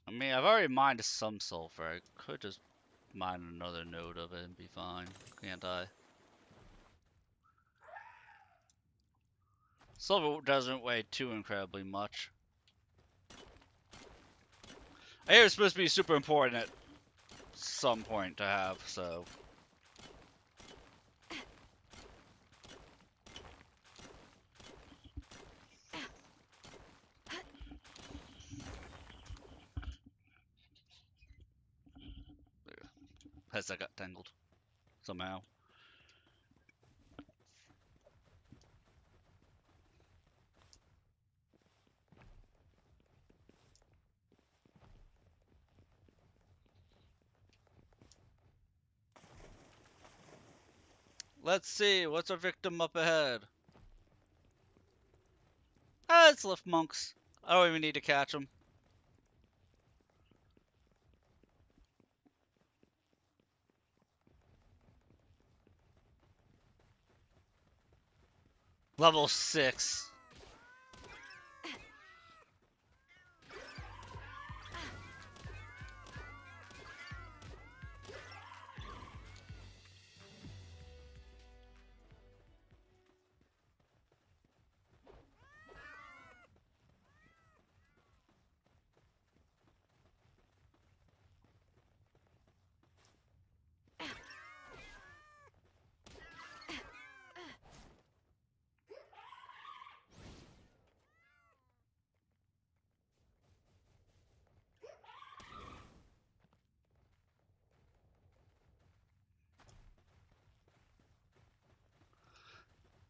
I mean, I've already mined some sulfur. I could just mine another node of it and be fine, can't I? Sulfur doesn't weigh too incredibly much. I hear it's supposed to be super important at some point to have, so. As I got tangled somehow. Let's see, what's our victim up ahead? Ah, it's lift monks. I don't even need to catch them. Level 6.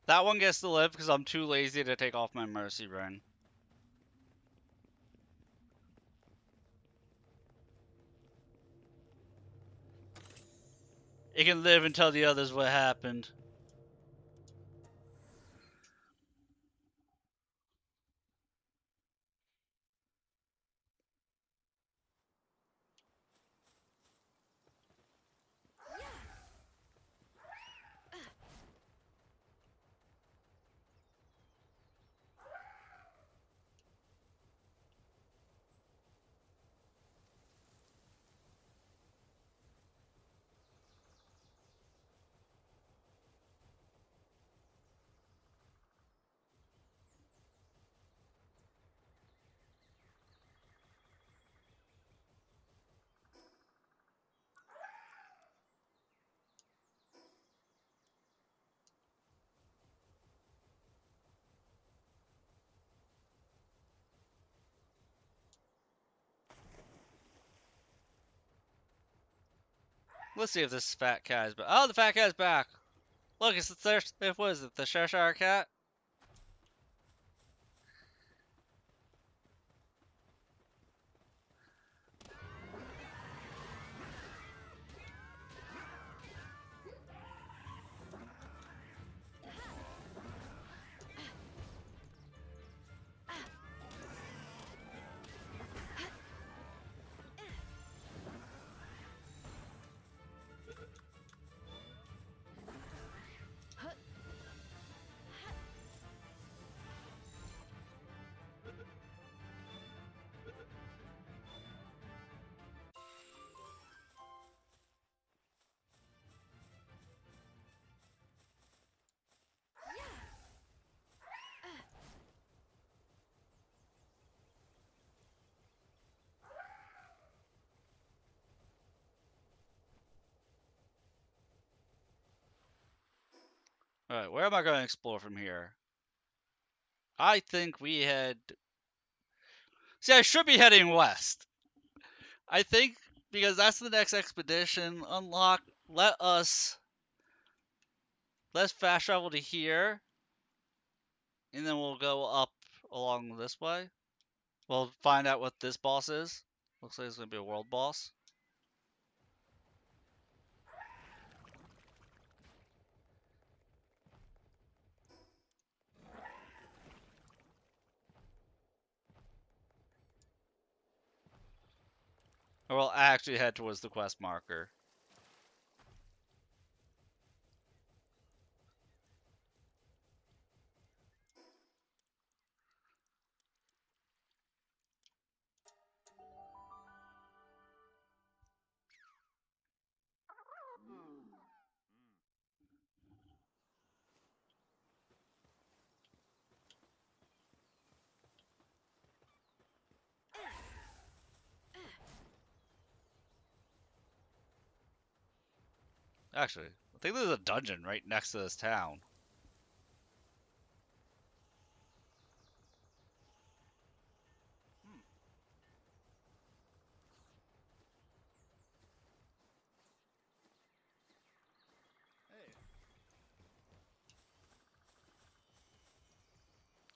That one gets to live because I'm too lazy to take off my mercy ring. It can live and tell the others what happened. Let's see if this fat cat is back. Oh, the fat cat's back. Look, it's there. What is it? The Cheshire cat? Alright, where am I going to explore from here? I think we head... See, I should be heading west. I think because that's the next expedition unlock. Let's fast travel to here, and then we'll go up along this way. We'll find out what this boss is. Looks like it's gonna be a world boss. Or we'll actually head towards the quest marker. Actually, I think there's a dungeon right next to this town.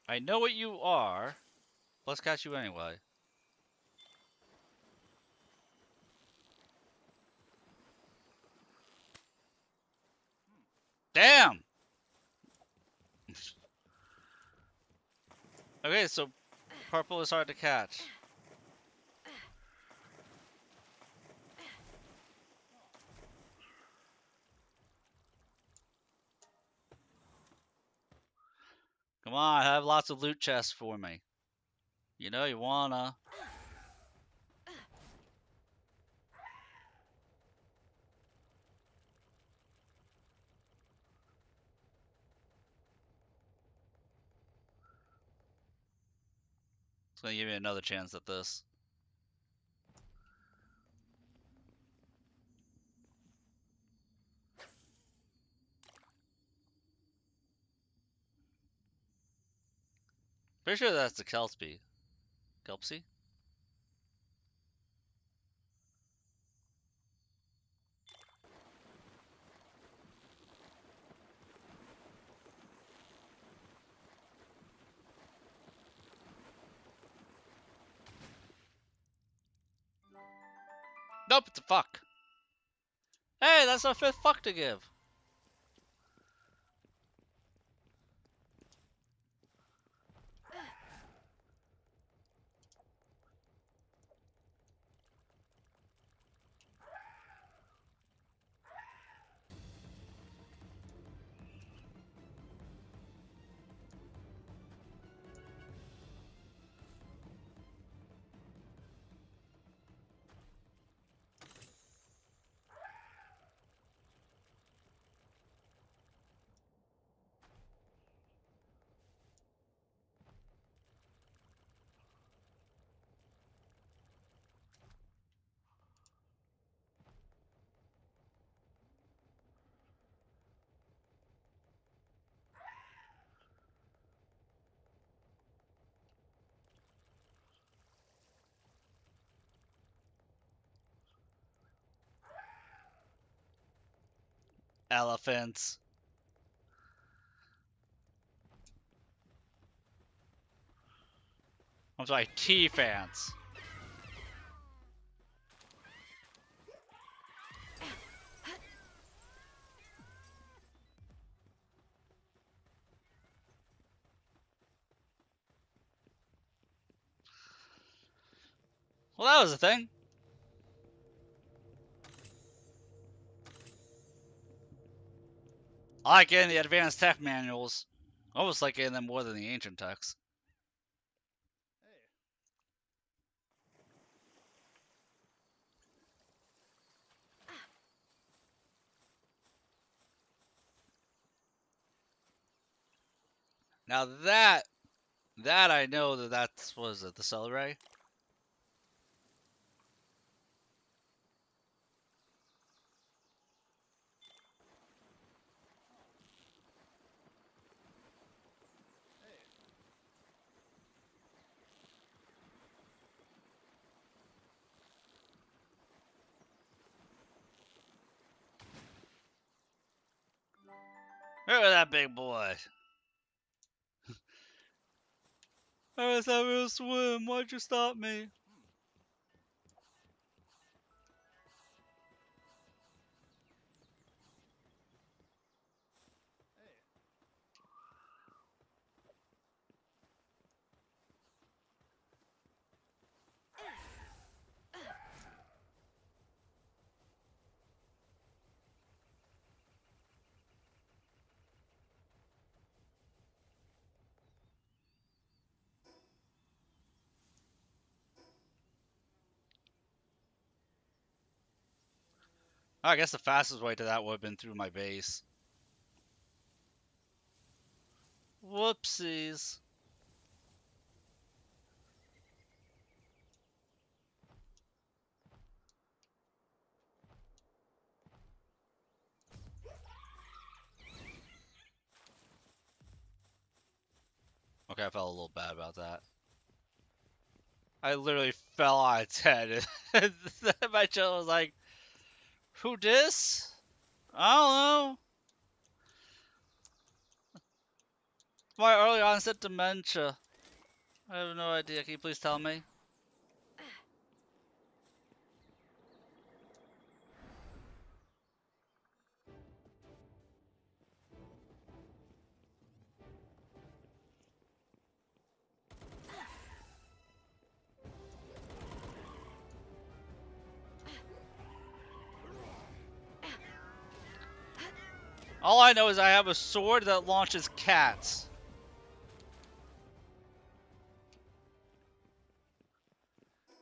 I know what you are. Let's catch you anyway. Damn! Okay, so purple is hard to catch. Come on, have lots of loot chests for me. You know you wanna. It's gonna give me another chance at this. Pretty sure that's the Kelpie. Kelpie? Nope, it's a fuck. Hey, that's our fifth fuck to give. Elephants. I'm sorry, T-fans. Well, that was a thing. I like getting the advanced tech manuals. I almost like getting them more than the ancient techs. Now that I know that's what is it, the celery? Look at that big boy. I was having a swim. Why'd you stop me? I guess the fastest way to that would have been through my base. Whoopsies. Okay, I felt a little bad about that. I literally fell on its head. My child was like, who dis? I don't know. My early onset dementia. I have no idea. Can you please tell me? All I know is I have a sword that launches cats.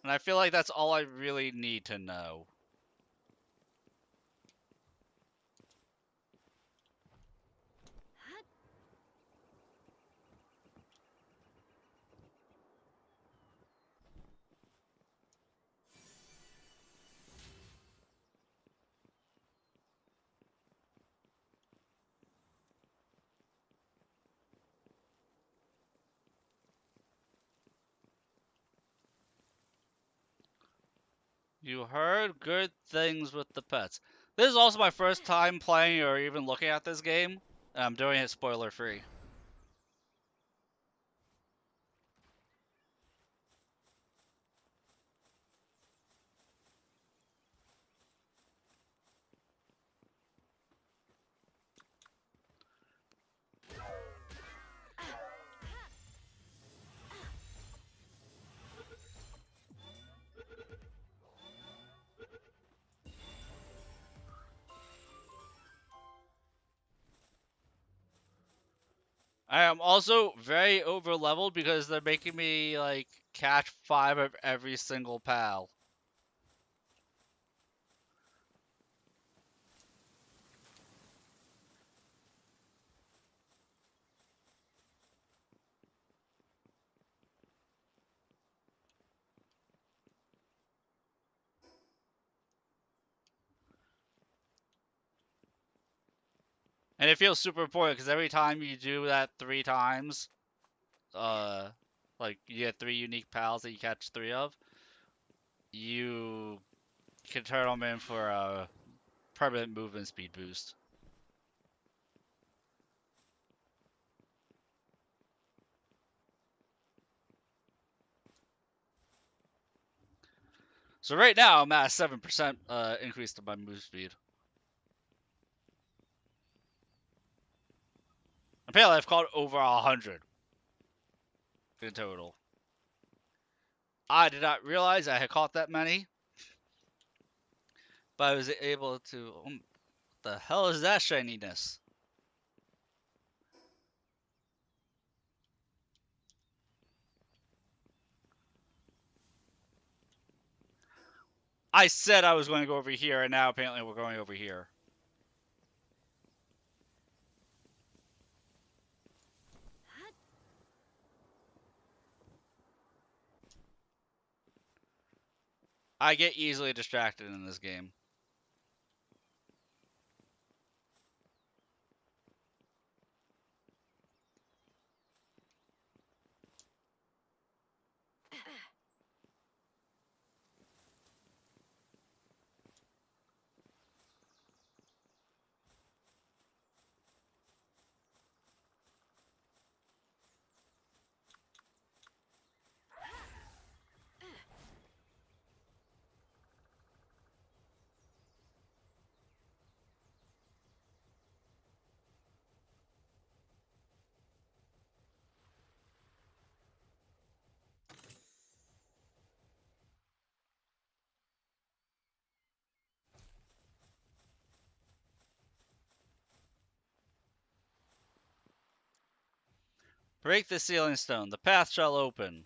And I feel like that's all I really need to know. You heard good things with the pets. This is also my first time playing or even looking at this game, and I'm doing it spoiler free. I am also very over leveled because they're making me like catch 5 of every single pal. And it feels super important because every time you do that 3 times, uh, like you get 3 unique pals that you catch 3 of, you can turn them in for a permanent movement speed boost. So right now I'm at a 7% increase to my move speed. Apparently I've caught over 100 in total. I did not realize I had caught that many, but I was able to. What the hell is that shininess? I said I was going to go over here, and now apparently we're going over here. I get easily distracted in this game. Break the sealing stone. The path shall open.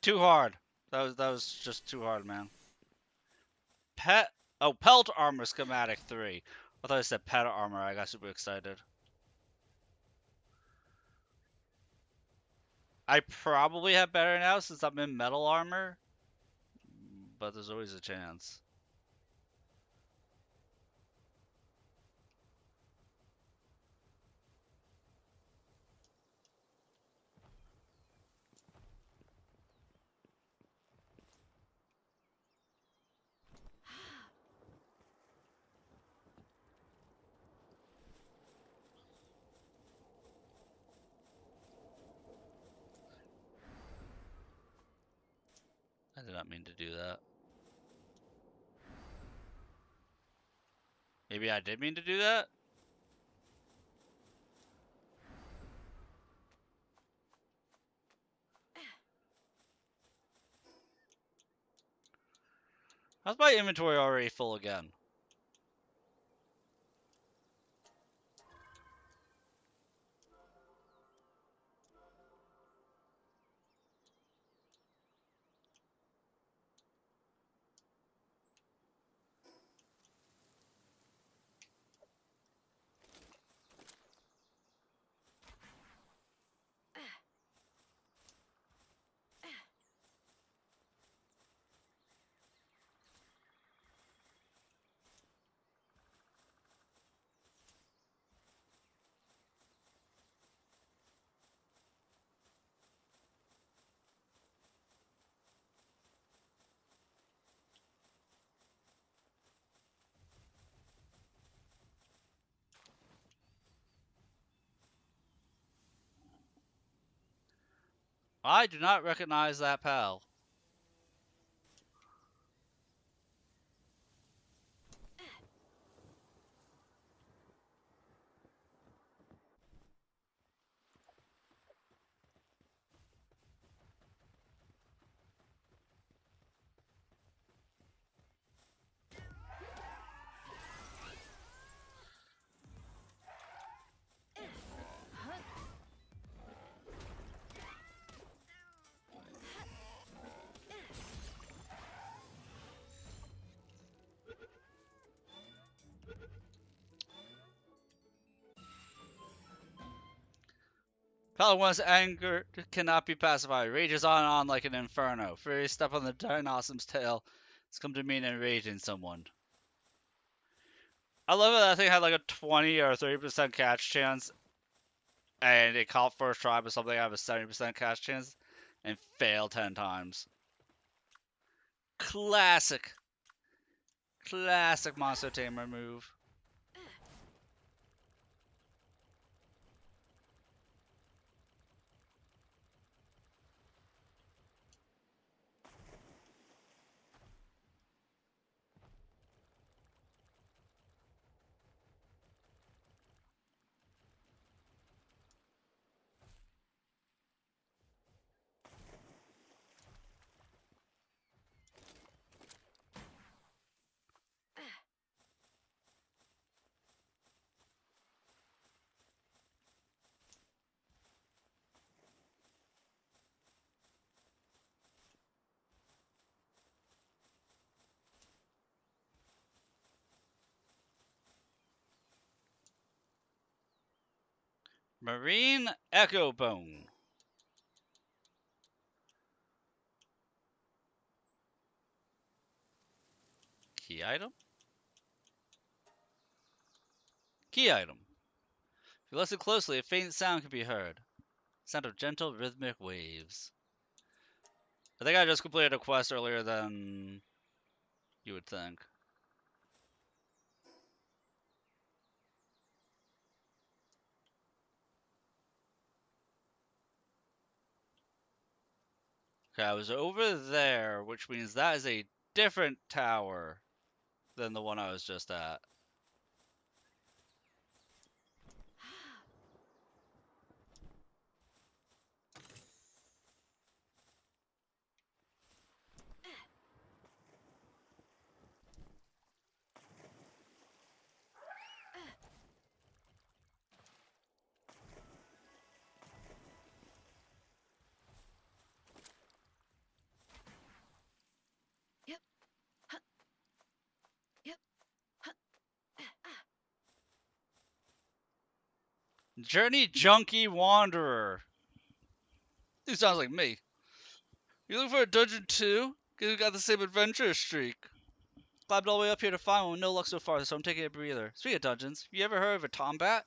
Too hard. That was just too hard, man. Pet. Oh, pelt armor schematic 3. I thought I said pet armor. I got super excited. I probably have better now since I'm in metal armor, but there's always a chance. I did not mean to do that. Maybe I did mean to do that? How's my inventory already full again? I do not recognize that pal. Palawan's anger cannot be pacified. Rages on and on like an inferno. Fury step on the Dinossum's tail. It's come to mean enraging someone. I love it that thing had like a 20 or 30% catch chance, and it caught first try, but something I have a 70% catch chance, and failed 10 times. Classic. Classic Monster Tamer move. Marine Echo Bone. Key item? Key item. If you listen closely, a faint sound can be heard. Sound of gentle rhythmic waves. I think I just completed a quest earlier than you would think. Okay, I was over there, which means that is a different tower than the one I was just at. Yep. Huh. Yep. Huh. Journey Junkie Wanderer. He sounds like me. You looking for a dungeon too? Cause we got the same adventure streak. Climbed all the way up here to find one, no luck so far, so I'm taking a breather. Speaking of dungeons, you ever heard of a Tombat?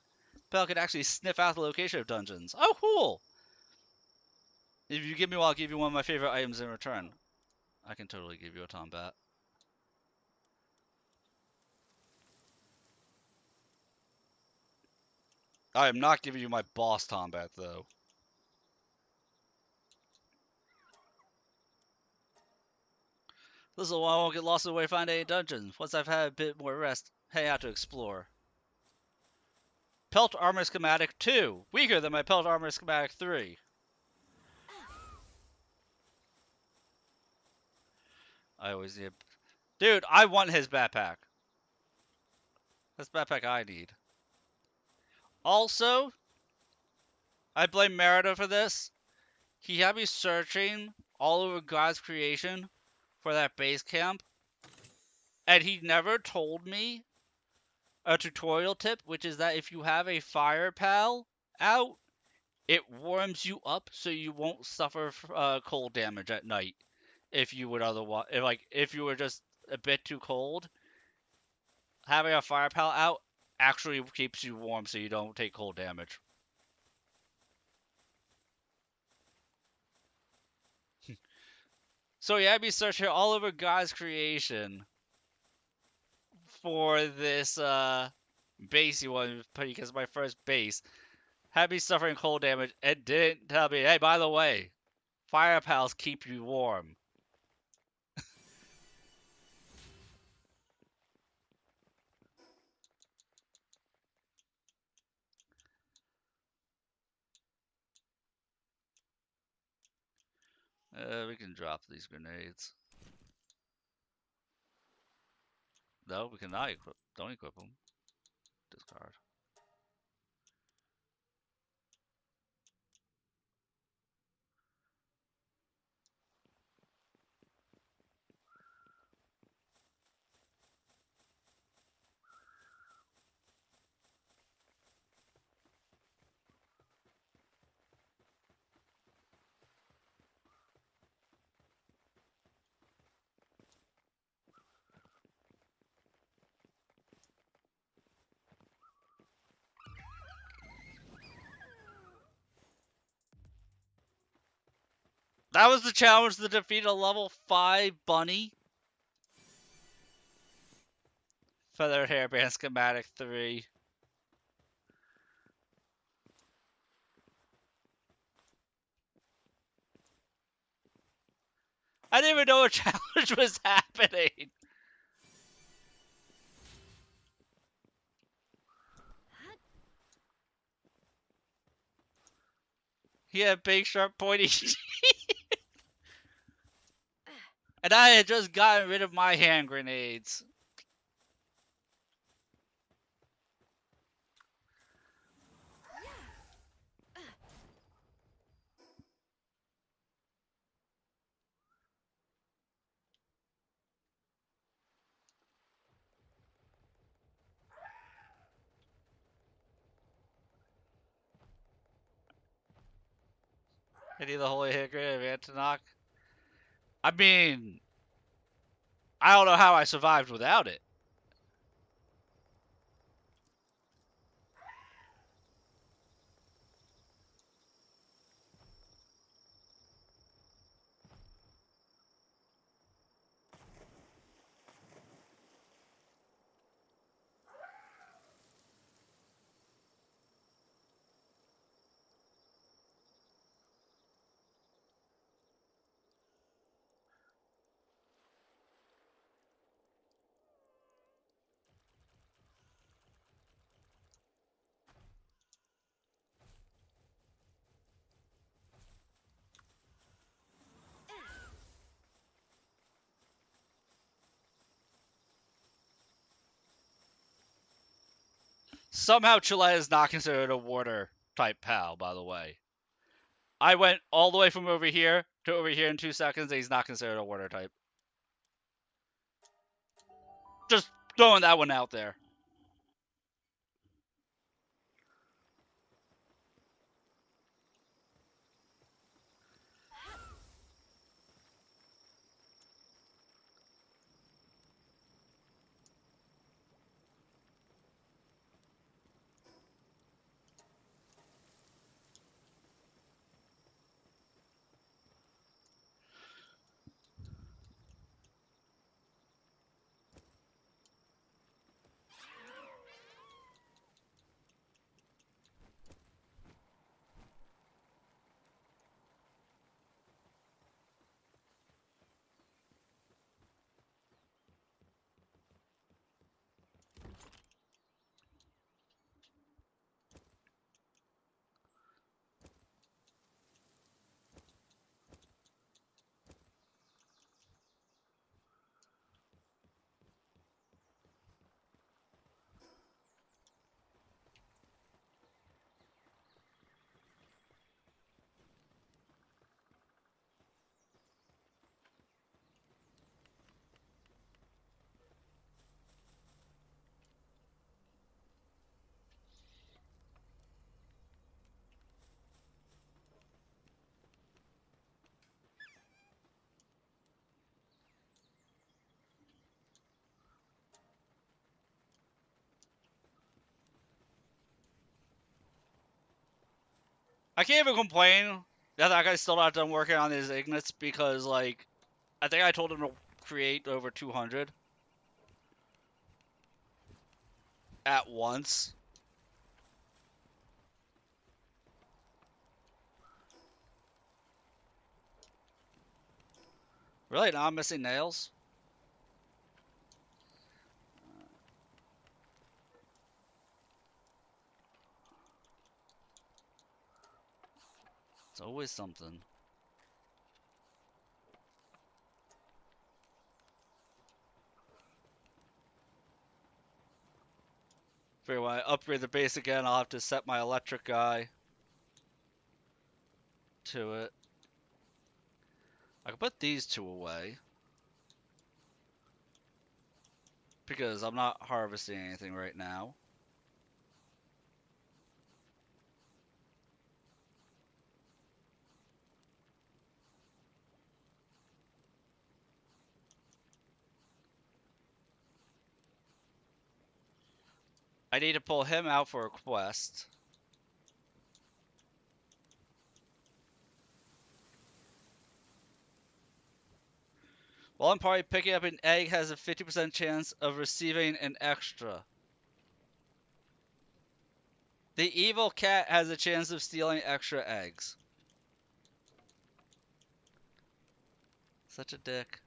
Pal can actually sniff out the location of dungeons. Oh, cool! If you give me one, I'll give you one of my favorite items in return. I can totally give you a Tombat. I am not giving you my boss Tombat, though. This is why I won't get lost in the way to find any dungeons. Once I've had a bit more rest, head out to explore. Pelt Armor Schematic 2. Weaker than my Pelt Armor Schematic 3. I always need... Dude, I want his backpack. That's the backpack I need. Also, I blame Merida for this. He had me searching all over God's creation for that base camp, and he never told me a tutorial tip, which is that if you have a fire pal out, it warms you up so you won't suffer cold damage at night. If you would otherwise, if you were just a bit too cold, having a fire pal out actually keeps you warm so you don't take cold damage. So yeah, I'd be searching all over God's creation for this base you wanted to put because my first base had me suffering cold damage and didn't tell me, hey, by the way, fire pals keep you warm. We can drop these grenades. No, we cannot equip. Don't equip them. Discard. That was the challenge to defeat a level 5 bunny. Feather Hairband Schematic 3. I didn't even know a challenge was happening. He had big, sharp, pointy teeth. And I had just gotten rid of my hand grenades. I need the Holy Hand Grenade of Antonok. I mean, I don't know how I survived without it. Somehow Chile is not considered a water type pal, by the way. I went all the way from over here to over here in 2 seconds, and he's not considered a water type. Just throwing that one out there. I can't even complain that guy's still not done working on his Ignits because, like, I think I told him to create over 200 at once. Really? Now I'm missing nails? It's always something. Figure when I upgrade the base again, I'll have to set my electric guy to it. I can put these two away because I'm not harvesting anything right now. I need to pull him out for a quest. While in party, picking up an egg has a 50% chance of receiving an extra. The evil cat has a chance of stealing extra eggs. Such a dick.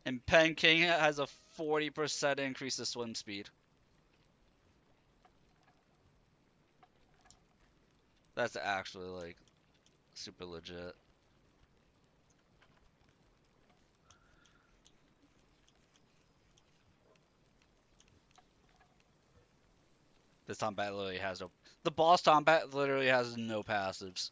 And Pen King has a 40% increase of swim speed. That's actually like super legit. This Tombat literally has no. The boss Tombat literally has no passives.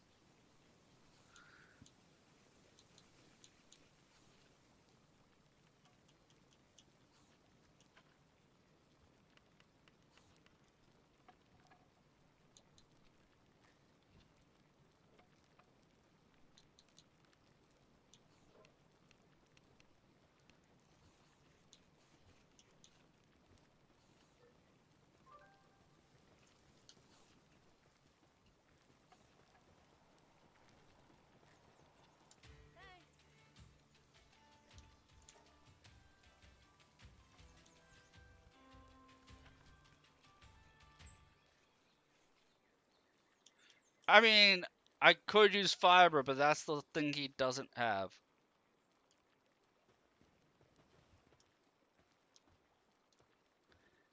I mean, I could use fiber, but that's the thing he doesn't have.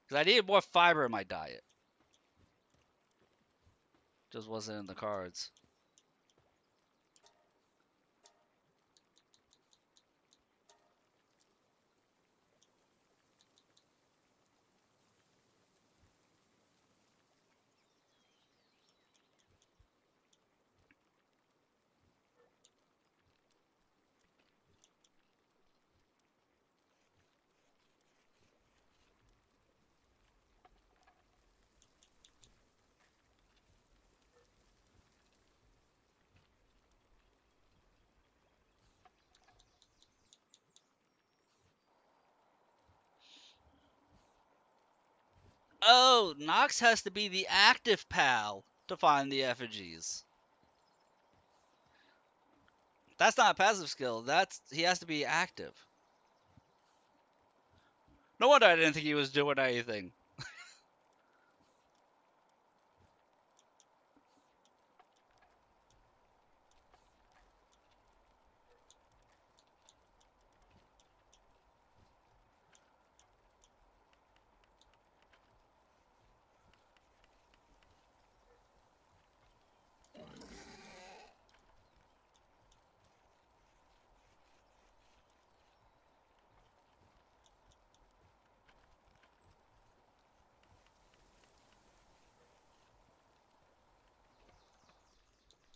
Because I needed more fiber in my diet. Just wasn't in the cards. Oh, Nox has to be the active pal to find the effigies. That's not a passive skill. He has to be active. No wonder I didn't think he was doing anything.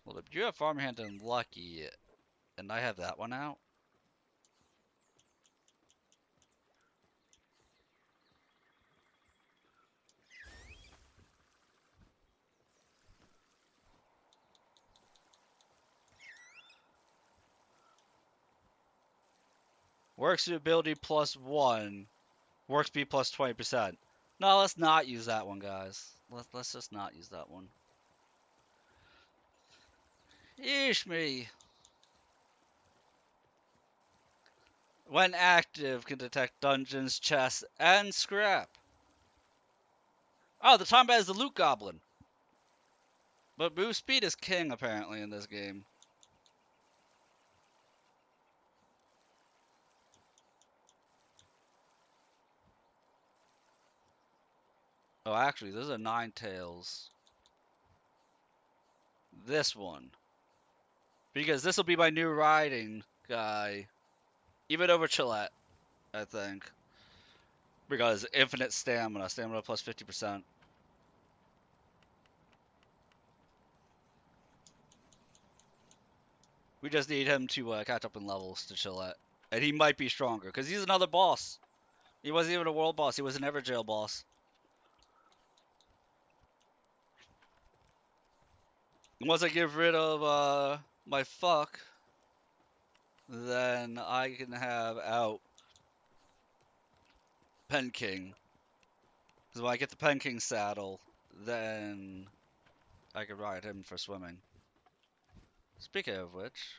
Well, if you have Farmhand and Lucky, and I have that one out. Works ability +1. Work speed +20%. No, let's not use that one, guys. Let's just not use that one. Yeesh me. When active, can detect dungeons, chests, and scrap. Oh, the Tombat is the loot goblin. But move speed is king, apparently, in this game. Oh, actually, there's a Ninetales. This one. Because this will be my new riding guy. Even over Chillette, I think. Because infinite stamina. Stamina plus 50%. We just need him to catch up in levels to Chillette. And he might be stronger. Because he's another boss. He wasn't even a world boss. He was an Everjail boss. Once I get rid of my fuck, then I can have out Pen King. Because when I get the Penking saddle, then I can ride him for swimming. Speaking of which,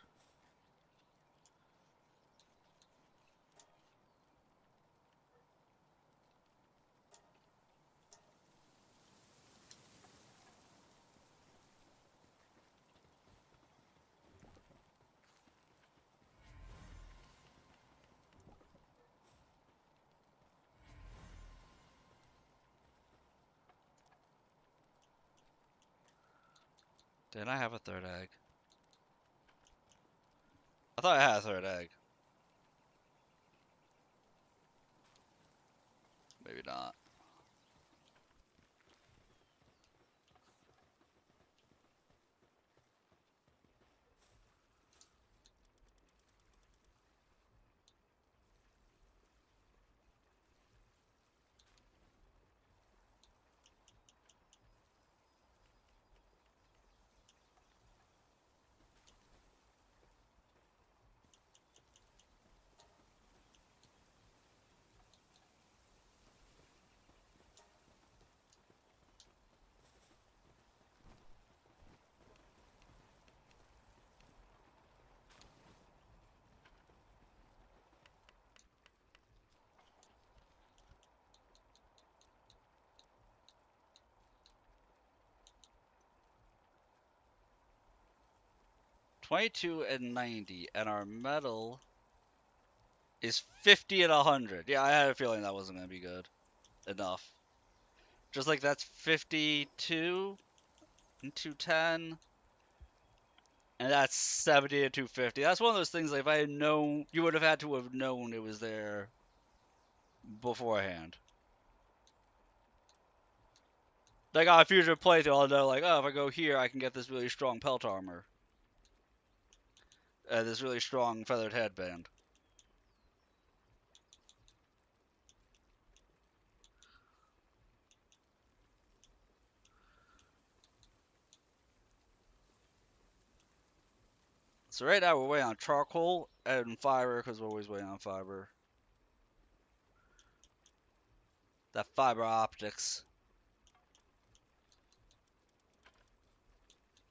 'didn't I have a third egg? I thought I had a third egg. Maybe not. $22 and $90, and our metal is $50 and $100. Yeah, I had a feeling that wasn't gonna be good enough. Just like that's 52 and 210, and that's 70 and 250. That's one of those things. Like if I had known, you would have had to have known it was there beforehand. Like on a future playthrough, I'll know like, oh, if I go here, I can get this really strong pelt armor, this really strong feathered headband. So right now we're waiting on charcoal and fiber because we're always waiting on fiber. That fiber optics.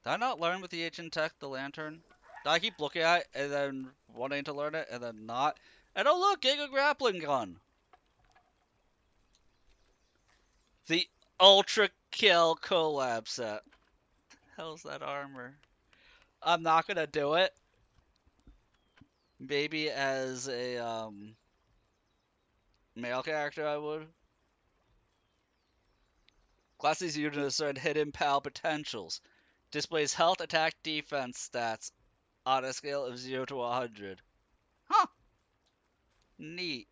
Did I not learn with the ancient tech, the lantern? Did I keep looking at it and then wanting to learn it and then not? And oh look, Giga Grappling Gun! The Ultra Kill collab set. Hell's that armor? I'm not gonna do it. Maybe as a male character I would. Class these units are hidden PAL potentials. Displays health, attack, defense stats on a scale of 0 to 100. Huh. Neat.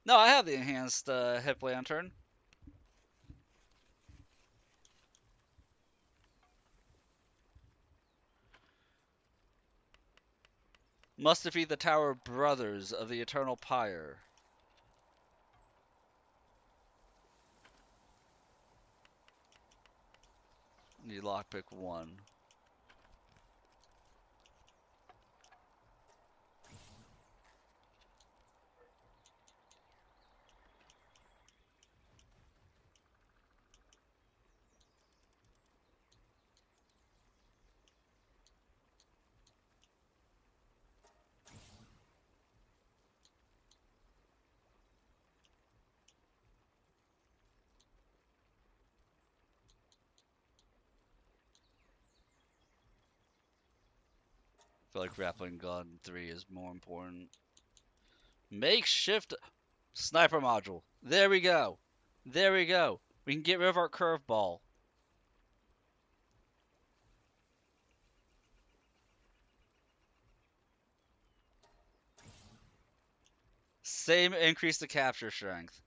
No, I have the enhanced hip lantern. Must defeat the Tower Brothers of the Eternal Pyre. Need lockpick 1. I feel like Grappling Gun 3 is more important. Makeshift sniper module. There we go. There we go. We can get rid of our curveball. Same increase to capture strength.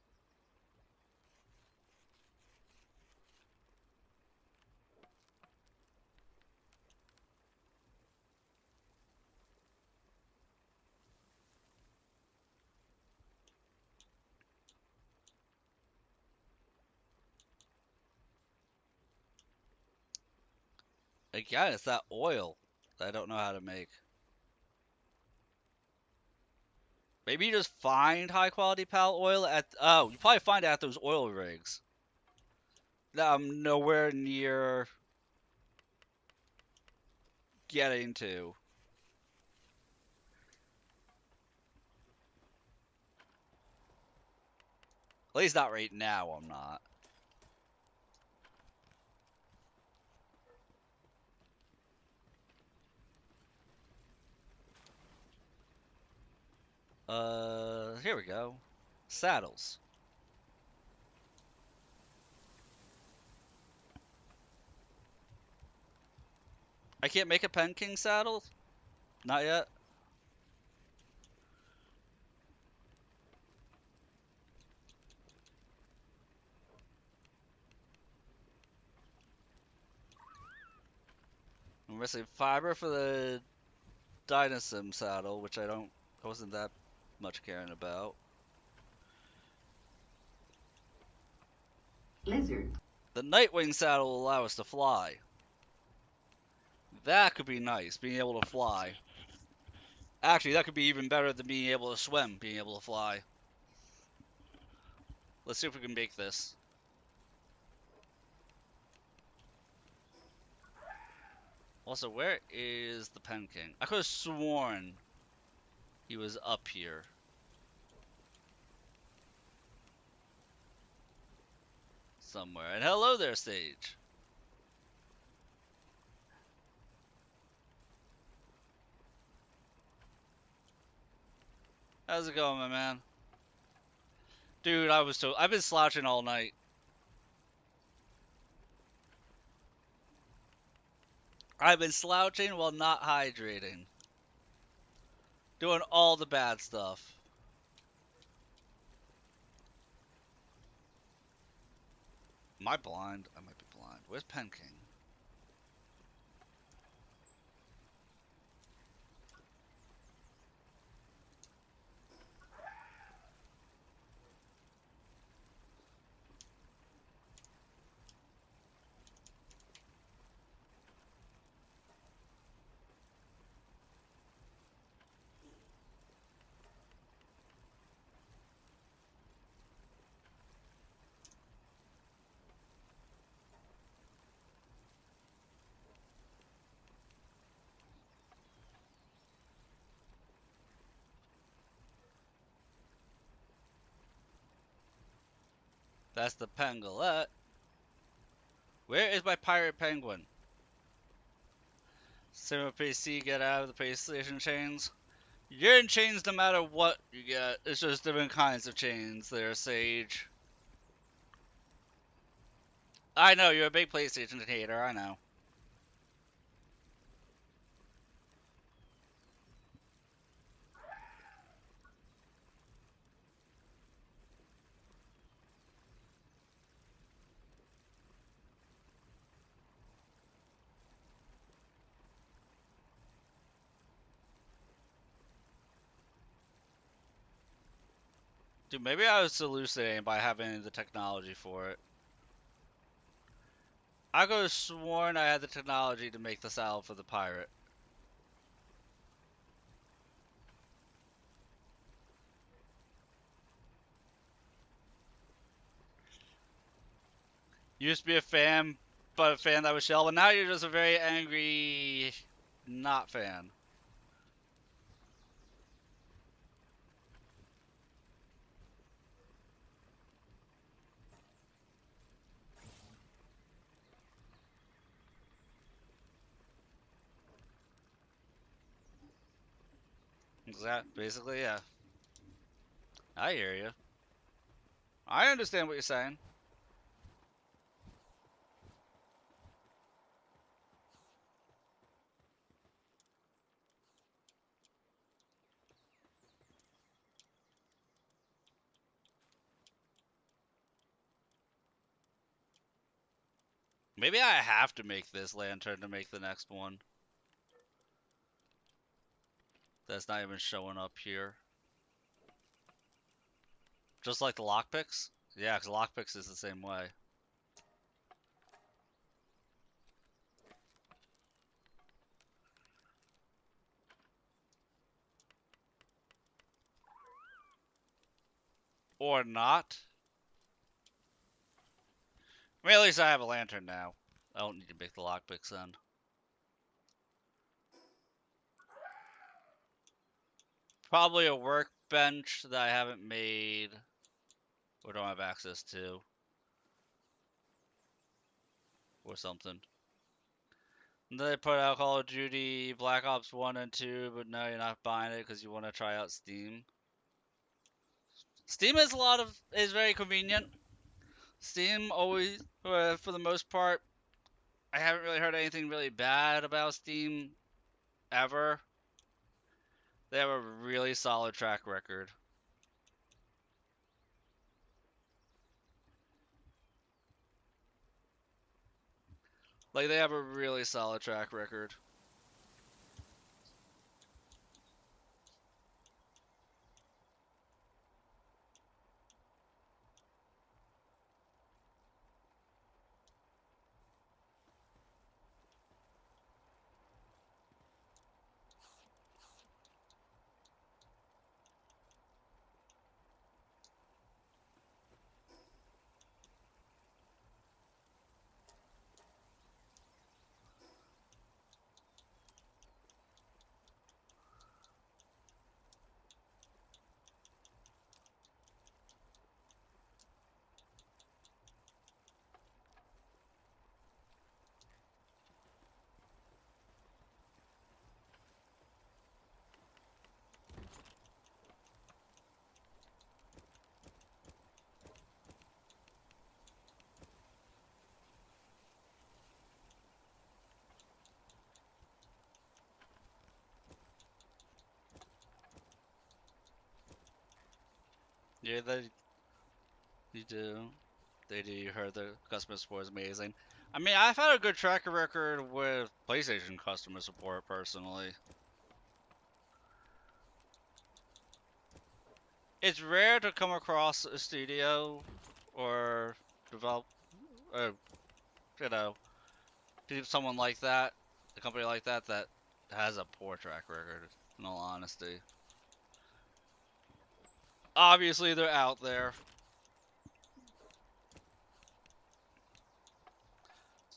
Again, it's that oil that I don't know how to make. Maybe you just find high quality pal oil at. Oh, you probably find it at those oil rigs that I'm nowhere near getting to. At least not right now, I'm not. Here we go. Saddles. I can't make a Pen King saddle? Not yet. I'm missing fiber for the Dynasim saddle, which I wasn't that much caring about. Lizard. The Nightwing saddle will allow us to fly. That could be nice, being able to fly. Actually, that could be even better than being able to swim, being able to fly. Let's see if we can make this. Also, where is the Pen King? I could have sworn he was up here. Somewhere. And hello there, Sage. How's it going, my man? Dude, I've been slouching all night. I've been slouching while not hydrating. Doing all the bad stuff. Am I blind? I might be blind. Where's Pen King? That's the Pangolette. Where is my pirate penguin? Cinema PC, get out of the PlayStation chains. You're in chains no matter what you get. It's just different kinds of chains there, Sage. I know, you're a big PlayStation hater, I know. Dude, maybe I was hallucinating by having the technology for it. I could have sworn I had the technology to make the salve for the pirate. You used to be a fan, but a fan that was shell, but now you're just a very angry not fan. Is that basically, yeah. I hear you. I understand what you're saying. Maybe I have to make this lantern to make the next one. That's not even showing up here. Just like the lockpicks? Yeah, because lockpicks is the same way. Or not. I mean, at least I have a lantern now. I don't need to make the lockpicks then. Probably a workbench that I haven't made or don't have access to. Or something. And then they put out Call of Duty Black Ops 1 and 2, but now you're not buying it because you want to try out Steam. Steam is very convenient. Steam always, for the most part, I haven't really heard anything really bad about Steam ever. They have a really solid track record. Like, they have a really solid track record. Yeah, you do. They do. You heard the customer support is amazing. I mean, I've had a good track record with PlayStation customer support personally. It's rare to come across a studio or develop, or, you know, someone like that, a company like that, that has a poor track record, in all honesty. Obviously, they're out there.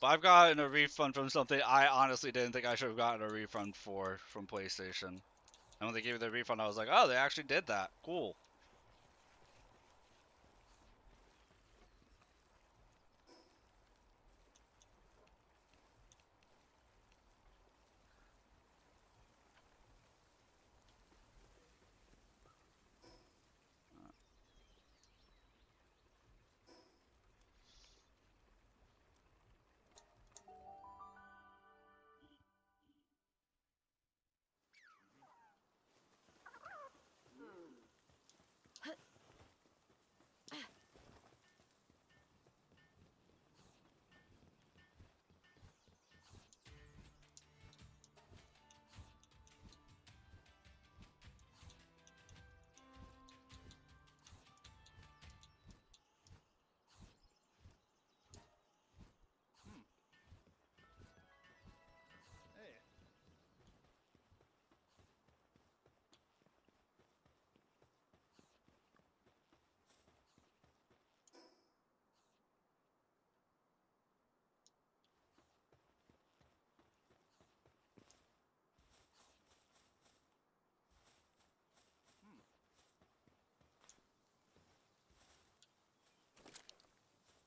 But I've gotten a refund from something I honestly didn't think I should have gotten a refund for from PlayStation. And when they gave me the refund, I was like, oh, they actually did that. Cool.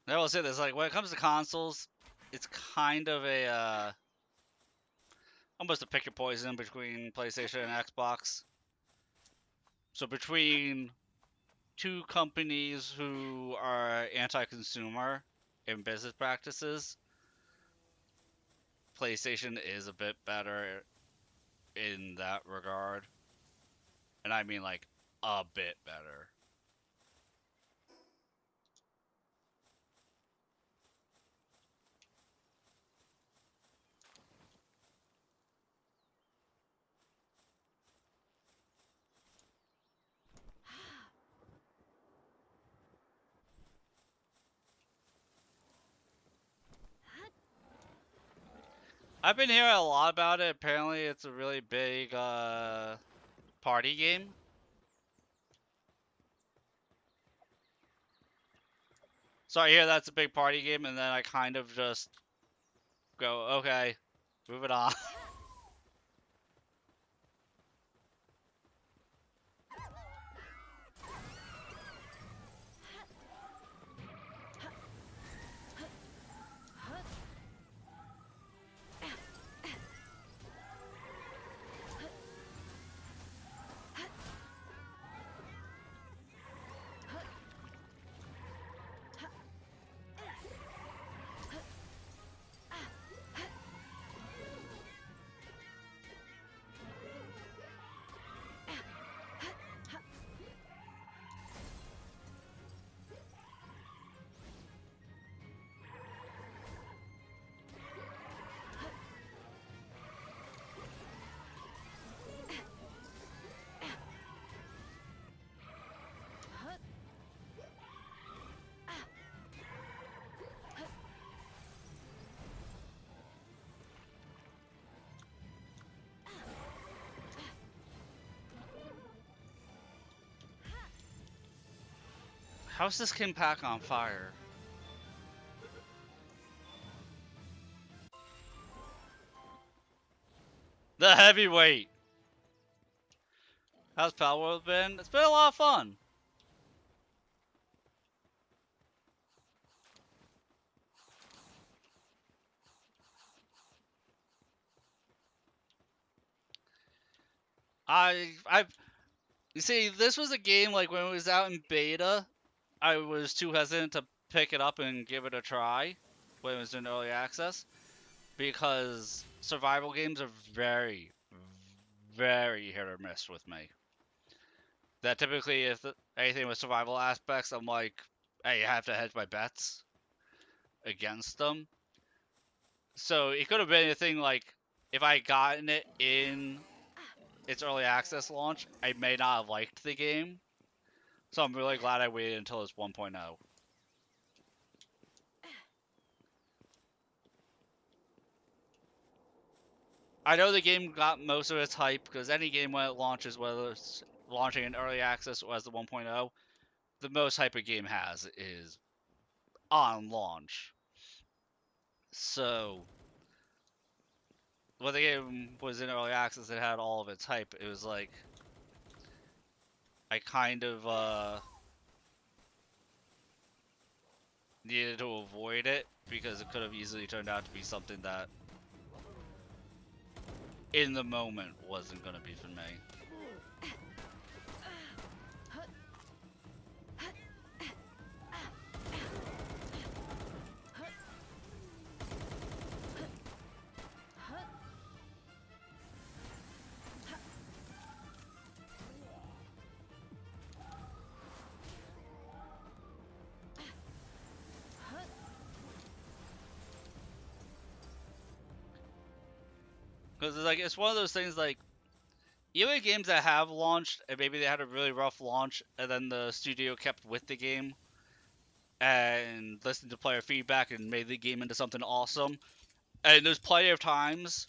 I will say this, like, when it comes to consoles, it's kind of a, almost a pick your poison between PlayStation and Xbox. So between two companies who are anti-consumer in business practices, PlayStation is a bit better in that regard. And I mean, like, a bit better. I've been hearing a lot about it. Apparently, it's a really big party game. So I hear that's a big party game, and then I kind of just go, okay, move it on. How's this Kim Pack on fire? The heavyweight. How's Palworld been? It's been a lot of fun. I you see, this was a game like when it was out in beta, I was too hesitant to pick it up and give it a try when it was in early access because survival games are very, very hit or miss with me. That typically, if anything with survival aspects, I'm like, I have to hedge my bets against them. So it could have been a thing like if I had gotten it in its early access launch, I may not have liked the game. So I'm really glad I waited until it's 1.0. I know the game got most of its hype because any game when it launches, whether it's launching in early access or as the 1.0, the most hype a game has is on launch. So when the game was in early access, it had all of its hype. It was like I kind of needed to avoid it because it could have easily turned out to be something that in the moment wasn't going to be for me. Because it's one of those things like even games that have launched and maybe they had a really rough launch and then the studio kept with the game and listened to player feedback and made the game into something awesome. And there's plenty of times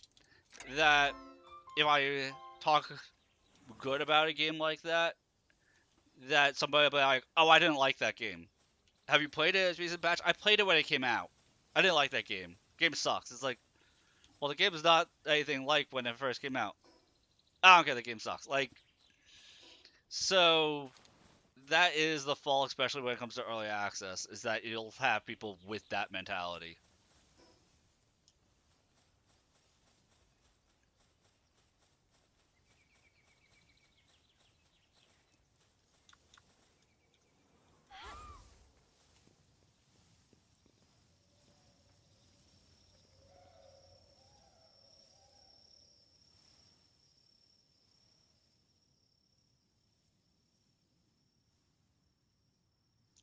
that if I talk good about a game like that, that somebody will be like, "Oh, I didn't like that game. Have you played it as recent batch? I played it when it came out. I didn't like that game. Game sucks." It's like, well, the game is not anything like when it first came out. I don't care. The game sucks. Like, so that is the fault, especially when it comes to early access, is that you'll have people with that mentality.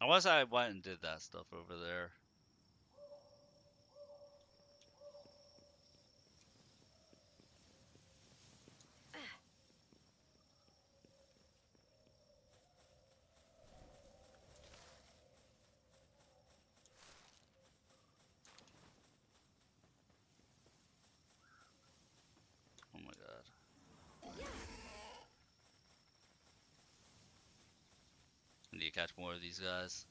Unless I went and did that stuff over there. Oh my god. I need to catch more of these guys.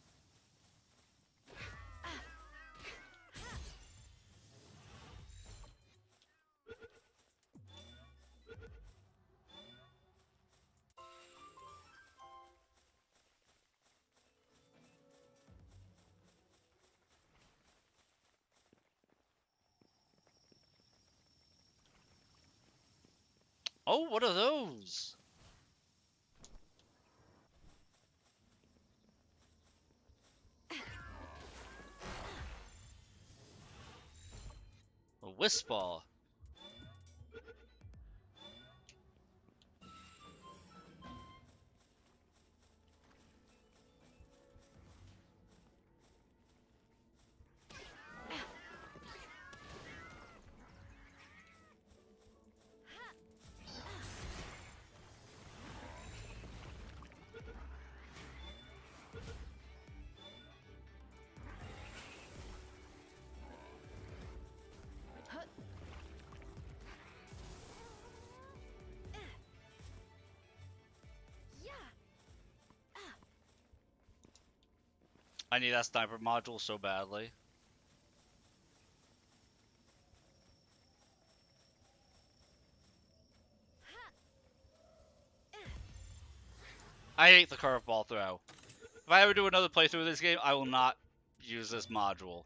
Oh, what are those? A wisp ball. I need that sniper module so badly. I hate the curveball throw. If I ever do another playthrough of this game, I will not use this module.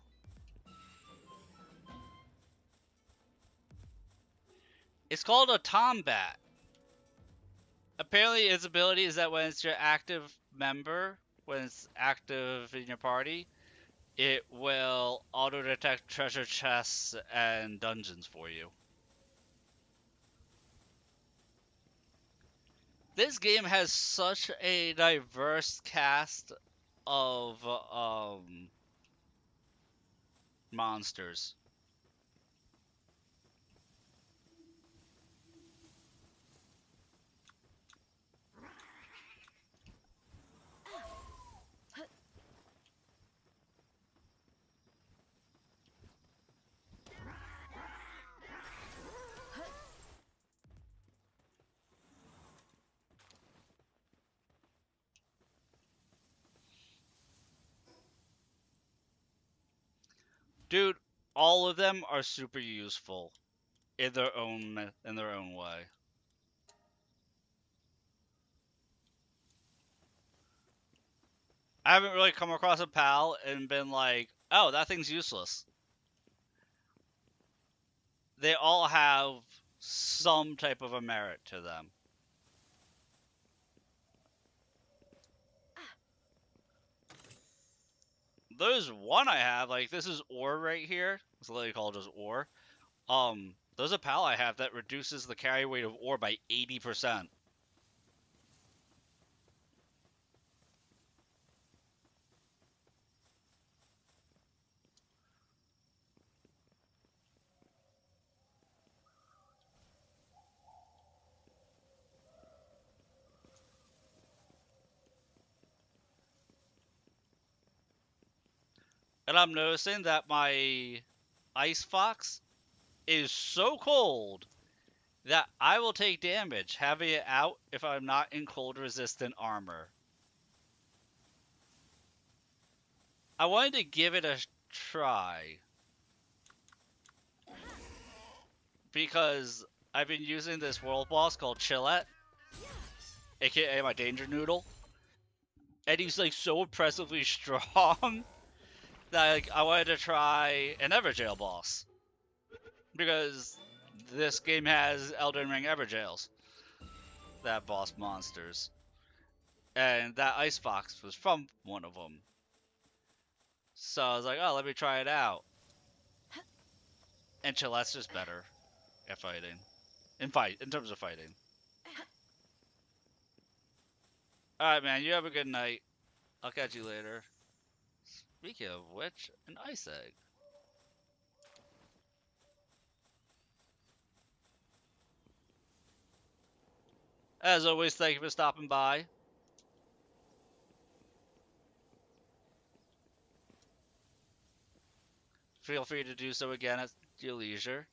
It's called a Tombat. Apparently, its ability is that when it's your active member, when it's active in your party, it will auto-detect treasure chests and dungeons for you. This game has such a diverse cast of monsters. Dude, all of them are super useful in their own way. I haven't really come across a pal and been like, "Oh, that thing's useless." They all have some type of a merit to them. There's one I have, like this is ore right here. It's literally called just ore. There's a pal I have that reduces the carry weight of ore by 80%. And I'm noticing that my ice fox is so cold that I will take damage having it out if I'm not in cold resistant armor. I wanted to give it a try because I've been using this world boss called Chillette, aka my danger noodle, and he's like so impressively strong that like I wanted to try an Everjail boss because this game has Elden Ring Everjails, that boss monsters, and that Ice Fox was from one of them. So I was like, oh, let me try it out. And Chillette's just better at fighting, in terms of fighting. All right, man. You have a good night. I'll catch you later. Speaking of which, an ice egg. As always, thank you for stopping by. Feel free to do so again at your leisure.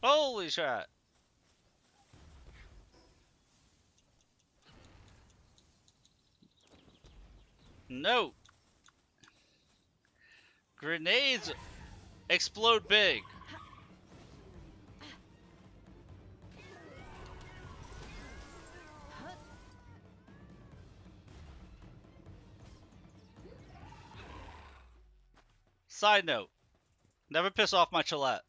Holy shit! No! Grenades explode big! Side note, never piss off my Chillette.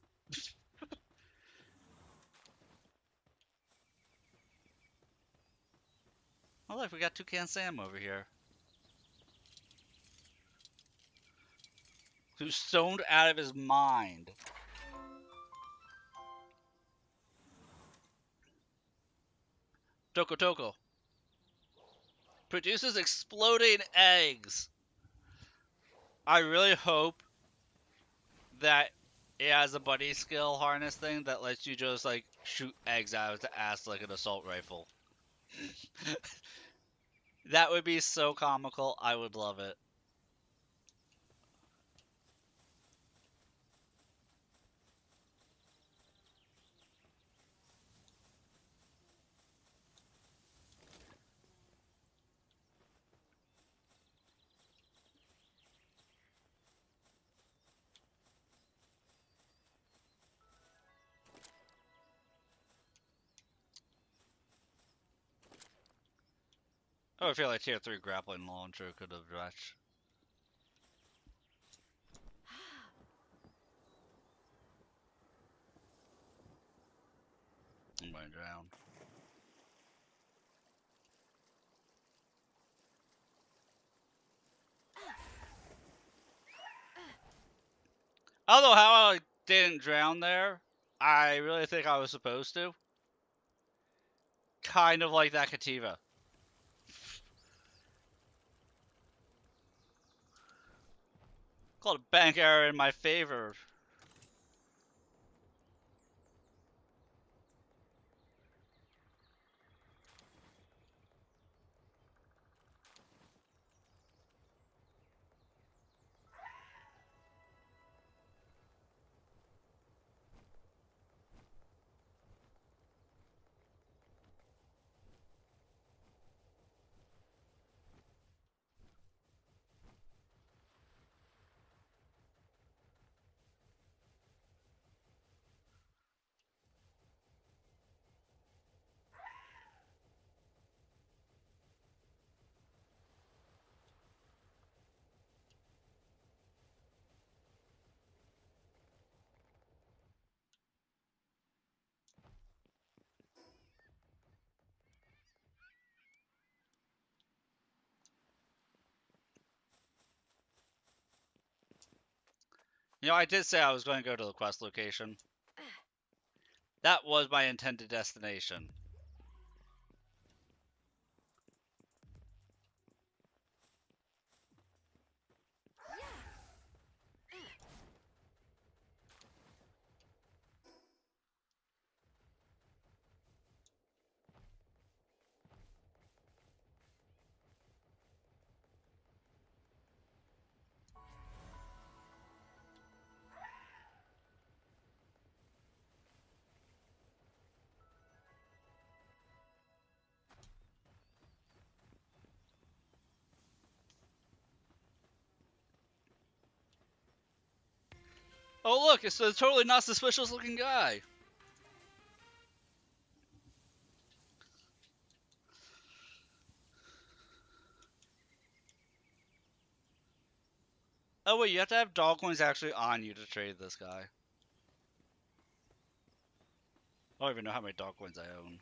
Oh look, we got Toucan Sam over here. Who's stoned out of his mind. Toko Toko. Produces exploding eggs. I really hope that it has a buddy skill harness thing that lets you just like shoot eggs out of the ass like an assault rifle. That would be so comical. I would love it. Oh, I feel like tier 3 grappling launcher could have matched. I'm going to drown. I don't know how I didn't drown there. I really think I was supposed to. Kind of like that Kativa. Called a bank error in my favor. You know, I did say I was going to go to the quest location. That was my intended destination. Oh look, it's a totally not suspicious looking guy. Oh wait, you have to have dog coins actually on you to trade this guy. I don't even know how many dog coins I own.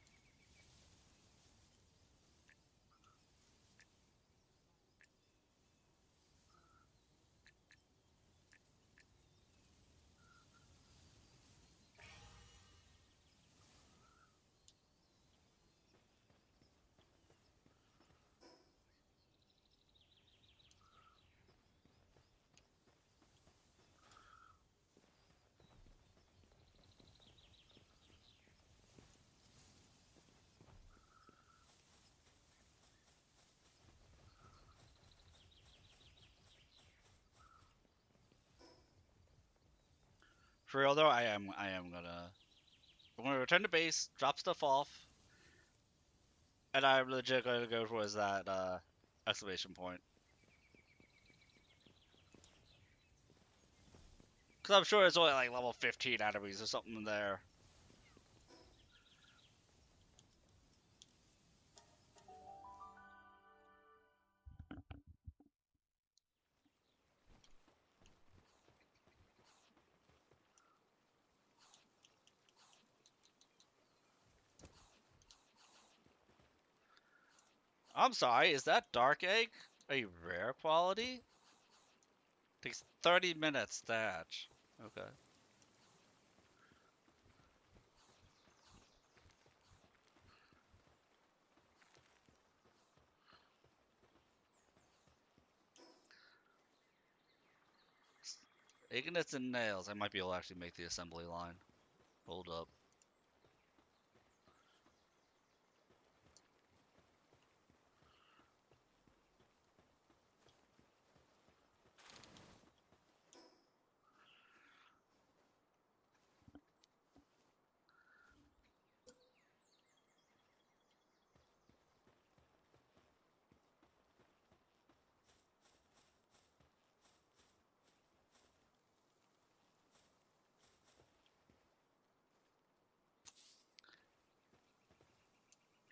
For real though, I am gonna When we return to base, drop stuff off, and I'm legit going to go towards that exclamation point. Because I'm sure it's only like level 15 enemies or something in there. I'm sorry, is that Dark Egg a rare quality? Takes 30 minutes to hatch. Okay. Ignits and nails. I might be able to actually make the assembly line. Hold up.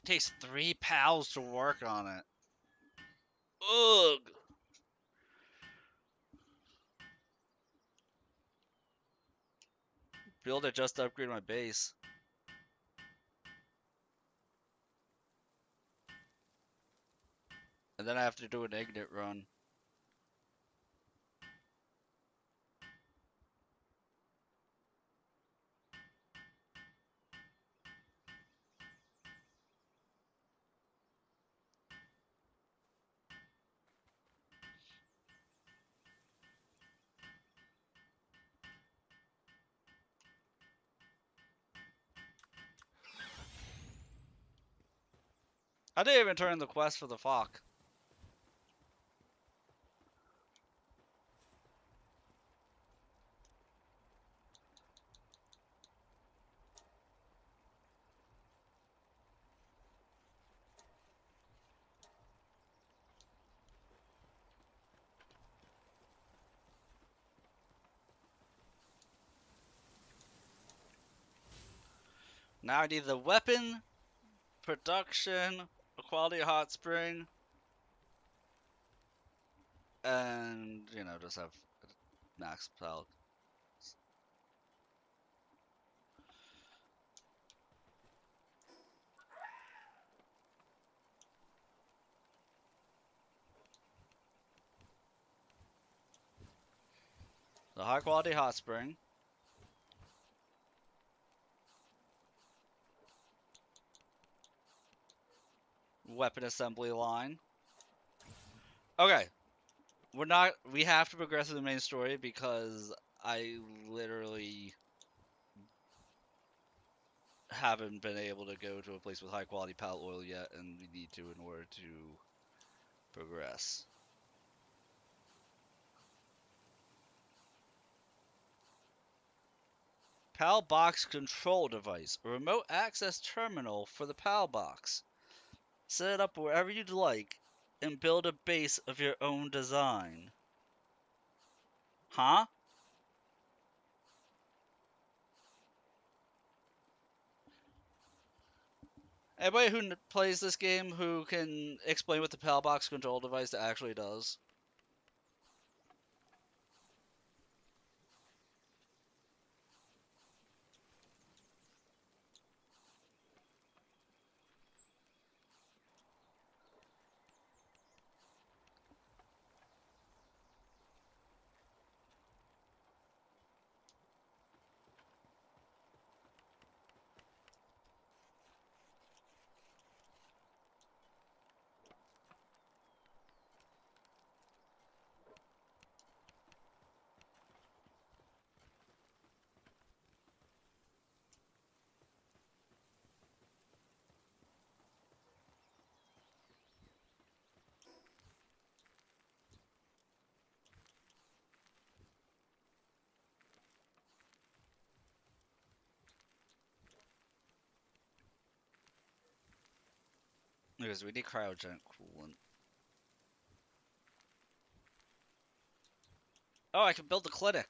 It takes 3 pals to work on it. Ugh. Build it just to upgrade my base. And then I have to do an ignit run. I didn't even turn in the quest for the Fok. Now I need the weapon, production, a quality hot spring, and, you know, just have max pal. The high quality hot spring. Weapon assembly line. Okay. We have to progress to the main story because I literally haven't been able to go to a place with high quality pallet oil yet, and we need to in order to progress. PAL box control device, a remote access terminal for the PAL box. Set it up wherever you'd like and build a base of your own design. Huh? Anybody who plays this game who can explain what the PAL box control device actually does? Because we need cryogenic coolant. Oh, I can build a clinic.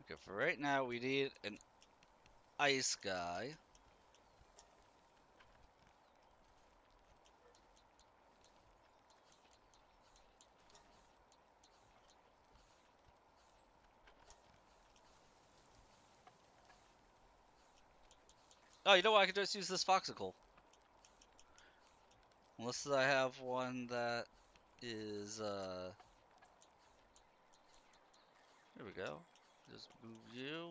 Okay, for right now, we need an ice guy. Oh, you know what? I could just use this foxicle. Unless I have one that is, there we go. Just move you.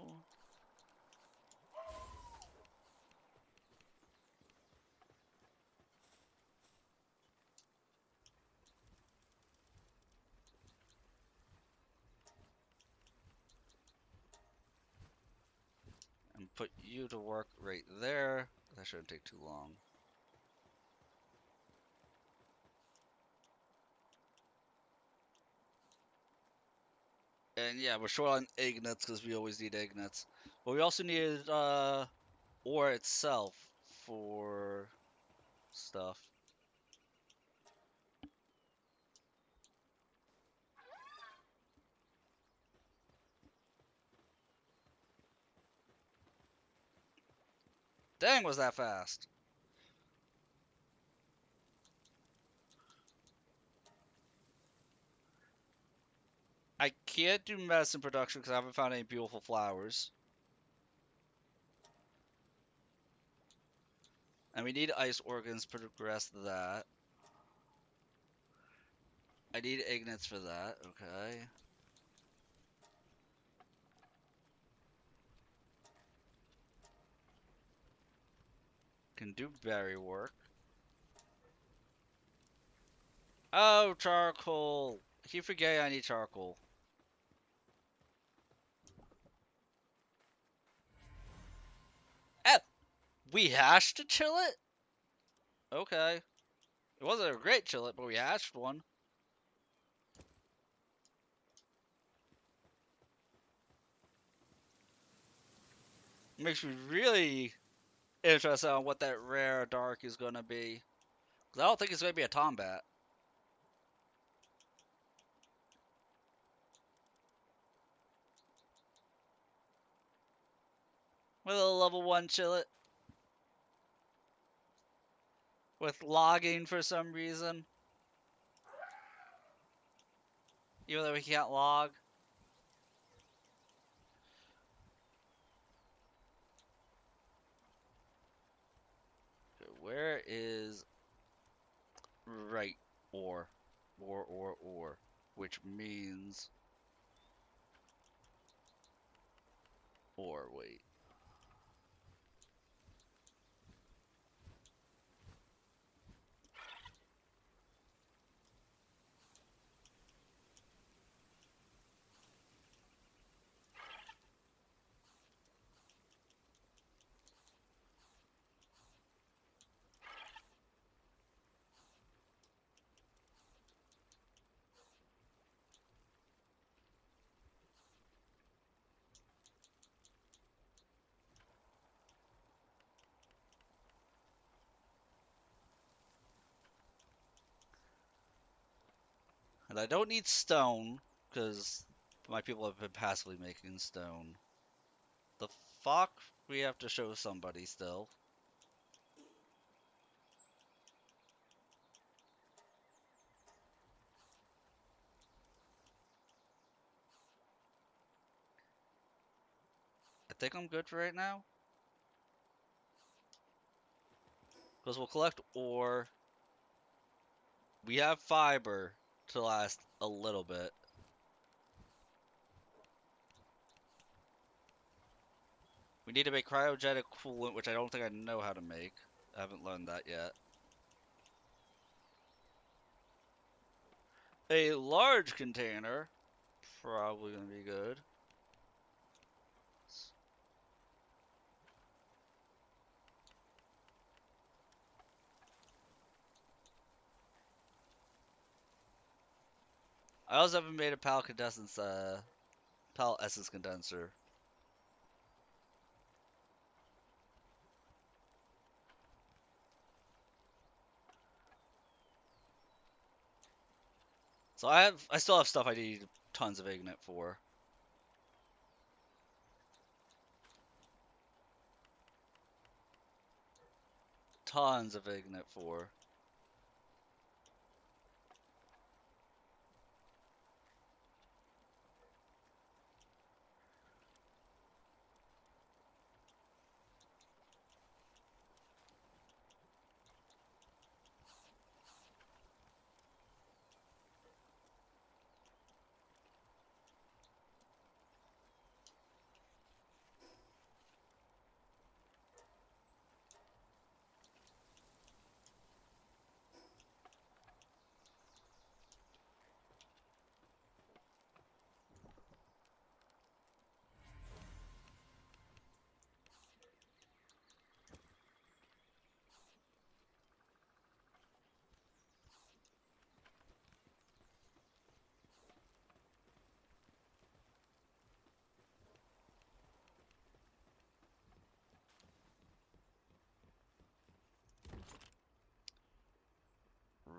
And put you to work right there. That shouldn't take too long. And yeah, we're short on egg nuts because we always need egg nuts. But we also needed ore itself for stuff. Dang, was that fast? I can't do medicine production because I haven't found any beautiful flowers. And we need ice organs to progress that. I need ignates for that, okay. Can do berry work. Oh, charcoal! I keep forgetting I need charcoal. Eh, we hashed a chillet? Okay. It wasn't a great chillet, but we hatched one. Makes me really interested on what that rare dark is gonna be. 'Cause I don't think it's gonna be a Tombat. With a level 1 chillet. With logging for some reason. Even though we can't log. Okay, where is right ore? Ore. Which means ore, wait. And I don't need stone, because my people have been passively making stone. The fuck? We have to show somebody still. I think I'm good for right now. Because we'll collect ore. We have fiber to last a little bit. We need to make cryogenic coolant, which I don't think I know how to make. I haven't learned that yet. A large container, probably gonna be good. I also haven't made a pallet essence condenser. So I still have stuff I need tons of ignite for. Tons of ignite for.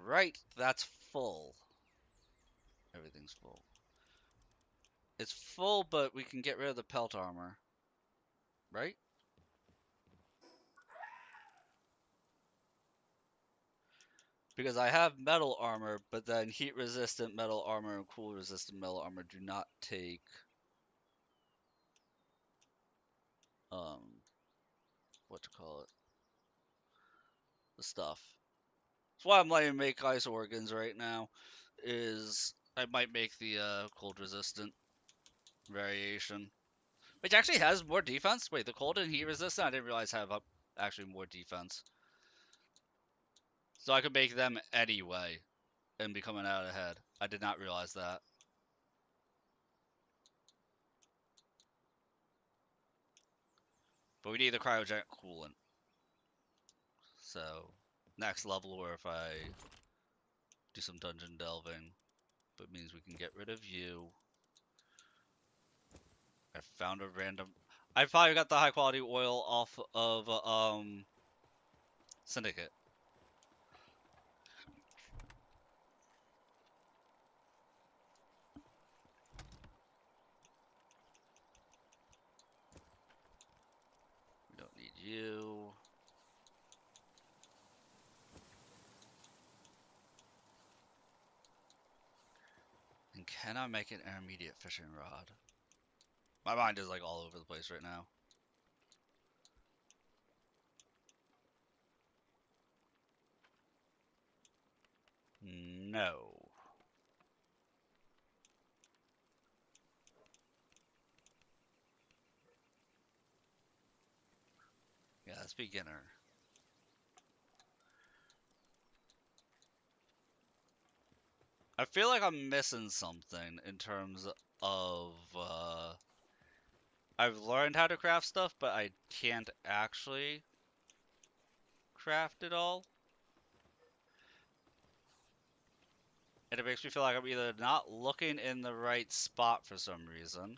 Right, that's full. Everything's full. It's full, but we can get rid of the pelt armor. Right? Because I have metal armor, but then heat resistant metal armor and cool resistant metal armor do not take what to call it? The stuff. That's why I'm letting make ice organs right now. Is I might make the cold resistant variation. Which actually has more defense. Wait, the cold and heat resistant I didn't realize have actually more defense. So I could make them anyway and be coming out ahead. I did not realize that. But we need the cryogenic coolant. So next level, or if I do some dungeon delving, but means we can get rid of you. I found a random. I probably got the high quality oil off of Syndicate. We don't need you. And can I make an intermediate fishing rod? My mind is like all over the place right now. No. Yeah, it's beginner. I feel like I'm missing something in terms of I've learned how to craft stuff, but I can't actually craft it all. And it makes me feel like I'm either not looking in the right spot for some reason.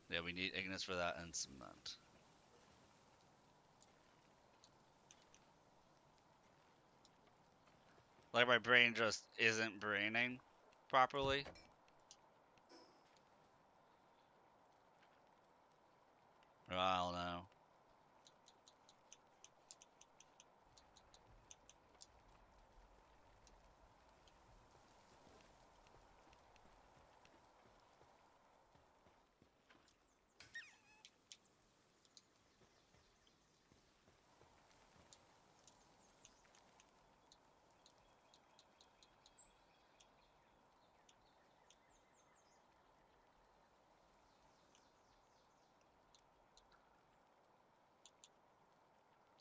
Yeah, we need ignis for that and cement. Like my brain just isn't braining properly. I don't know.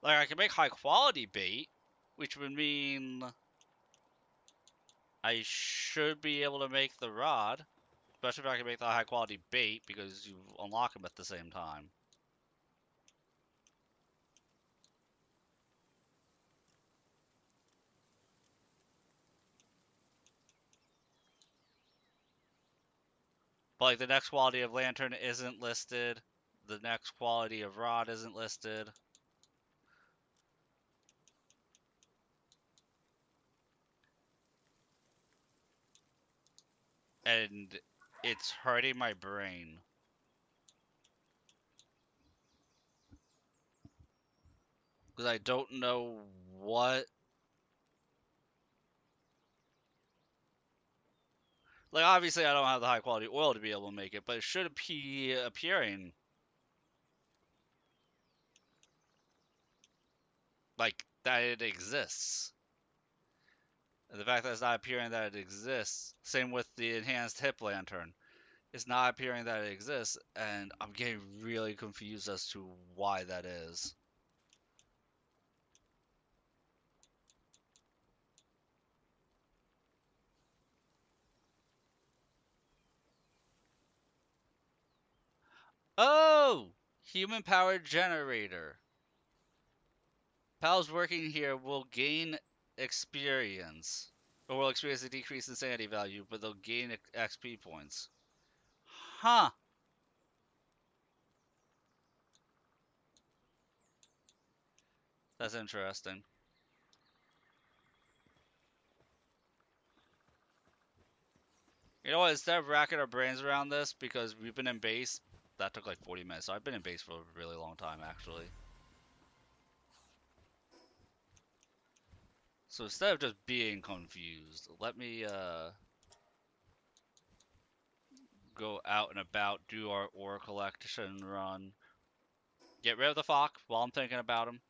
Like, I can make high quality bait, which would mean I should be able to make the rod. Especially if I can make the high quality bait, because you unlock them at the same time. But like the next quality of lantern isn't listed. The next quality of rod isn't listed. And it's hurting my brain. Because I don't know what. Like, obviously, I don't have the high quality oil to be able to make it, but it should be appearing like that it exists. And the fact that it's not appearing that it exists, same with the enhanced hip lantern. It's not appearing that it exists, and I'm getting really confused as to why that is. Oh! Human powered generator. Pals working here will gain experience. Or will experience a decrease in sanity value, but they'll gain XP points. Huh. That's interesting. You know what? Instead of racking our brains around this, because we've been in base, that took like 40 minutes. So I've been in base for a really long time, actually. So instead of just being confused, let me go out and about, do our ore collection run. Get rid of the Fox while I'm thinking about him.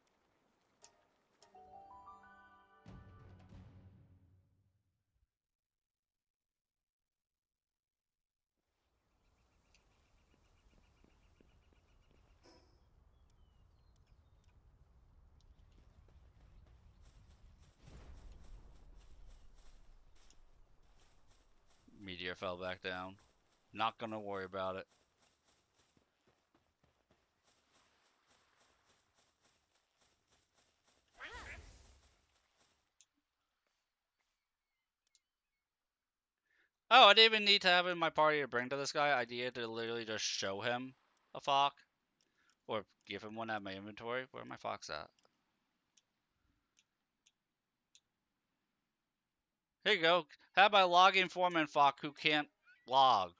Meteor fell back down. Not gonna worry about it. Oh, I didn't even need to have it in my party to bring to this guy. I needed to literally just show him a Fox. Or give him one at my inventory. Where my Fox at? Here you go. Have my logging foreman Fox who can't log.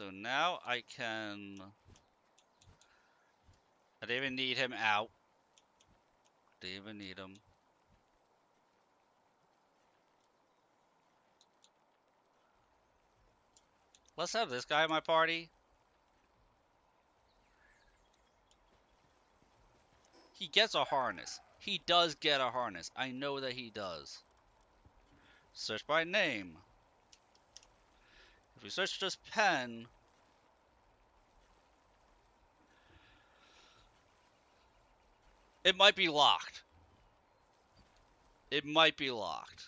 So now I can... I didn't even need him out. Didn't even need him. Let's have this guy in my party. He gets a harness. He does get a harness. I know that he does. Search by name. If we search just pen... It might be locked. It might be locked.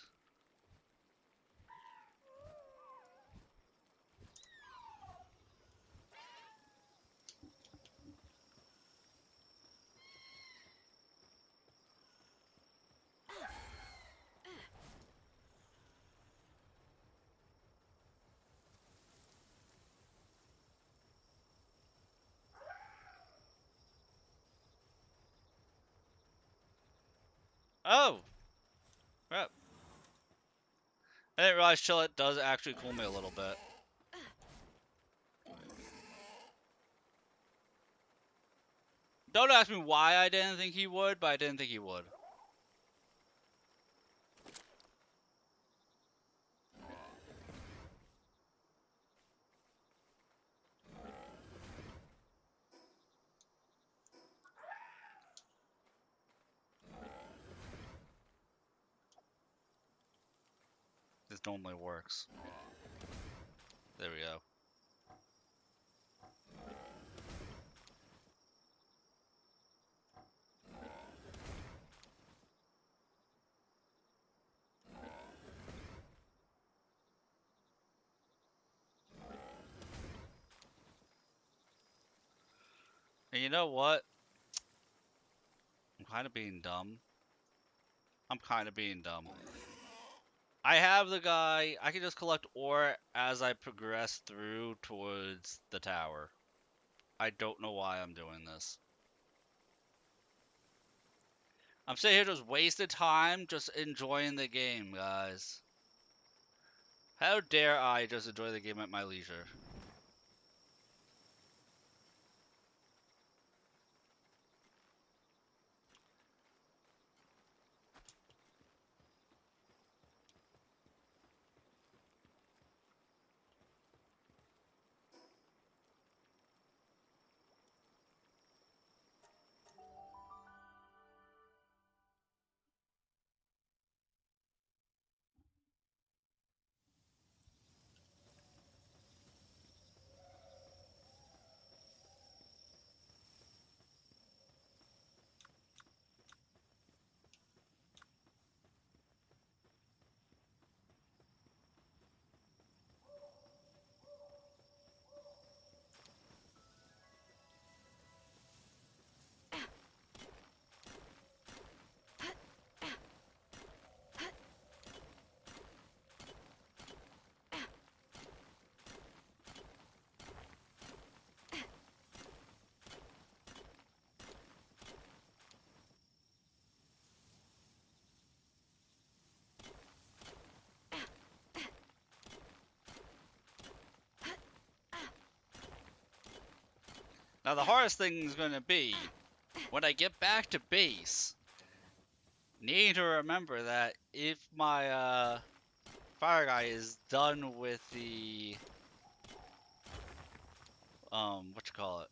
Oh! Crap. I didn't realize Chillet does actually cool me a little bit. Don't ask me why I didn't think he would, but I didn't think he would. This normally works. There we go. And you know what? I'm kind of being dumb. I'm kind of being dumb. I have the guy. I can just collect ore as I progress through towards the tower. I don't know why I'm doing this. I'm sitting here just wasting time, just enjoying the game, guys. How dare I just enjoy the game at my leisure? Now the hardest thing is going to be, when I get back to base, need to remember that if my fire guy is done with the what you call it,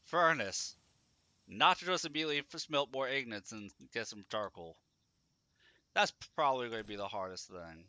furnace, not to just immediately smelt more ignites and get some charcoal. That's probably going to be the hardest thing.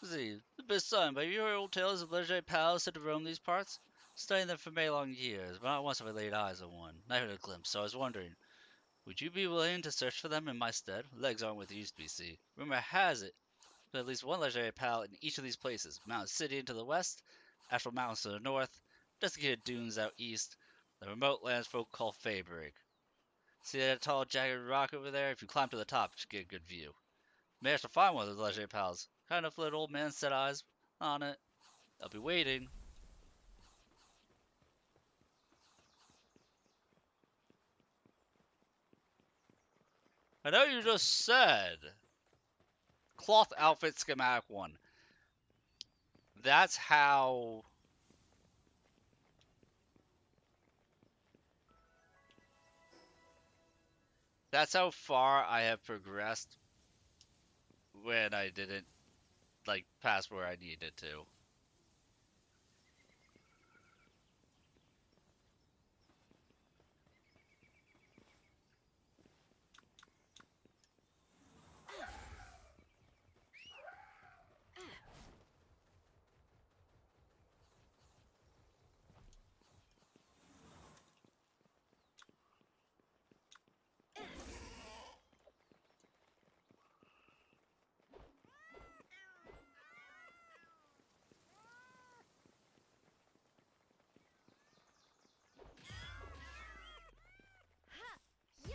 Let's see, the best son, have you heard old tales of legendary pals said to roam these parts? Studying them for many long years, but not once have I laid eyes on one, not even a glimpse, so I was wondering, would you be willing to search for them in my stead? Legs aren't what they used to be, see. Rumor has it, there's at least one legendary pal in each of these places. Mountain City to the west, Astral Mountains to the north, desiccated dunes out east, the remote lands folk call Faybreak. See that tall, jagged rock over there? If you climb to the top, you should get a good view. Managed to find one of those legendary pals. Kind enough to let old man set eyes on it. I'll be waiting. I know you just said cloth outfit schematic 1. That's how. That's how far I have progressed when I didn't like pass where I needed to. Yeah.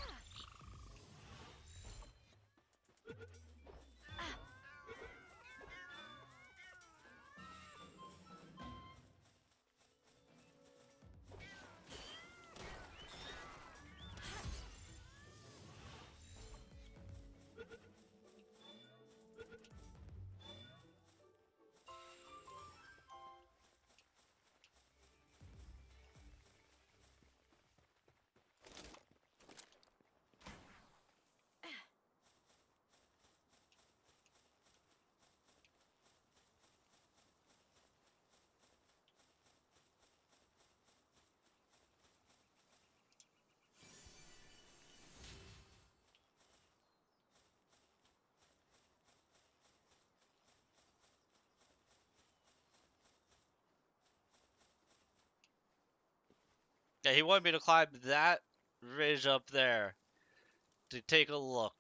Yeah, he wanted me to climb that ridge up there to take a look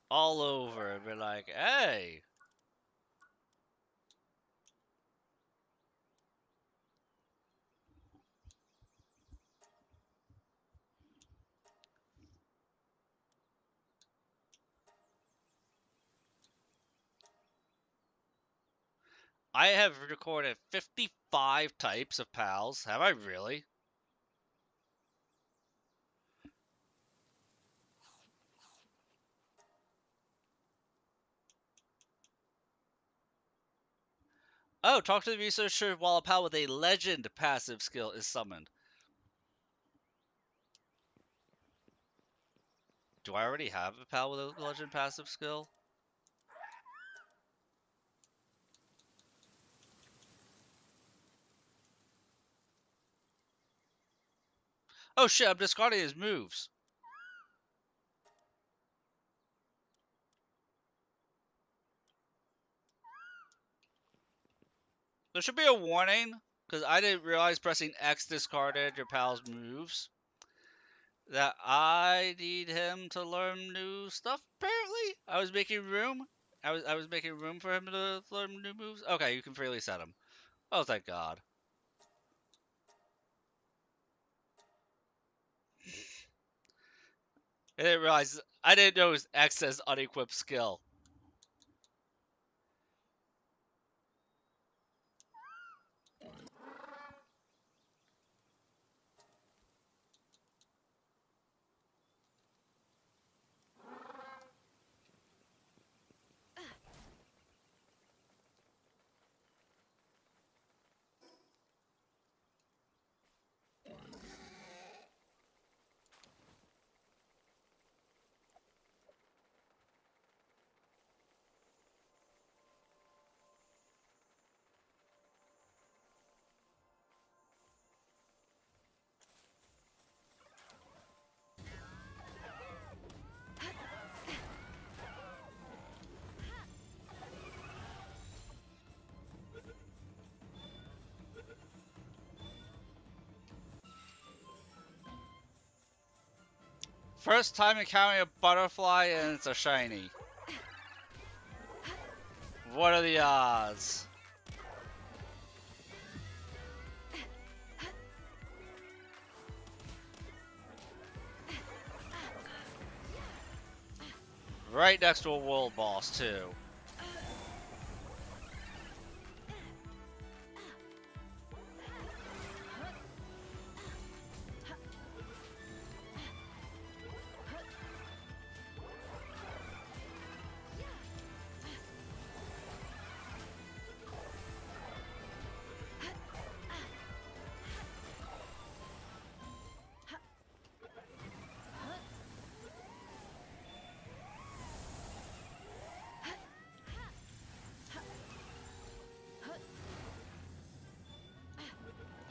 all over and be like, hey. I have recorded 55 types of pals. Have I really? Oh, talk to the researcher while a pal with a legend passive skill is summoned. Do I already have a pal with a legend passive skill? Oh shit, I'm discarding his moves. There should be a warning, because I didn't realize pressing X discarded your pal's moves. That I need him to learn new stuff. Apparently, I was making room. I was making room for him to learn new moves. Okay, you can freely set him. Oh, thank God. I didn't realize. I didn't know it was X as unequipped skill. First time encountering a butterfly and it's a shiny. What are the odds? Right next to a world boss, too.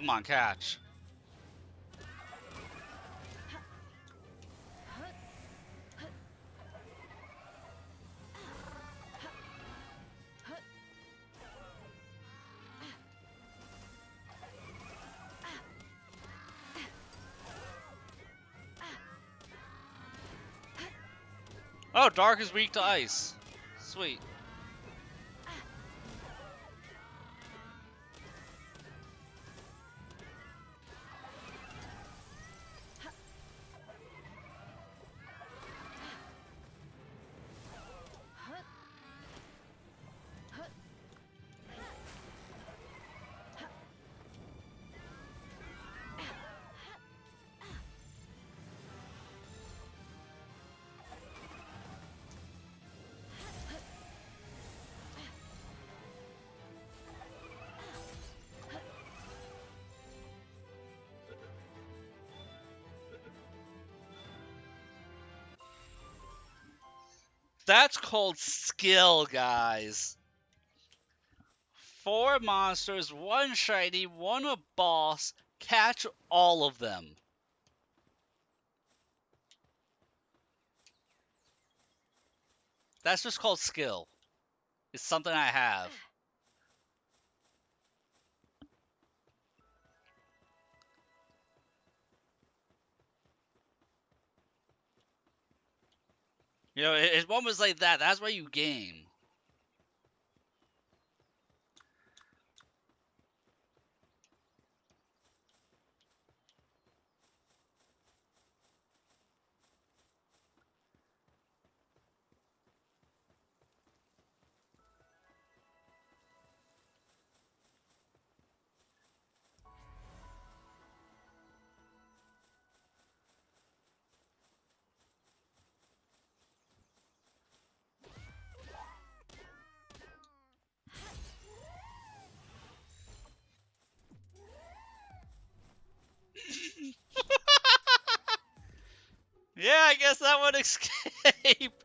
Come on, catch. Oh, Dark is weak to ice. Sweet. That's called skill, guys. 4 monsters, 1 shiny, 1 a boss. Catch all of them. That's just called skill. It's something I have. You know, it's moments like that. That's why you game. Yeah, I guess that one escaped.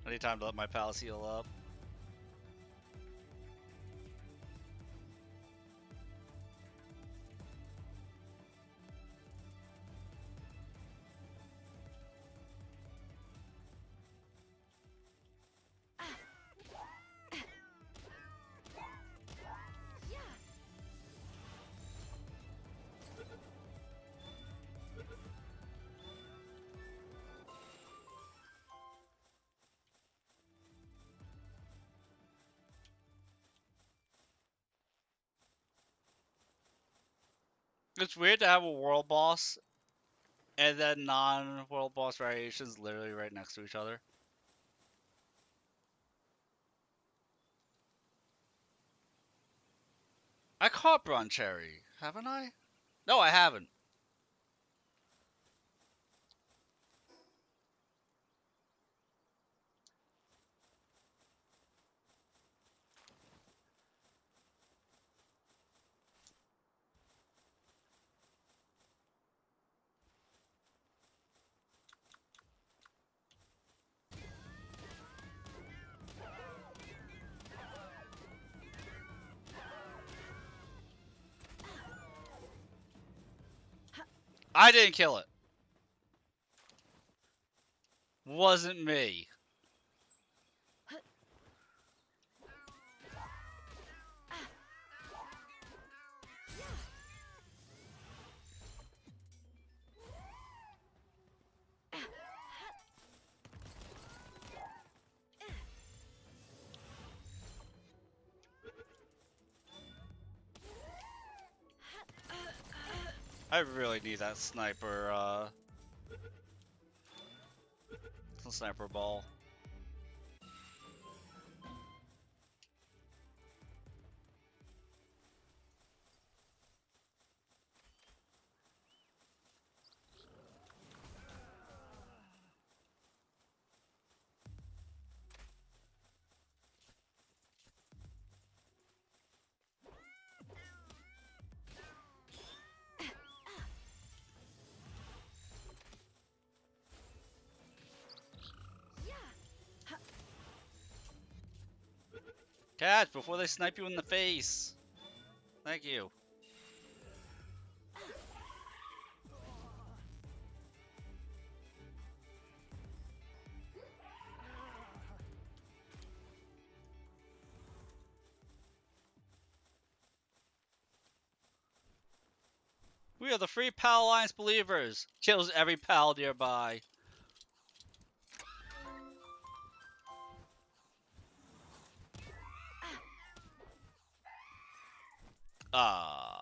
I need time to let my pals heal up. It's weird to have a world boss and then non-world boss variations literally right next to each other. I caught Broncherry, haven't I? No, I haven't. I didn't kill it. Wasn't me. I really need that sniper ball. Catch before they snipe you in the face. Thank you. We are the Free Pal Alliance believers. Kills every pal nearby. Ah.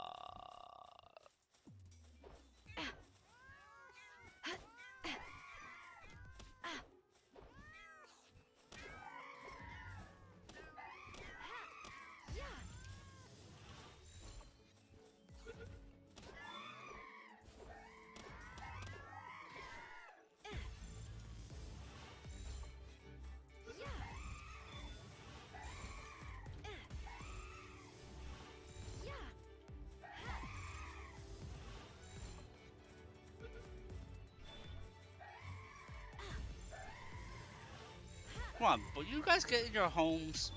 Come on, but you guys get in your homes.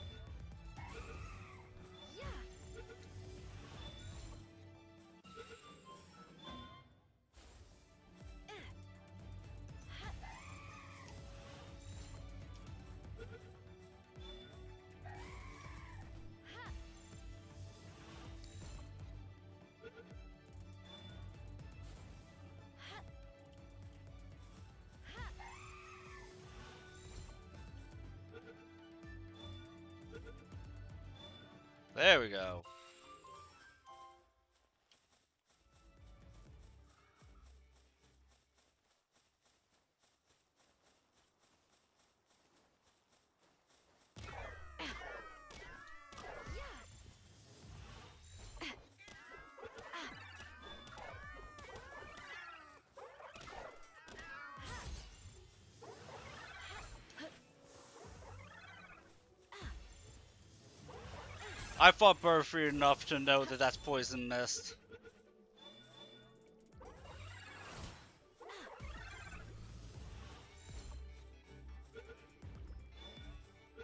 There we go. I fought Burfree enough to know that that's Poison Mist.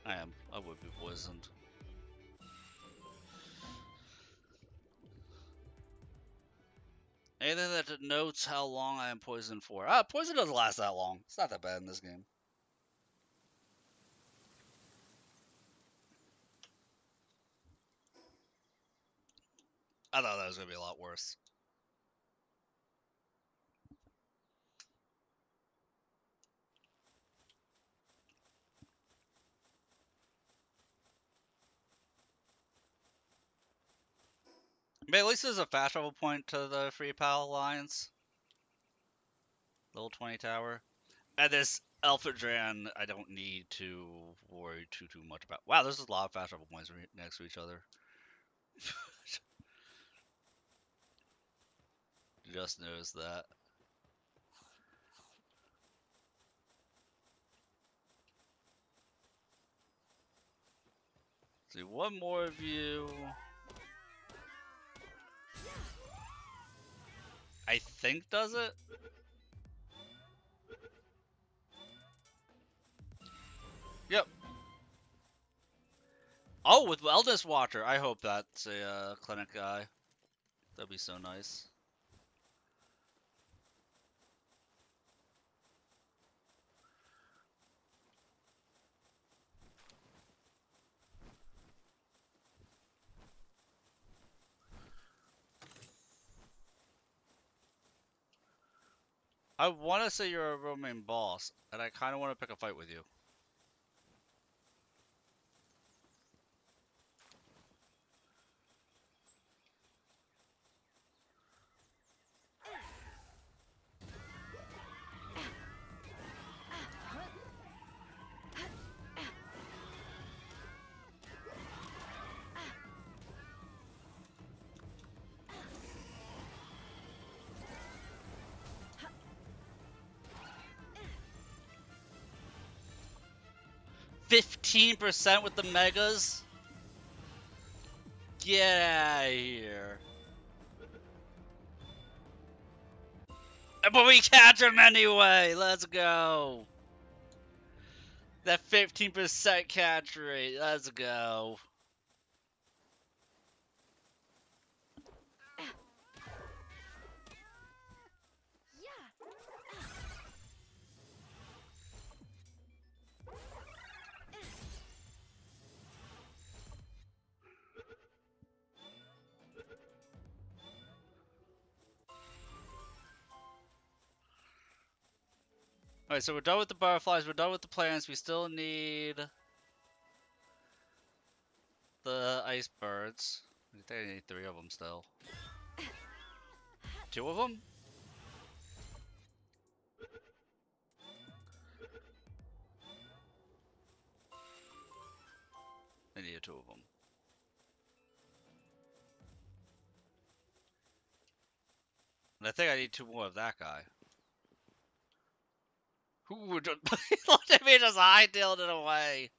I would be poisoned. Anything that denotes how long I am poisoned for. Poison doesn't last that long. It's not that bad in this game. I thought that was gonna be a lot worse. But at least there's a fast travel point to the Free Pal Alliance. Level 20 tower. And this Alpha Dran, I don't need to worry too much about. Wow, there's a lot of fast travel points next to each other. Just noticed that. See, one more of you. I think does it? Yep. Oh, with Wellness Watcher. I hope that's a clinic guy. That'd be so nice. I want to say you're a real main boss, and I kind of want to pick a fight with you. %15% with the megas? Get out of here. But we catch him anyway. Let's go. That 15% catch rate. Let's go. Yeah. Alright, so we're done with the butterflies. We're done with the plants. We still need the ice birds. I think I need 3 of them still. 2 of them? I need 2 of them. And I think I need 2 more of that guy. Who would just look at me just hightailed it away?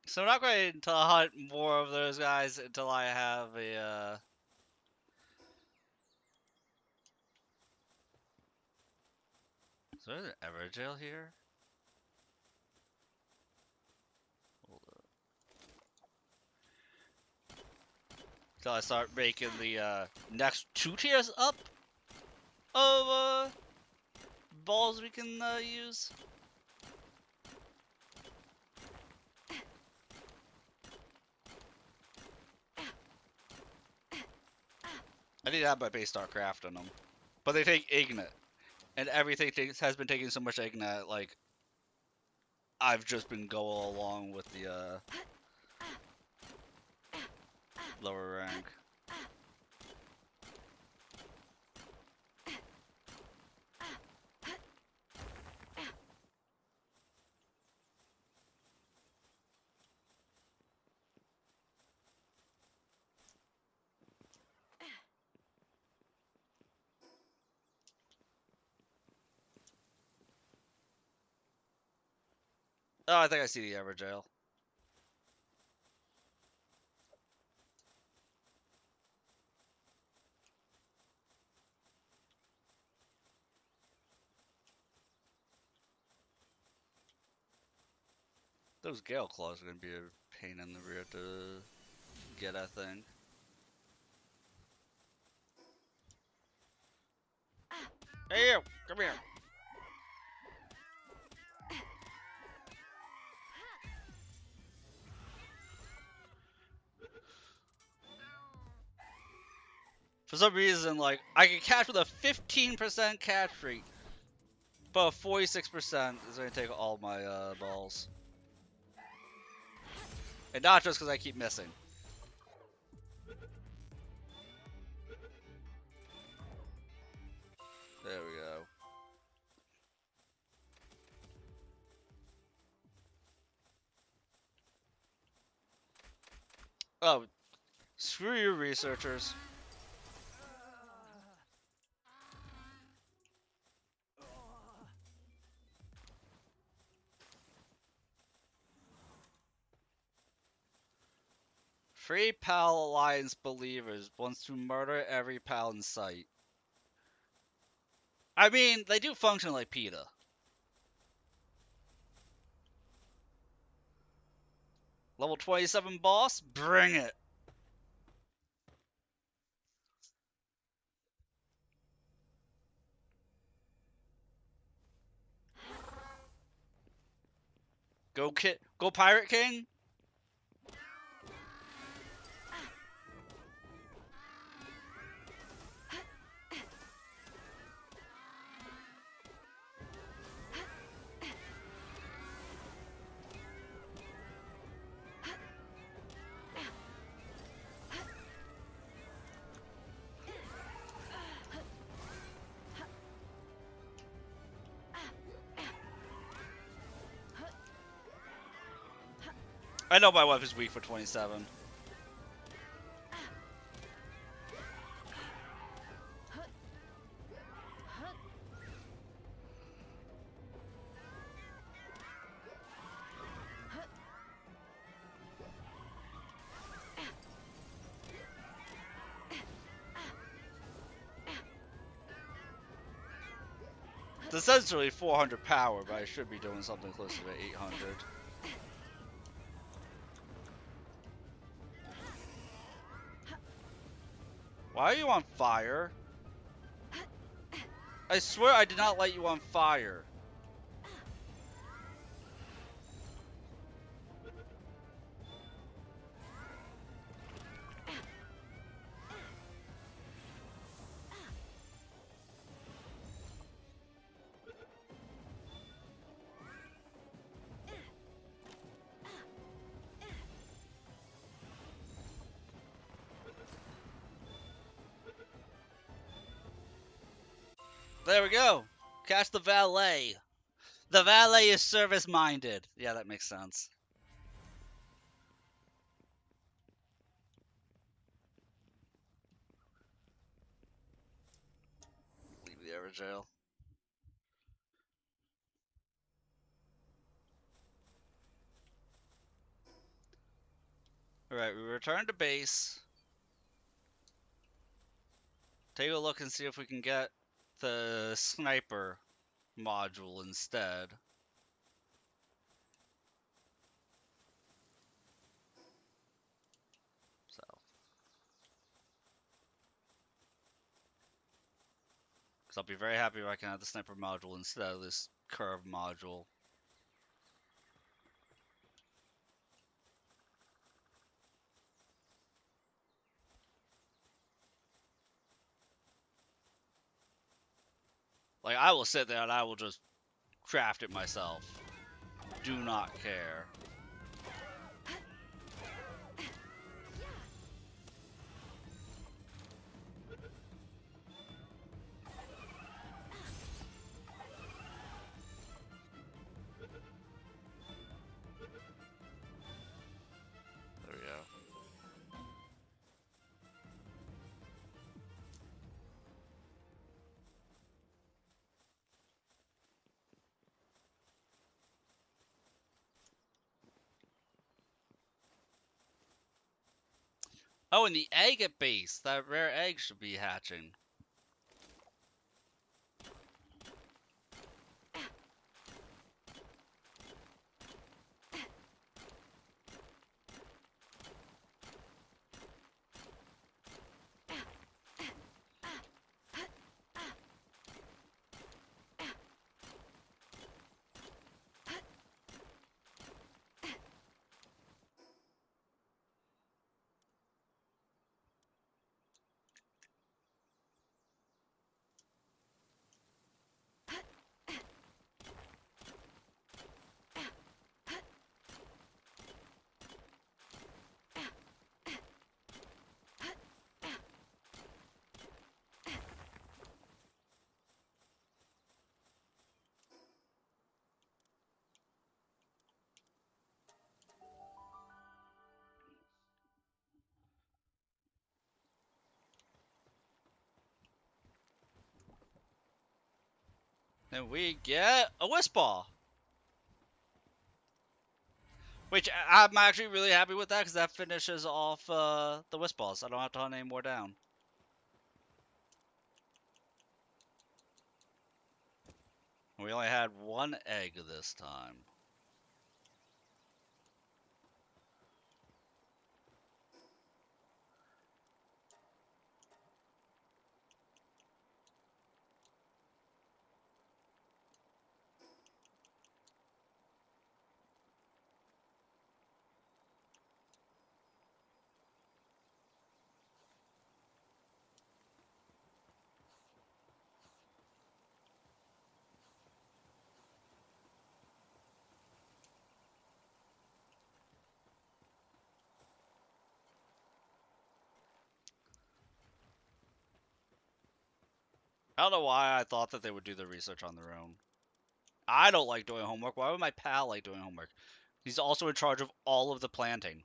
So I'm not going to hunt more of those guys until I have a, Is there an Everjail here? Hold up. Till I start making the, next 2 tiers up of, balls we can, use. I need to have my base start crafting them. But they take Ignite. And everything has been taking so much Ignite, like, I've just been going along with the, lower rank. Oh, I think I see the Everjail. Those Gale Claws are gonna be a pain in the rear to get, I think. Hey you! Come here! For some reason, like, I can catch with a 15% catch rate, but 46% is gonna take all my, balls. And not just because I keep missing. There we go. Oh, screw you, researchers. Free Pal Alliance Believers wants to murder every pal in sight. I mean, they do function like PETA. Level 27 boss? Bring it! Go Pirate King? I know my wife is weak for 27. It's essentially 400 power, but I should be doing something closer to 800. Why are you on fire? I swear I did not light you on fire. There we go. Catch the valet. The valet is service-minded. Yeah, that makes sense. Leave the air jail. Alright, we return to base. Take a look and see if we can get the sniper module instead. So. Because I'll be very happy if I can have the sniper module instead of this curve module. Like, I will sit there and I will just craft it myself. Do not care. There we go. Oh, and the egg at base. That rare egg should be hatching. Then we get a Wisp Ball. Which I'm actually really happy with that because that finishes off the Wisp Balls. I don't have to hunt any more down. We only had one egg this time. I don't know why I thought that they would do the research on their own. I don't like doing homework. Why would my pal like doing homework? He's also in charge of all of the planting.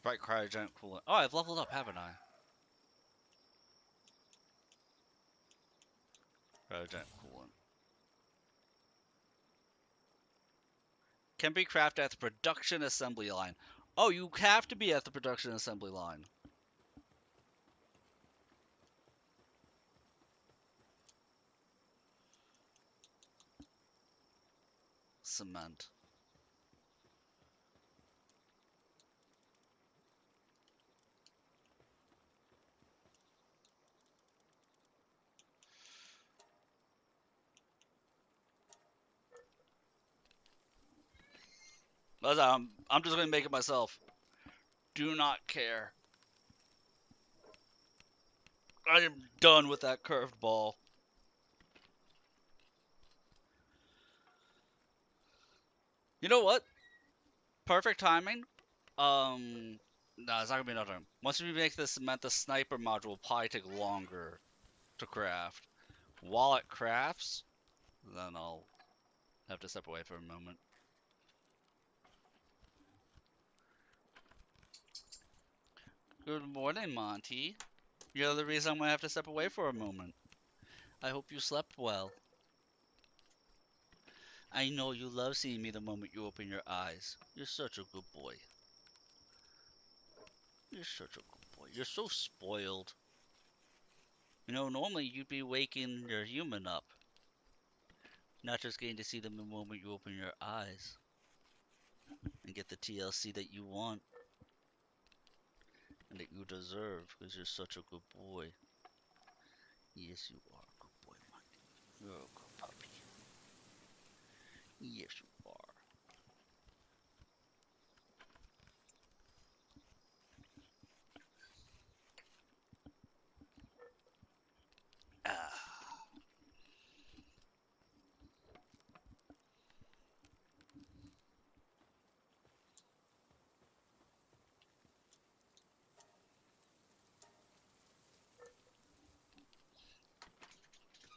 Bright cryogenic coolant. Oh, I've leveled up, haven't I? Cryogenic coolant. Can be crafted at the production assembly line. Oh, you have to be at the production assembly line. Cement. I'm just gonna make it myself. Do not care. I am done with that curved ball. You know what? Perfect timing. No, it's not gonna be enough time. Once we make the cement, the sniper module will probably take longer to craft. While it crafts, then I'll have to step away for a moment. Good morning, Monty. You're the reason I'm gonna have to step away for a moment. I hope you slept well. I know you love seeing me the moment you open your eyes. You're such a good boy. You're such a good boy. You're so spoiled. You know, normally you'd be waking your human up, not just getting to see them the moment you open your eyes and get the TLC that you want and that you deserve because you're such a good boy. Yes, you are a good boy, Monty. You're a good puppy. Yes, you are. Ah.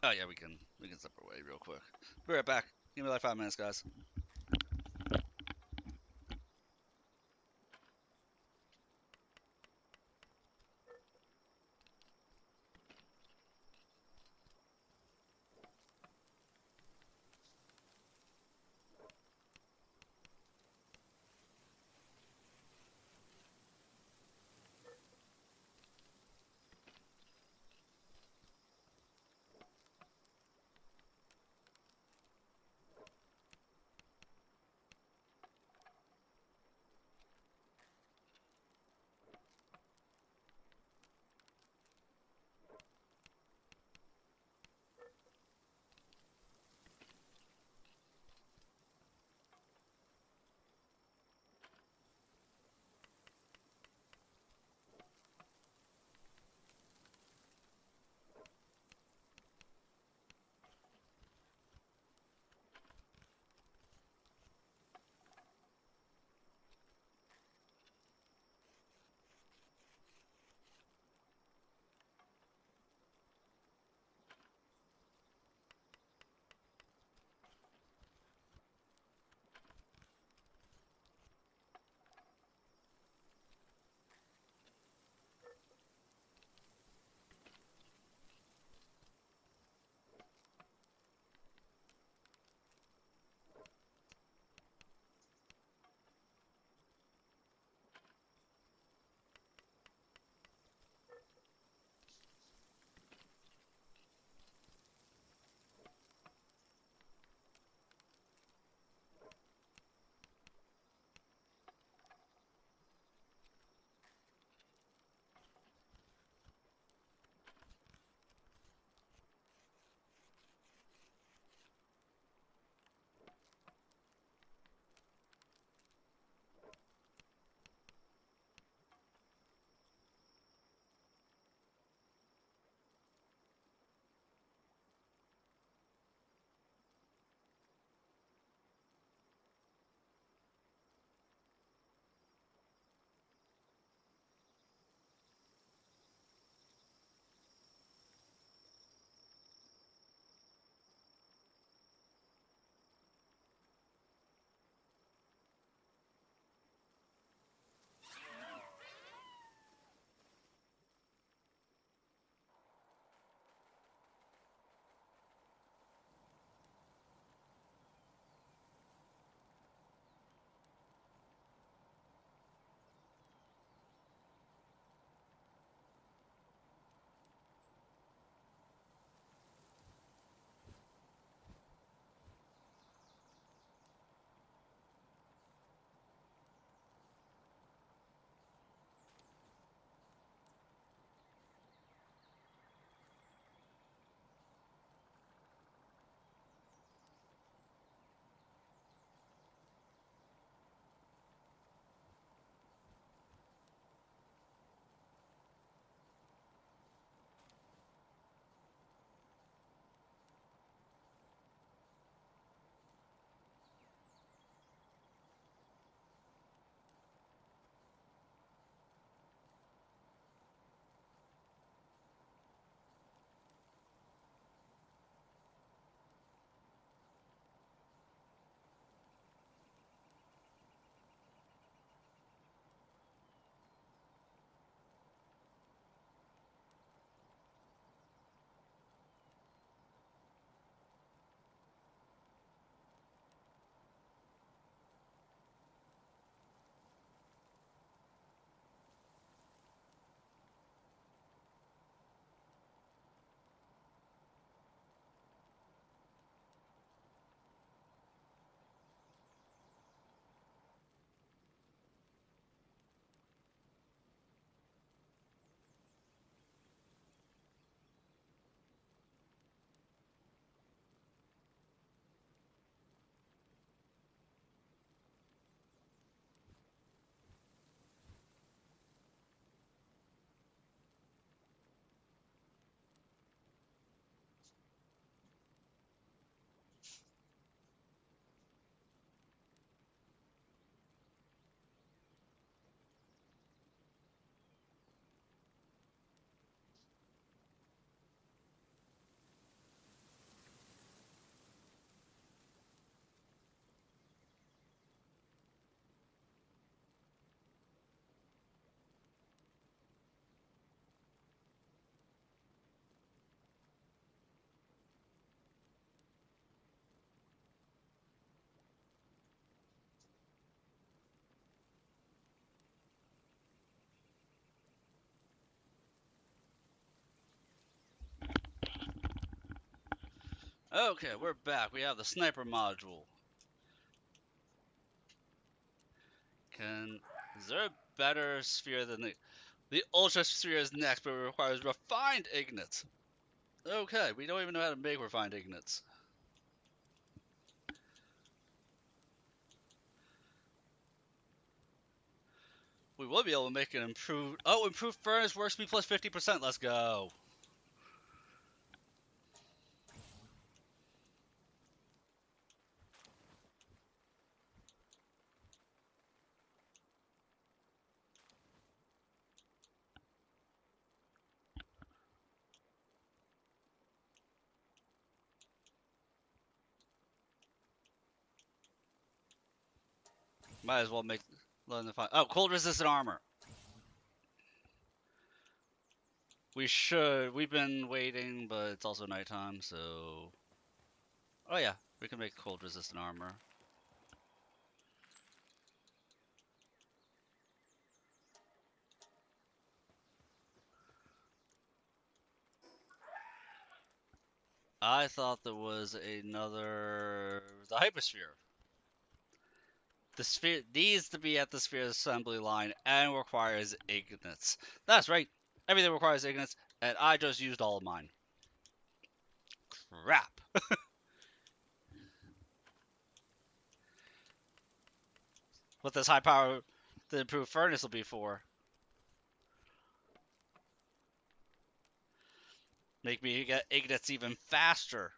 Oh yeah, we can step away real quick. Be right back. Give me like 5 minutes, guys. Okay, we're back. We have the sniper module. Is there a better sphere than the Ultra Sphere is next, but it requires refined ignits. Okay, we don't even know how to make refined ignits. We will be able to make an improved. Oh, improved furnace work speed plus 50%. Let's go. Might as well learn the fine. Oh, cold resistant armor. We should. We've been waiting, but it's also nighttime, so. Oh yeah, we can make cold resistant armor. I thought there was another. The hypersphere. The sphere needs to be at the sphere assembly line and requires ignits. That's right. Everything requires ignits, and I just used all of mine. Crap. What this high power, the improved furnace will be for. Make me get ignits even faster.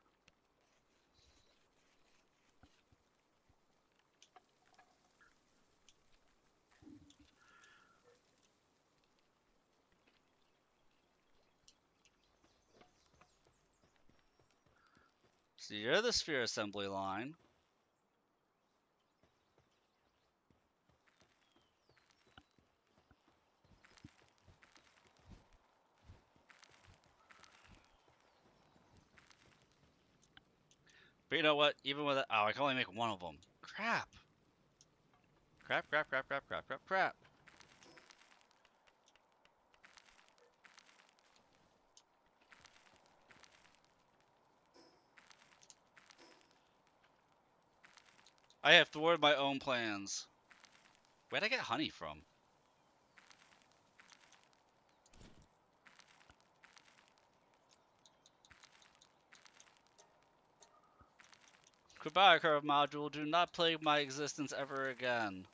So you're the sphere assembly line. But you know what? Even with it, oh, I can only make one of them. Crap. Crap, crap, crap, crap, crap, crap, crap. I have thwarted my own plans. Where'd I get honey from? Goodbye, curve module. Do not plague my existence ever again.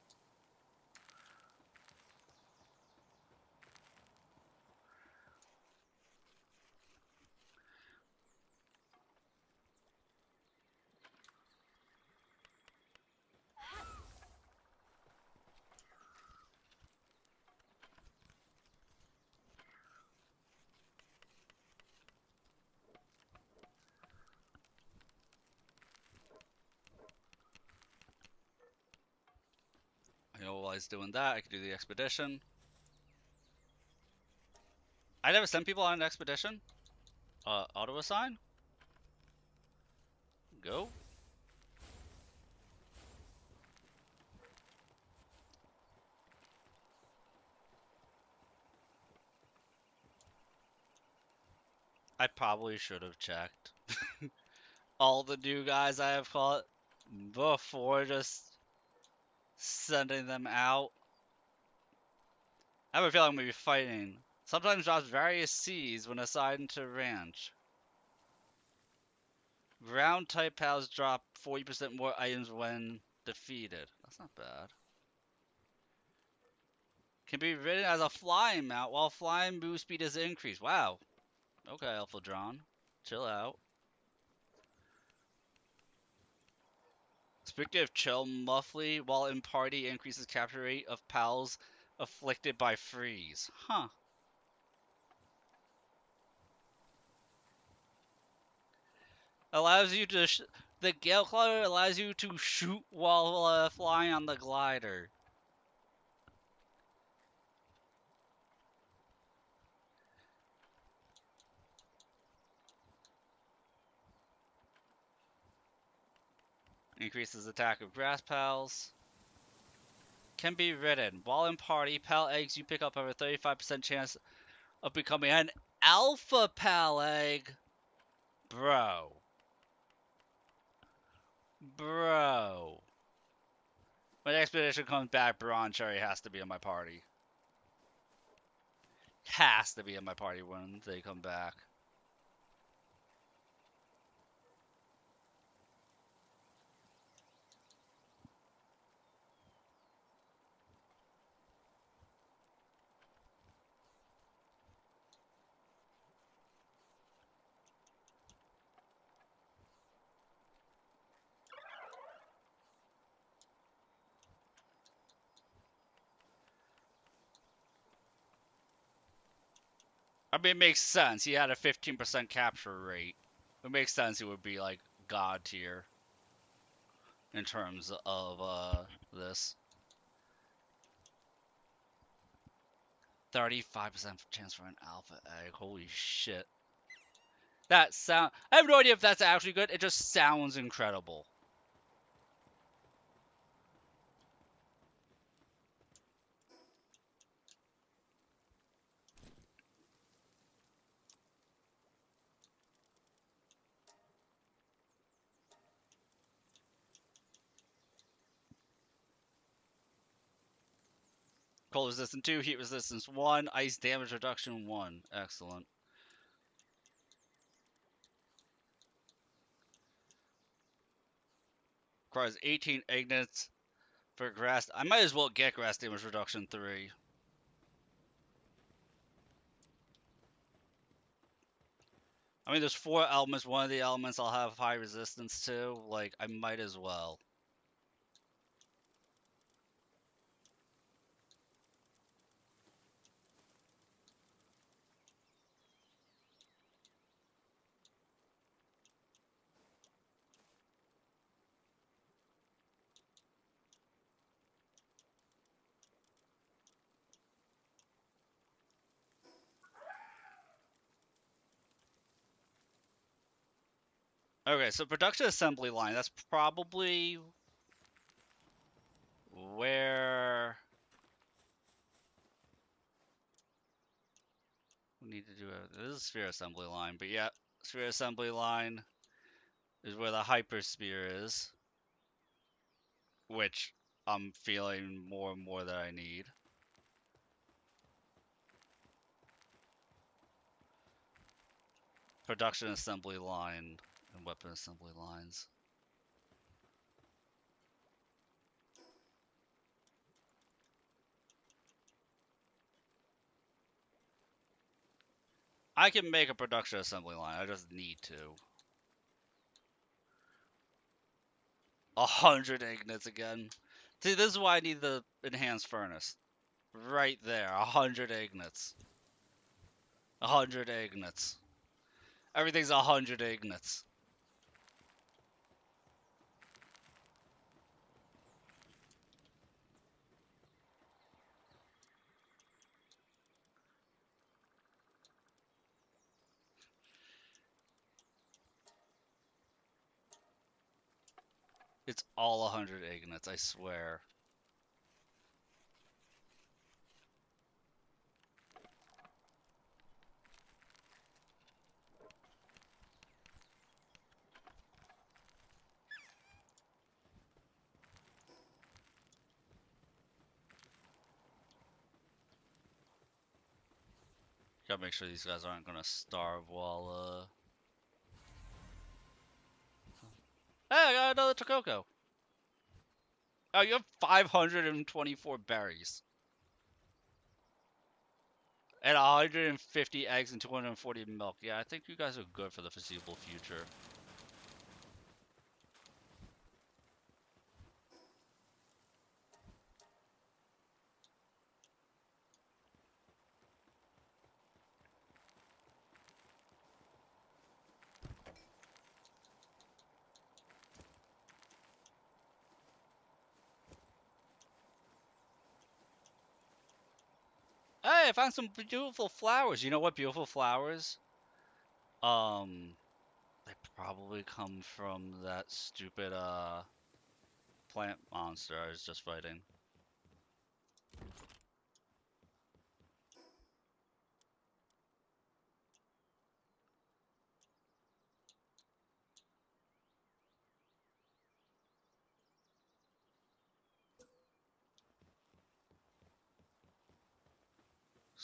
I know while I was doing that, I could do the expedition. I never sent people on an expedition. Auto assign? Go. I probably should have checked all the new guys I have caught before just sending them out. I have a feeling I'm going to be fighting. Sometimes drops various C's when assigned to ranch. Ground type pals drop 40% more items when defeated. That's not bad. Can be ridden as a flying mount while flying move speed is increased. Wow. Okay, Alpha Drawn. Chill out. Speaking of chill, Muffly, while in party, increases capture rate of pals afflicted by freeze. Huh. Allows you to. The Gale Glider allows you to shoot while flying on the glider. Increases attack of grass pals. Can be ridden. While in party, pal eggs you pick up have a 35% chance of becoming an alpha pal egg. Bro. Bro. When the expedition comes back, Bron Cherry has to be in my party. Has to be in my party when they come back. I mean, it makes sense. He had a 15% capture rate. It makes sense he would be like god tier in terms of this. 35% chance for an alpha egg. Holy shit. That sound. I have no idea if that's actually good. It just sounds incredible. Cold resistance 2, heat resistance 1, ice damage reduction 1. Excellent. Requires 18 ignits for grass. I might as well get grass damage reduction 3. I mean, there's 4 elements. One of the elements I'll have high resistance to. Like, I might as well. Okay, so production assembly line. That's probably where we need to do it. This is sphere assembly line, but yeah, sphere assembly line is where the hyper spear is, which I'm feeling more and more that I need. Production assembly line and weapon assembly lines. I can make a production assembly line. I just need to. 100 ignits again. See, this is why I need the enhanced furnace. Right there, 100 ignits. 100 ignits. Everything's 100 ignits. It's all 100 ignits, I swear. Gotta make sure these guys aren't gonna starve while, Hey, I got another Tokoko! Oh, you have 524 berries. And 150 eggs and 240 milk. Yeah, I think you guys are good for the foreseeable future. Hey, I found some beautiful flowers. You know what beautiful flowers? They probably come from that stupid, plant monster I was just fighting.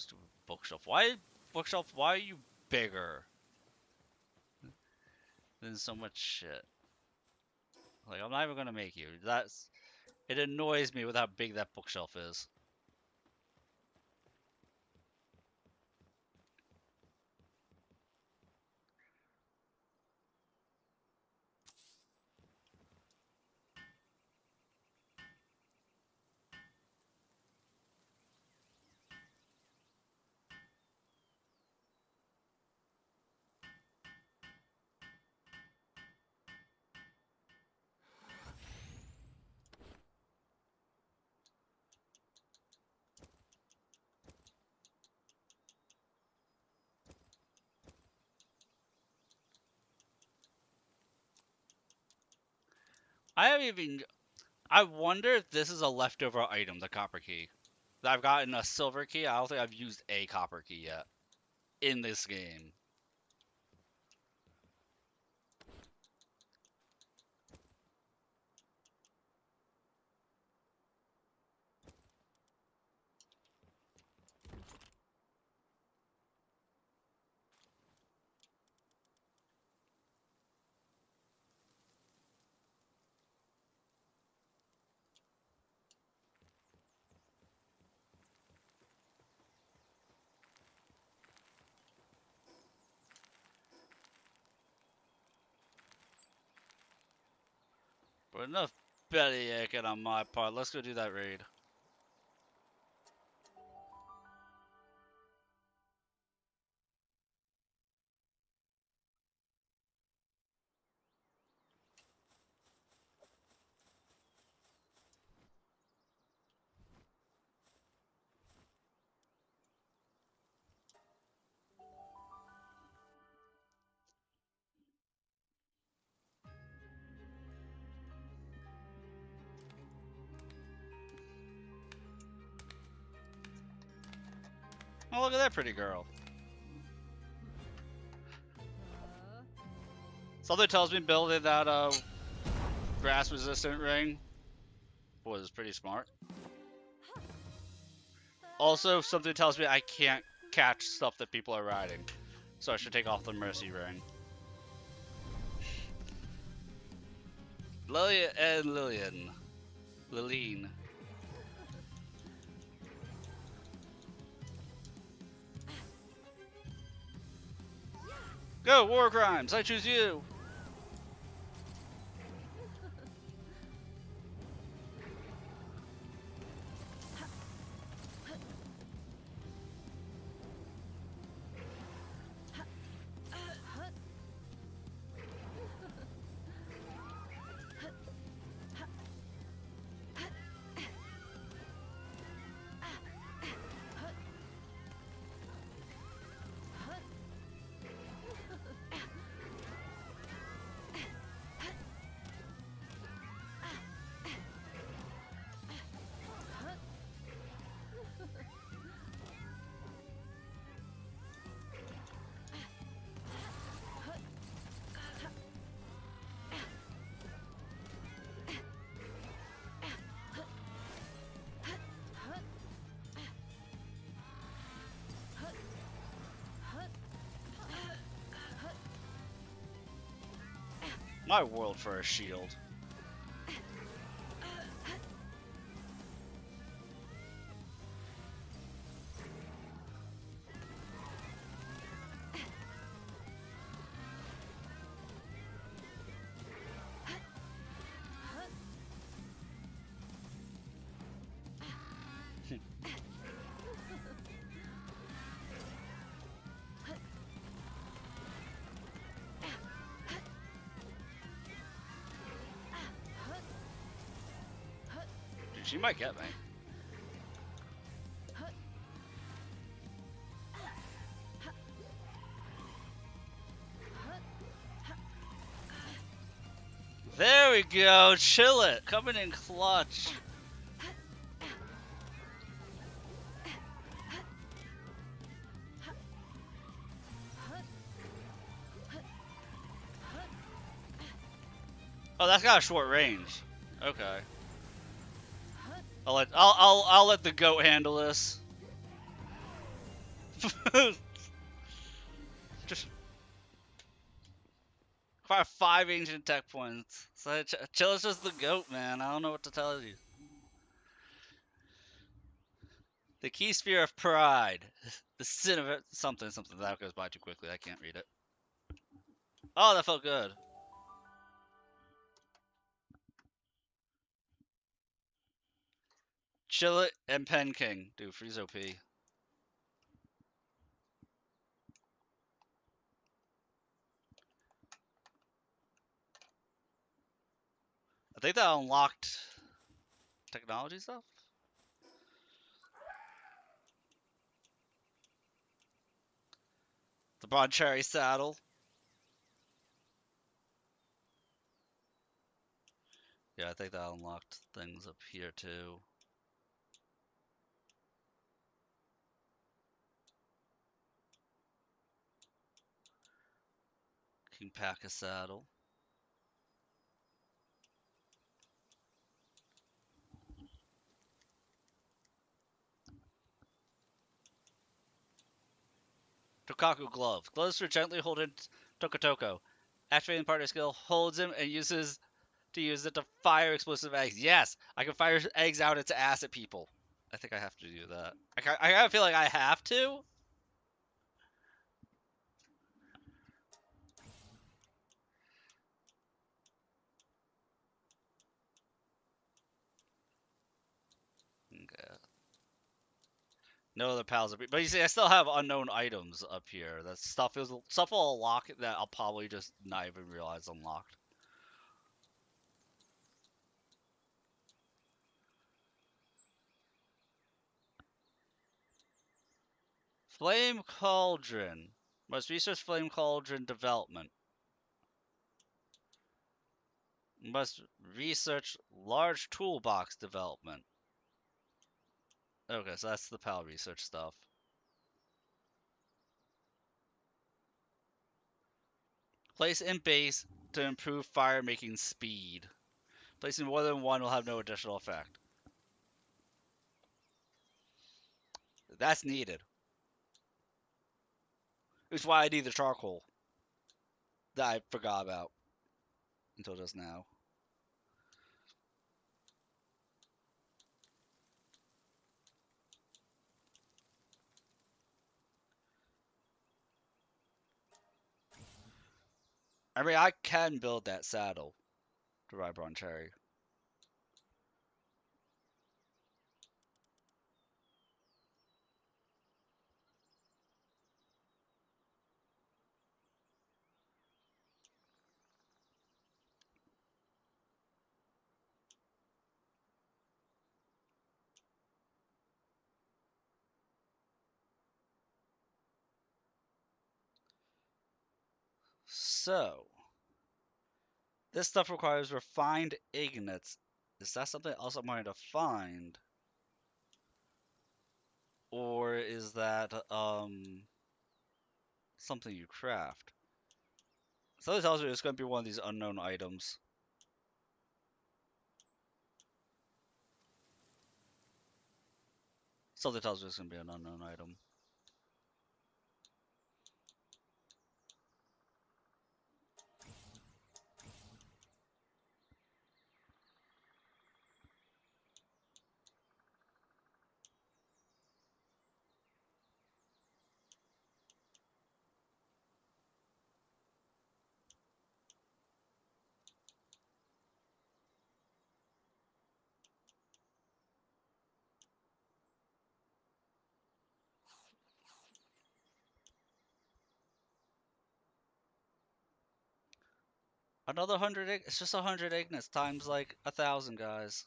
Stupid bookshelf. Why, bookshelf, why are you bigger than so much shit? Like, I'm not even gonna make you. It annoys me with how big that bookshelf is. I wonder if this is a leftover item, the copper key. I've gotten a silver key. I don't think I've used a copper key yet in this game. But enough belly aching on my part. Let's go do that raid. Oh, look at that pretty girl. Something tells me building that grass resistant ring was pretty smart. Also, something tells me I can't catch stuff that people are riding, so I should take off the mercy ring. Lillian and Lillian. Go, war crimes! I choose you! My world for a shield. Dude, she might get me. There we go, chill it, coming in clutch. Oh, that's got a short range. Okay. I'll let the goat handle this. Just acquire 5 ancient tech points. So Chilla's just the goat, man. I don't know what to tell you. The key sphere of pride. The sin of it. Something. That goes by too quickly. I can't read it. Oh, that felt good. Chilla and Pen King. Dude, freeze OP. I think that unlocked technology stuff. The Broad Cherry Saddle. Yeah, I think that unlocked things up here too. King Paka Saddle. Tokaku Glove. Gloves for gently holding Tokotoko. Activating partner skill, holds him and uses to use it to fire explosive eggs. Yes, I can fire eggs out into acid people. I think I have to do that. I kind of feel like I have to. Okay. No other pals up here. But you see, I still have unknown items up here. That stuff will unlock that I'll probably just not even realize unlocked. Flame Cauldron. Must research Flame Cauldron development. Must research large toolbox development. Okay, so that's the PAL research stuff. Place in base to improve fire making speed. Placing more than one will have no additional effect. That's needed. Which is why I need the charcoal. That I forgot about until just now. I mean, I can build that saddle to ride Brown Cherry. So, this stuff requires refined ignits. Is that something else I'm going to find? Or is that, something you craft? Something tells me it's going to be one of these unknown items. Something tells me it's going to be an unknown item. Another 100 it's just 100 ignits times like 1,000 guys.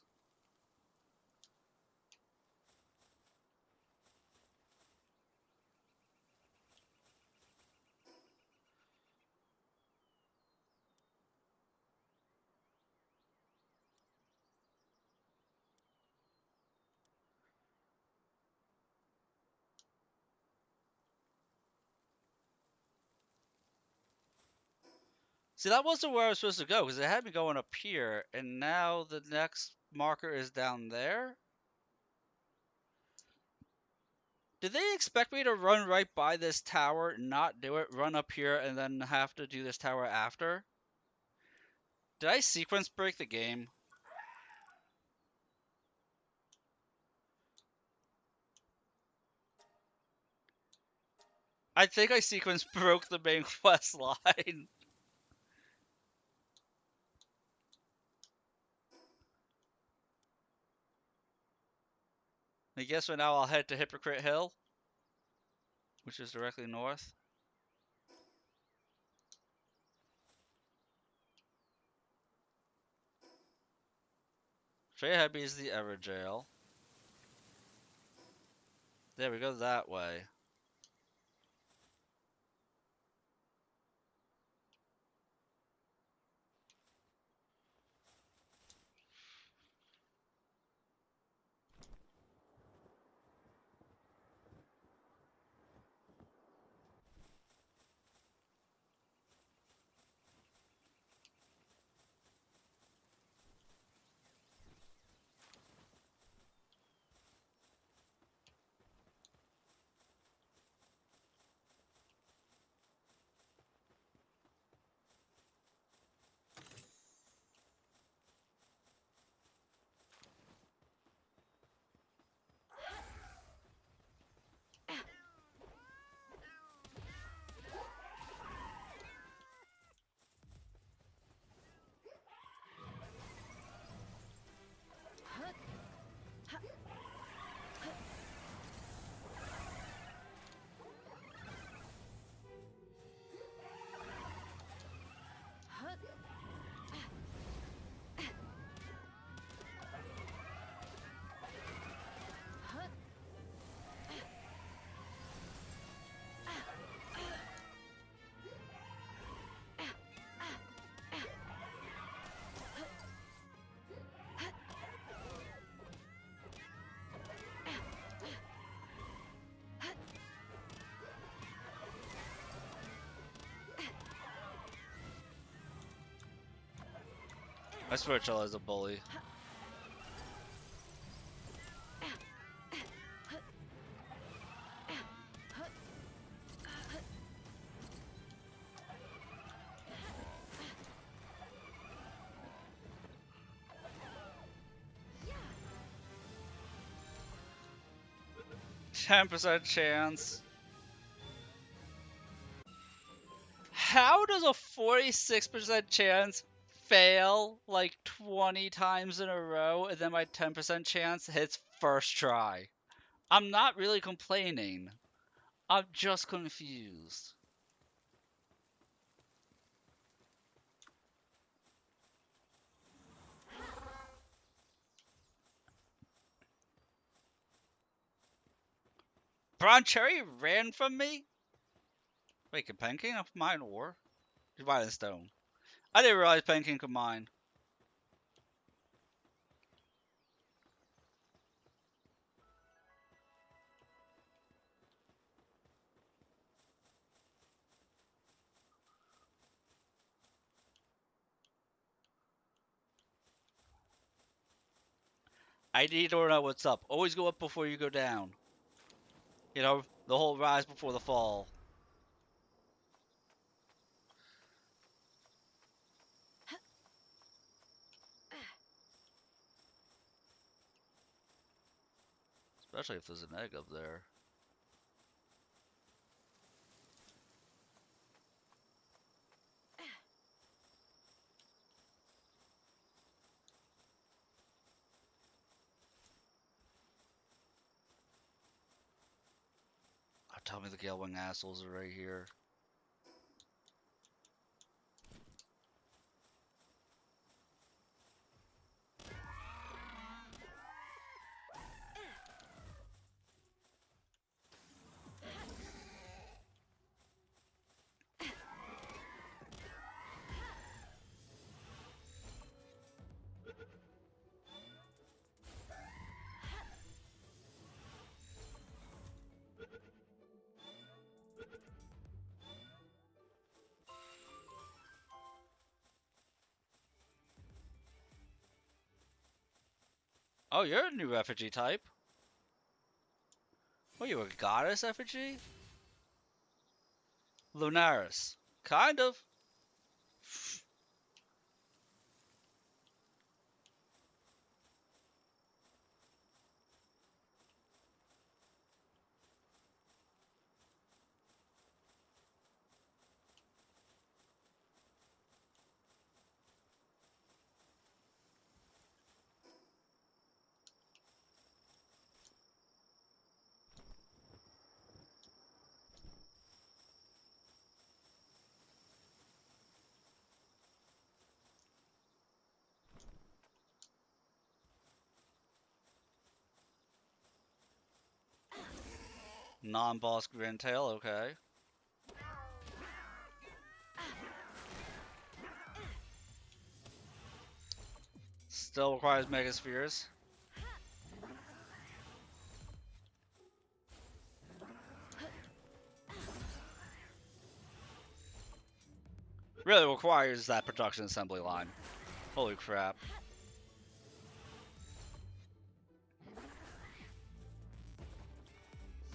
See, that wasn't where I was supposed to go because it had me going up here, and now the next marker is down there. Did they expect me to run right by this tower, not do it, run up here, and then have to do this tower after? Did I sequence break the game? I think I sequence broke the main quest line. I guess for now I'll head to Hypocrite Hill, which is directly north. Straight ahead is the Everjail. There we go that way. I swear Chell is a bully. 10% chance. How does a 46% chance fail like 20 times in a row and then my 10% chance hits first try? I'm not really complaining. I'm just confused. Brown Cherry ran from me? Wait, can Pancake mine ore? Divine Stone. I didn't realize Pancake could mine. I need to know what's up. Always go up before you go down. You know, the whole rise before the fall. Especially if there's an egg up there. Oh, tell me the Galewing assholes are right here. Oh, you're a new refugee type. What are you, a goddess effigy? Lunaris. Kind of. Non-boss Grantail, okay. Still requires Megaspheres. Really requires that production assembly line. Holy crap.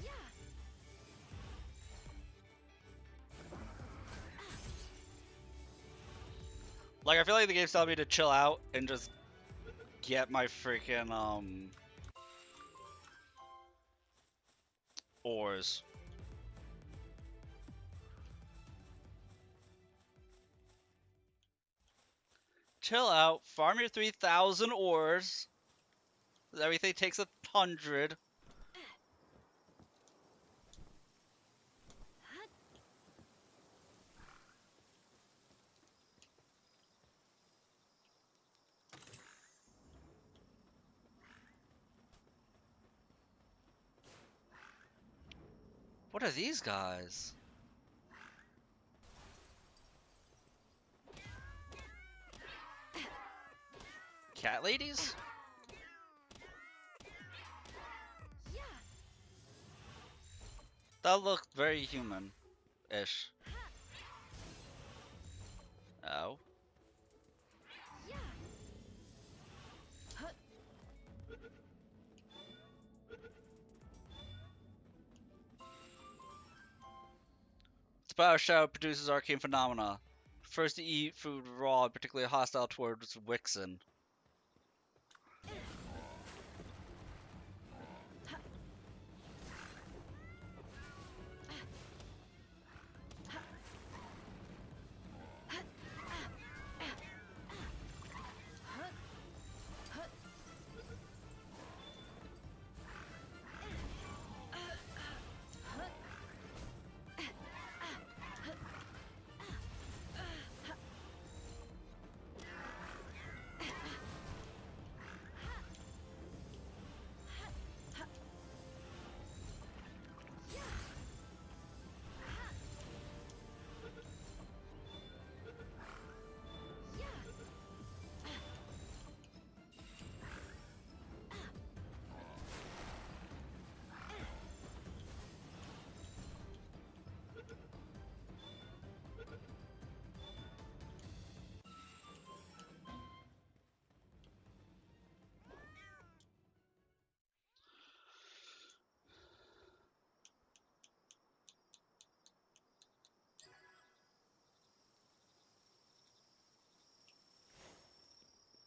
Yeah. Like, I feel like the game's telling me to chill out and just get my freaking, ores. Chill out, farm your 3,000 ores. Everything takes 100. What are these guys? Cat ladies? Yeah. That looked very human-ish. Oh. Yeah. Spiral Shadow produces arcane phenomena. First to eat food raw, and particularly hostile towards Wixen.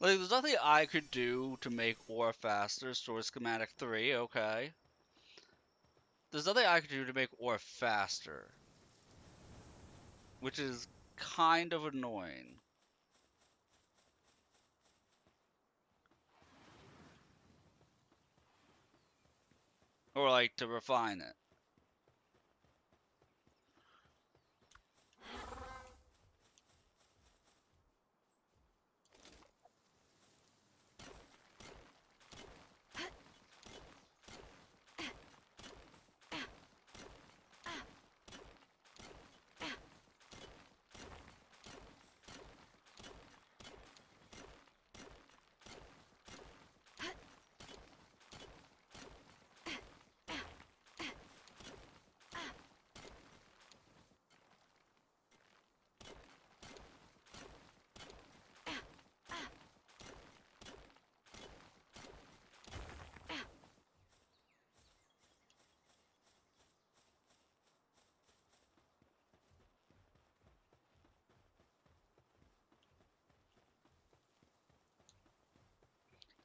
Like, there's nothing I could do to make ore faster. Store schematic 3, okay. There's nothing I could do to make ore faster. Which is kind of annoying. Or, like, to refine it.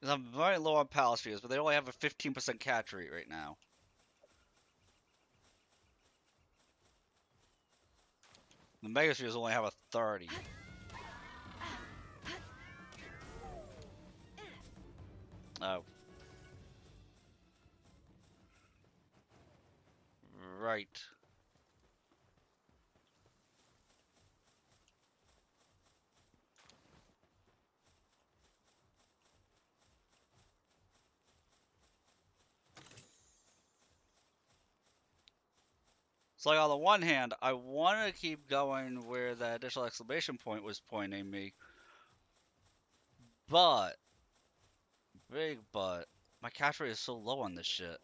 Because I'm very low on Palace Spheres, but they only have a 15% catch rate right now. The Mega Spheres only have a 30. Oh. Right. So like on the one hand, I want to keep going where that additional exclamation point was pointing me, but, big but, my catch rate is so low on this shit.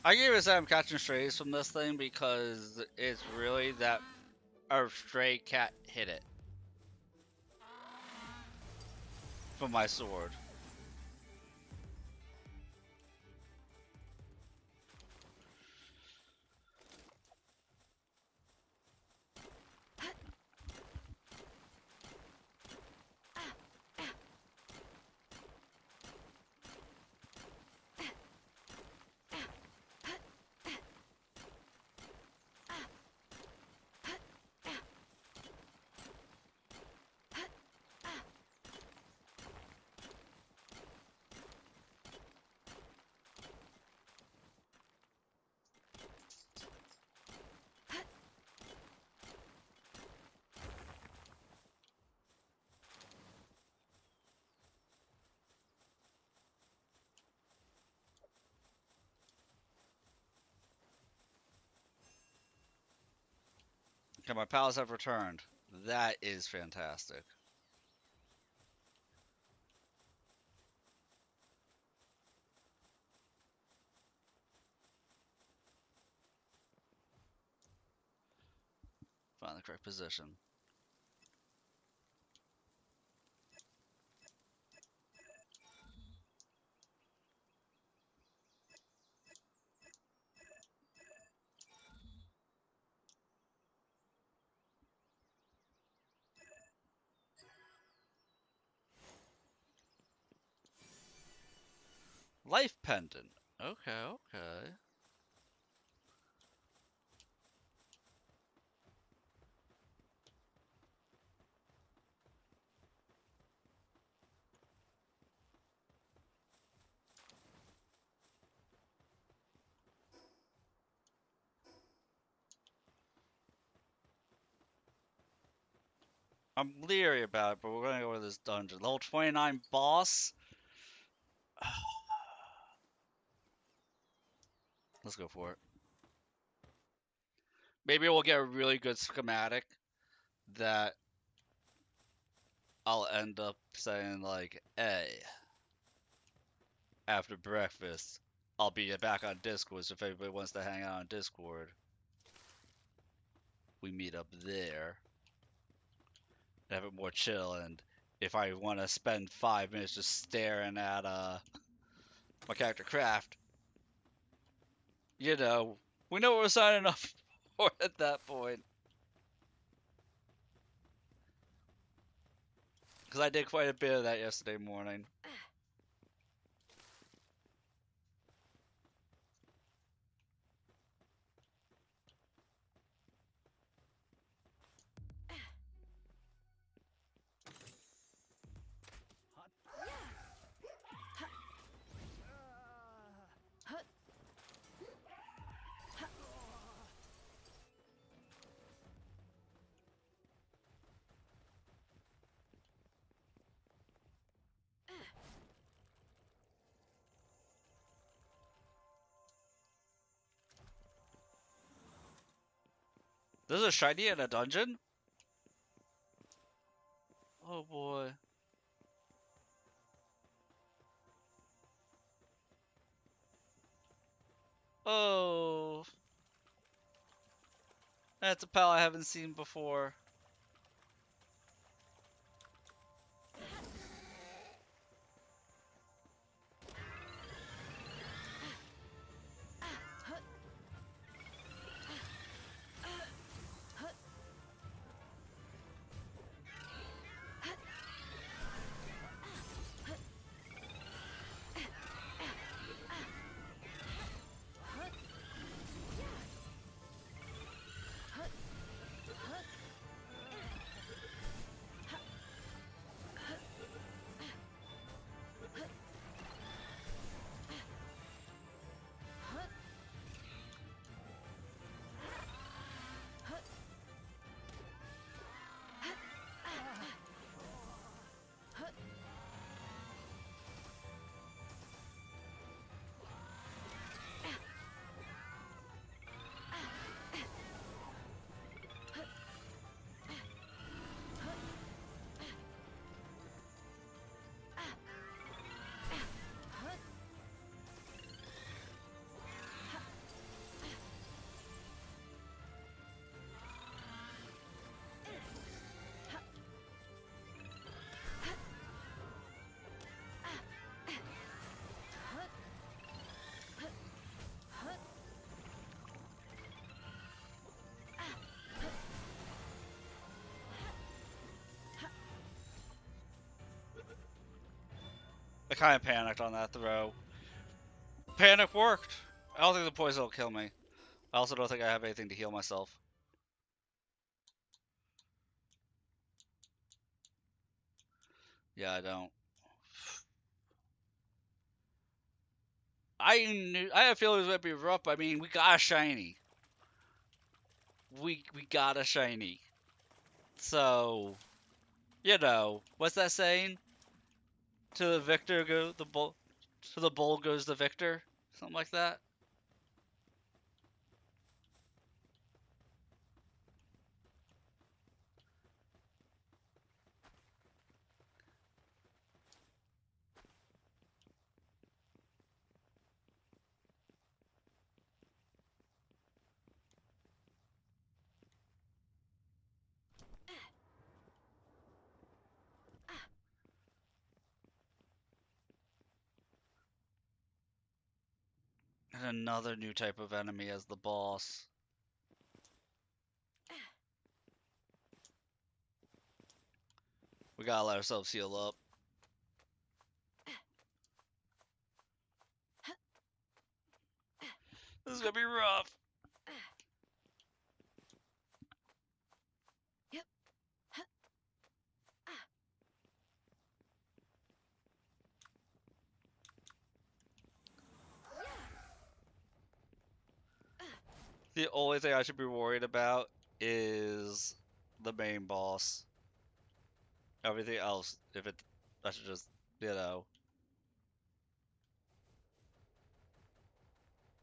I gave it I'm catching strays from this thing because it's really that a stray cat hit it from my sword. Okay, my pals have returned. That is fantastic. Find the correct position. Life pendant. Okay, okay. I'm leery about it, but we're gonna go to this dungeon. Level 29 boss. Let's go for it. Maybe we'll get a really good schematic that I'll end up saying like, hey, after breakfast, I'll be back on Discord, so if anybody wants to hang out on Discord, we meet up there. And have it more chill, and if I want to spend 5 minutes just staring at my character craft, you know, We know what we're signing up for at that point. Because I did quite a bit of that yesterday morning. There's a shiny in a dungeon? Oh boy. Oh. That's a pal I haven't seen before. I kind of panicked on that throw. Panic worked! I don't think the poison will kill me. I also don't think I have anything to heal myself. Yeah, I don't. I had a feeling it was going to be rough. I mean, we got a shiny. We got a shiny. So, you know, what's that saying? To the victor go the bull. To the bull goes the victor. Something like that. And another new type of enemy as the boss. We gotta let ourselves heal up. This is gonna be rough. The only thing I should be worried about is the main boss. Everything else, if it, I should just, you know,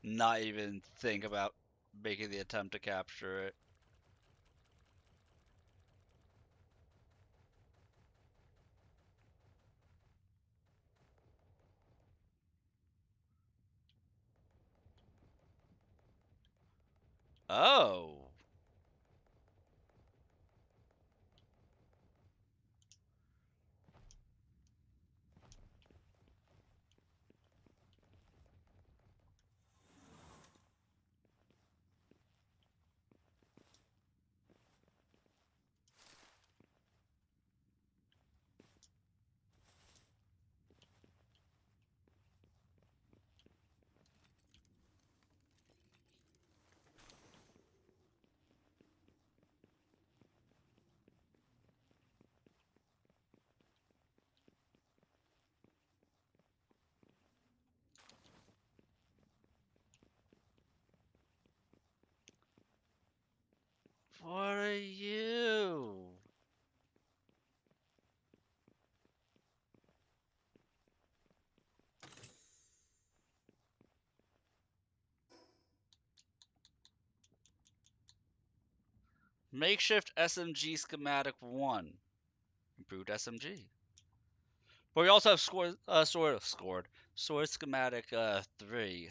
not even think about making the attempt to capture it. Oh. Makeshift SMG schematic 1. Improved SMG. But we also have sword schematic 3.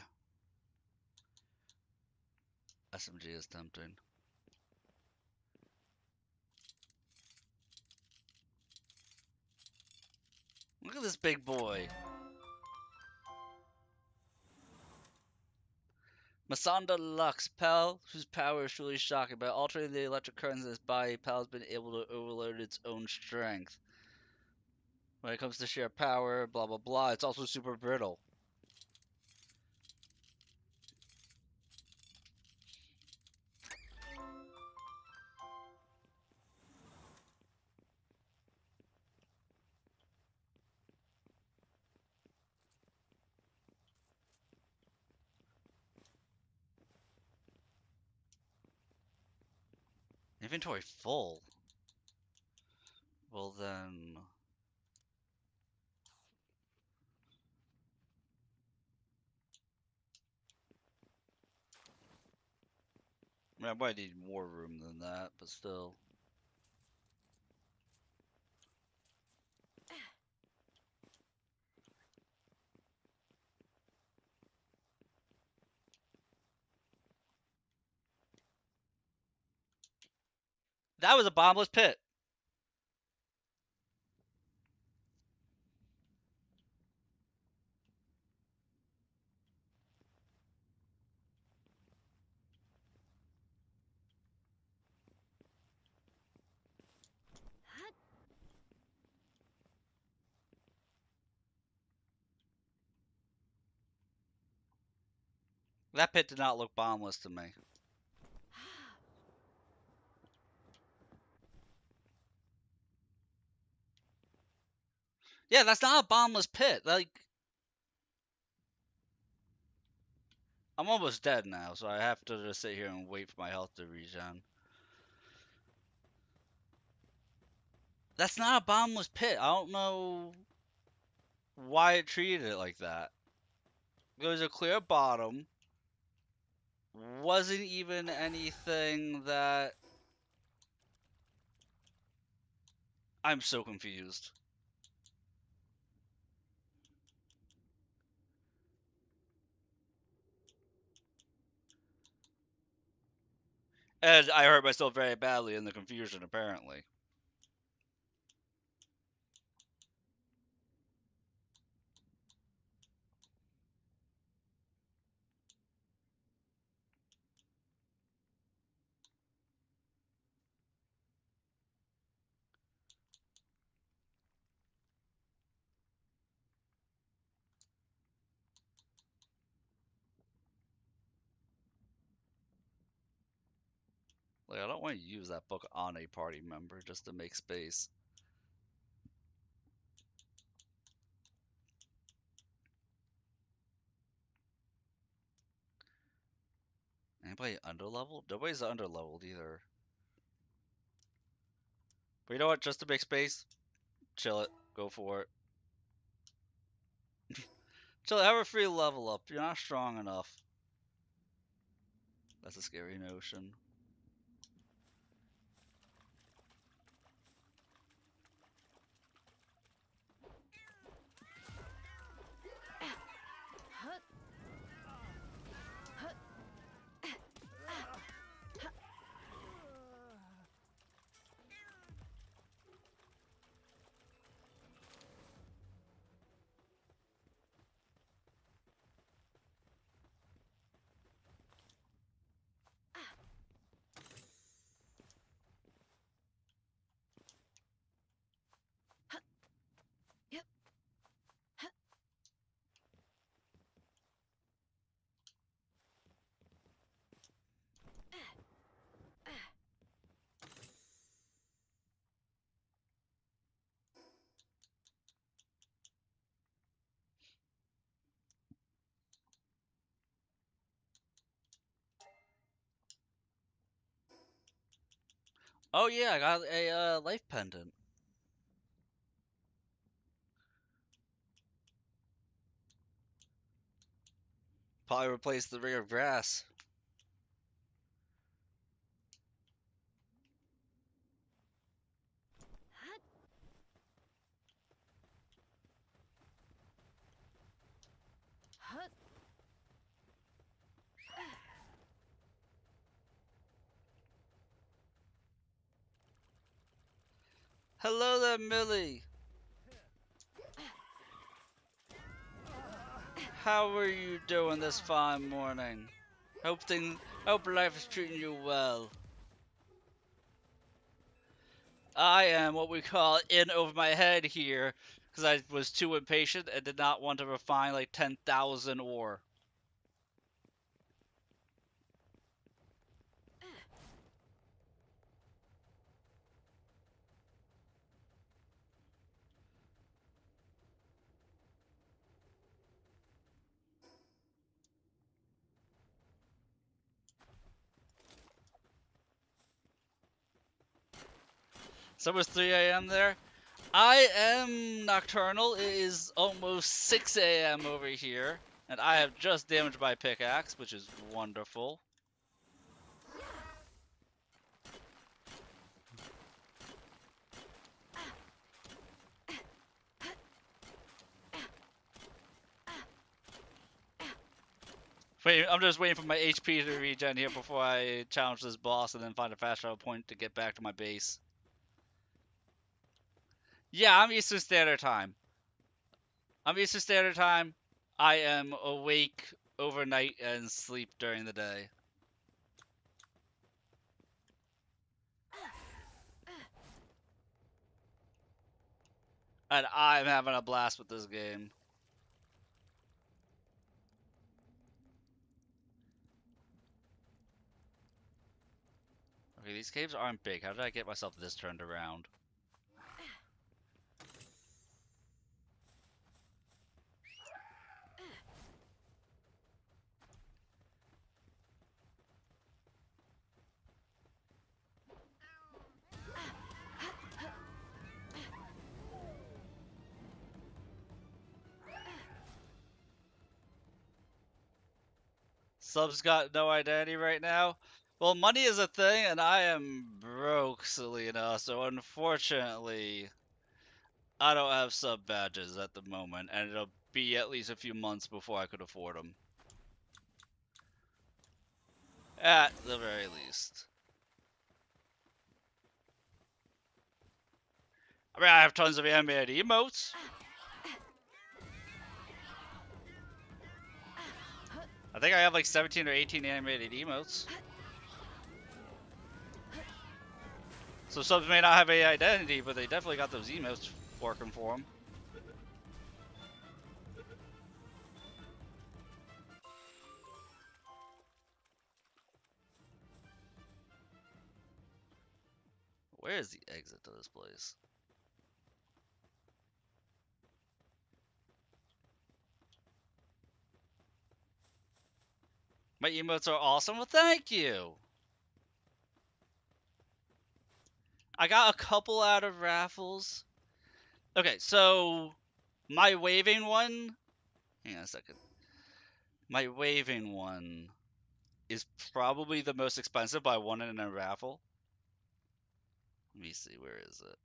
SMG is tempting. Look at this big boy. Masanda Lux, Pal, whose power is truly shocking. By altering the electric currents in its body, Pal has been able to overload its own strength. When it comes to sheer power, blah blah blah, it's also super brittle. Inventory full. Well then, I mean, I might need more room than that, but still. That was a bombless pit. Hut. That pit did not look bombless to me. Yeah, that's not a bombless pit. Like, I'm almost dead now, so I have to just sit here and wait for my health to regen. That's not a bombless pit. I don't know why it treated it like that. There was a clear bottom. Wasn't even anything that... I'm so confused. And I hurt myself very badly in the confusion, apparently. Like, I don't want to use that book on a party member just to make space. Anybody underleveled? Nobody's underleveled either. But you know what? Just to make space, chill it. Go for it. Chill it. Have a free level up. You're not strong enough. That's a scary notion. Hut. Hut. Yep. Hut. Oh yeah, I got a life pendant. Probably replace the ring of grass. Hello there, Millie. How are you doing this fine morning? Hope life is treating you well. I am what we call in over my head here, because I was too impatient and did not want to refine like 10,000 ore. So it was 3 a.m. there. I am nocturnal. It is almost 6 a.m. over here, and I have just damaged my pickaxe, which is wonderful. Wait, I'm just waiting for my HP to regen here before I challenge this boss and then find a fast travel point to get back to my base. Yeah, I'm Eastern Standard Time. I'm Eastern Standard Time. I am awake overnight and sleep during the day. And I'm having a blast with this game. Okay, these caves aren't big. How did I get myself this turned around? Sub's got no identity right now. Well, money is a thing, and I am broke, Selena, so unfortunately, I don't have sub badges at the moment, and it'll be at least a few months before I could afford them. At the very least. I mean, I have tons of animated emotes. I think I have like 17 or 18 animated emotes. So subs may not have a identity, but they definitely got those emotes working for them. Where is the exit to this place? My emotes are awesome. Well, thank you. I got a couple out of raffles. Okay, so my waving one. Hang on a second. My waving one is probably the most expensive, but I won it in a raffle. Let me see, where is it?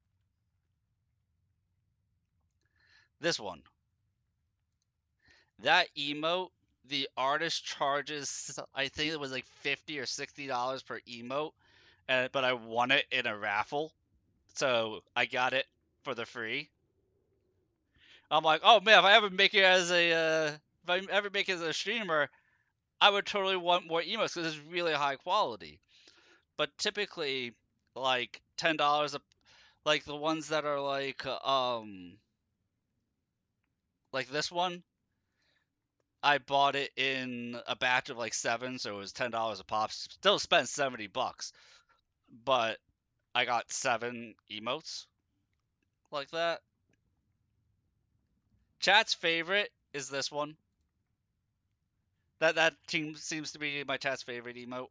This one. That emote, the artist charges, I think it was like $50 or $60 per emote, but I won it in a raffle, so I got it for the free. I'm like, oh man, if I ever make it as a streamer, I would totally want more emotes because it's really high quality. But typically, like $10 a, like the ones that are like this one, I bought it in a batch of like 7, so it was $10 a pop. Still spent $70, but I got 7 emotes like that. Chat's favorite is this one. That team seems to be my chat's favorite emote.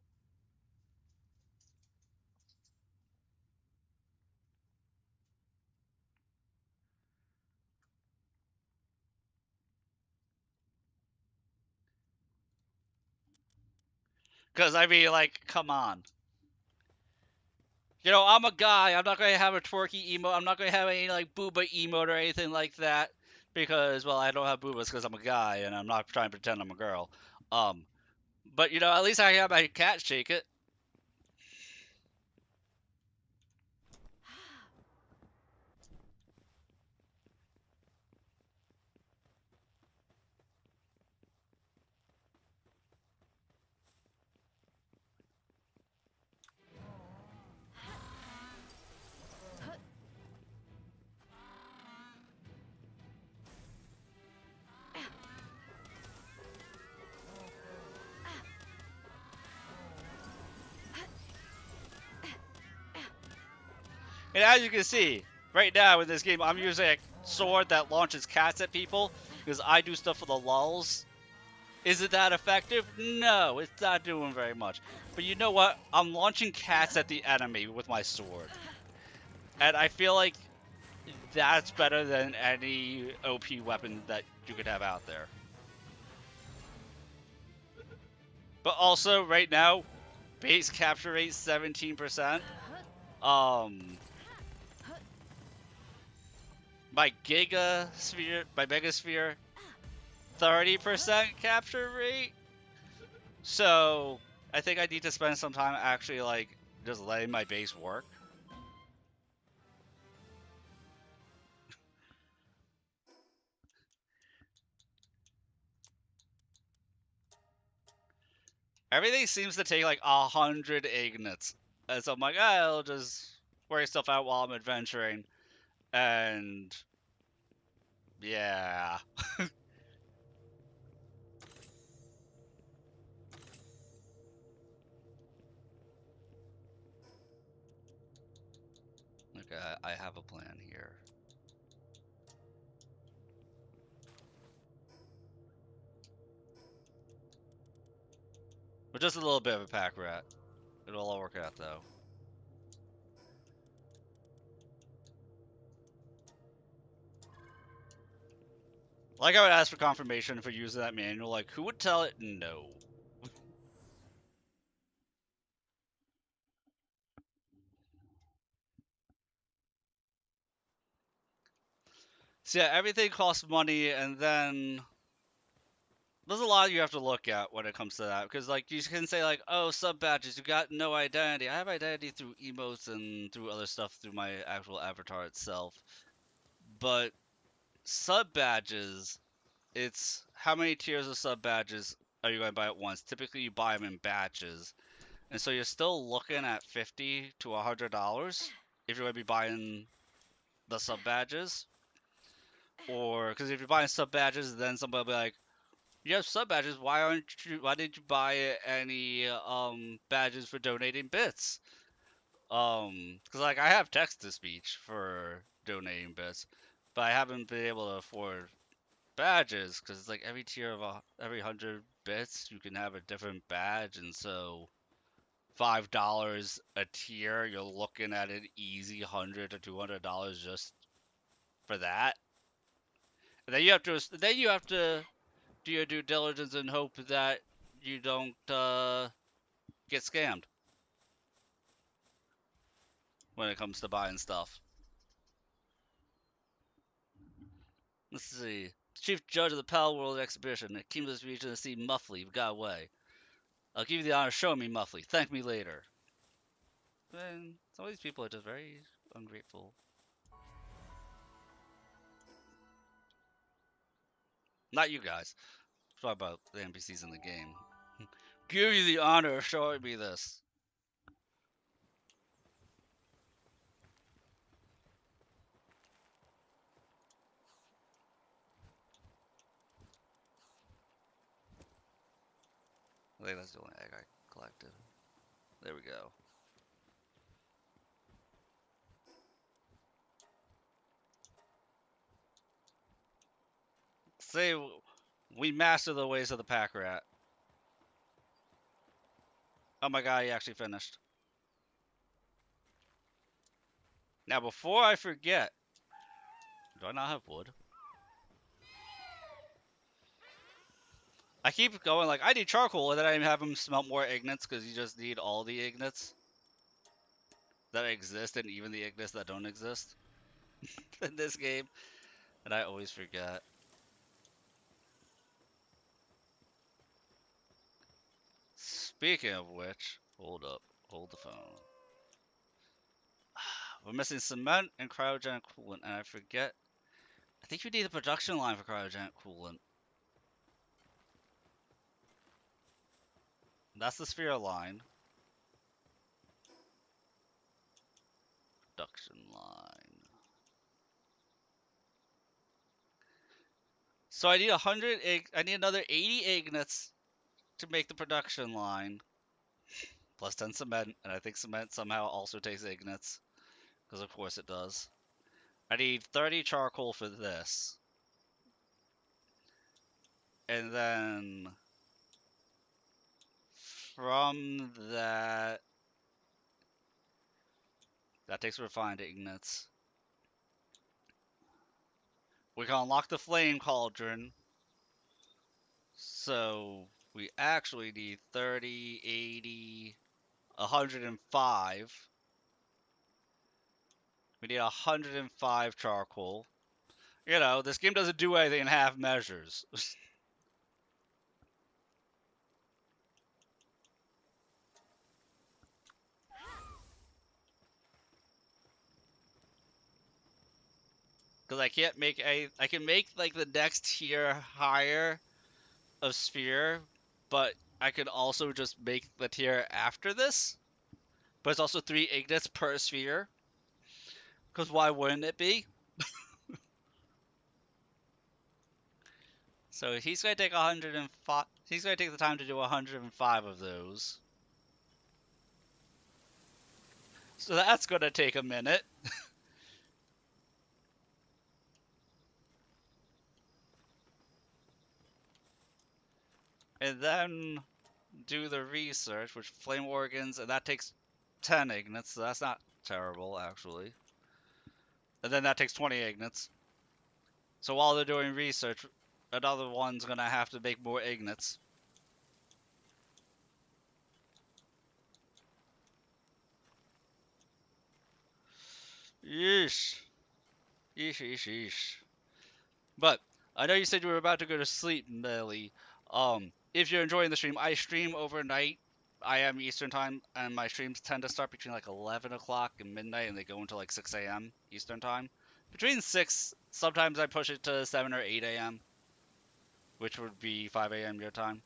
Cause I mean, like, come on. You know, I'm a guy. I'm not gonna have a twerky emote. I'm not gonna have any like booba emote or anything like that. Because, well, I don't have boobas because I'm a guy and I'm not trying to pretend I'm a girl. Um, but you know, at least I have my cat shake it. And as you can see, right now in this game, I'm using a sword that launches cats at people because I do stuff for the lulls. Is it that effective? No, it's not doing very much. But you know what? I'm launching cats at the enemy with my sword. And I feel like that's better than any OP weapon that you could have out there. But also, right now, base capture rate 17%. My Megasphere, 30% capture rate. So I think I need to spend some time actually like just letting my base work. Everything seems to take like 100 ignits. And so I'm like, I'll just work stuff out while I'm adventuring. And yeah. Okay, I have a plan here. But just a little bit of a pack rat. It'll all work out though. Like I would ask for confirmation for using that manual, like who would tell it no? So yeah, everything costs money, and then there's a lot you have to look at when it comes to that. Because like you can say like, oh, sub badges, you got no identity. I have identity through emotes and through other stuff through my actual avatar itself. But sub badges, it's how many tiers of sub badges are you going to buy at once? Typically, you buy them in batches, and so you're still looking at $50 to $100 if you're going to be buying the sub badges. Or because if you're buying sub badges, then somebody will be like, "You have sub badges. Why didn't you buy any badges for donating bits?" Because like I have text to speech for donating bits, but I haven't been able to afford badges because it's like every tier of every 100 bits you can have a different badge, and so $5 a tier, you're looking at an easy $100 to $200 just for that. And then you have to do your due diligence and hope that you don't get scammed when it comes to buying stuff. Let's see. Chief Judge of the Pal World Exhibition. It came to this region to see Muffley. We got away. I'll give you the honor of showing me Muffley. Thank me later. Man, some of these people are just very ungrateful. Not you guys. I'm talking about the NPCs in the game. Give you the honor of showing me this. I think that's the only egg I collected. There we go. Say we master the ways of the pack rat. Oh my god, he actually finished. Now before I forget, do I not have wood? I keep going like I need charcoal, and then I have him smelt more ignits because you just need all the ignits that exist and even the ignits that don't exist in this game, and I always forget. Speaking of which, hold up, hold the phone. We're missing cement and cryogenic coolant, and I forget. I think you need a production line for cryogenic coolant. That's the sphere line. Production line. So I need I need another 80 ignits to make the production line. Plus 10 cement, and I think cement somehow also takes ignits. because of course it does. I need 30 charcoal for this. And then from that, that takes refined ignites. We can unlock the flame cauldron. So we actually need 30, 80, 105. We need 105 charcoal. You know, this game doesn't do anything in half measures. Because I can't make I can make like the next tier higher of sphere, but I could also just make the tier after this. But it's also 3 ignites per sphere. Because why wouldn't it be? So he's going to take 105. He's going to take the time to do 105 of those. So that's going to take a minute. And then do the research, which flame organs, and that takes 10 ignites, so that's not terrible, actually. And then that takes 20 ignites. So while they're doing research, another one's going to have to make more ignites. Yeesh. Yeesh, yeesh, yeesh. But I know you said you were about to go to sleep, Nelly. If you're enjoying the stream, I stream overnight. I am Eastern time, and my streams tend to start between like 11 o'clock and midnight, and they go until like 6 a.m. Eastern time. Between 6, sometimes I push it to 7 or 8 a.m., which would be 5 a.m. your time.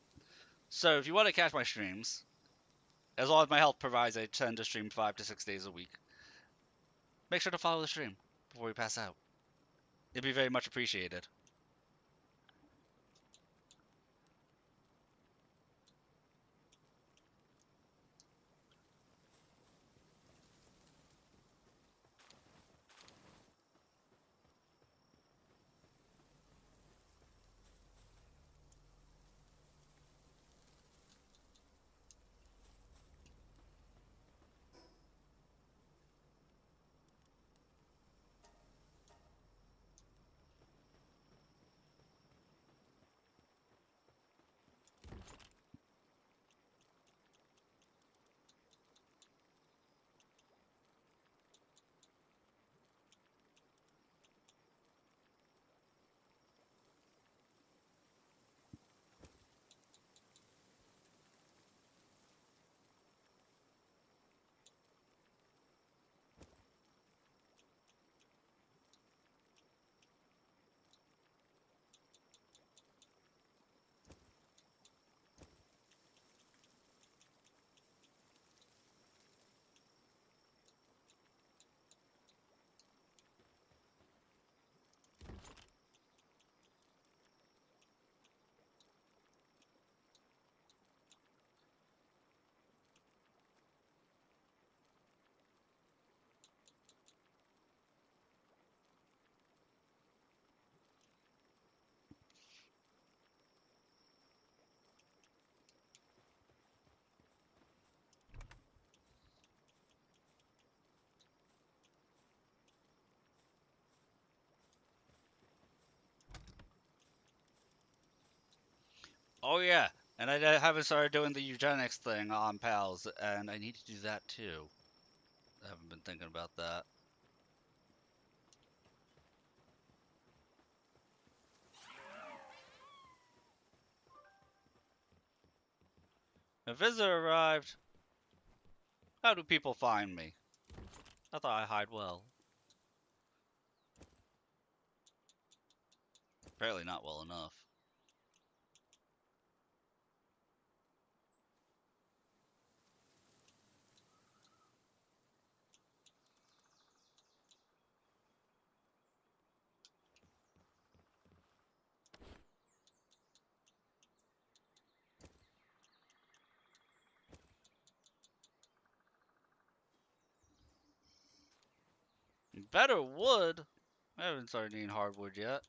So if you want to catch my streams, as long as my health provides, I tend to stream 5 to 6 days a week. Make sure to follow the stream before we pass out. It'd be very much appreciated. Oh yeah, and I haven't started doing the eugenics thing on pals, and I need to do that too. I haven't been thinking about that. A visitor arrived. How do people find me? I thought I hide well. Apparently not well enough. better wood. I haven't started needing hardwood yet.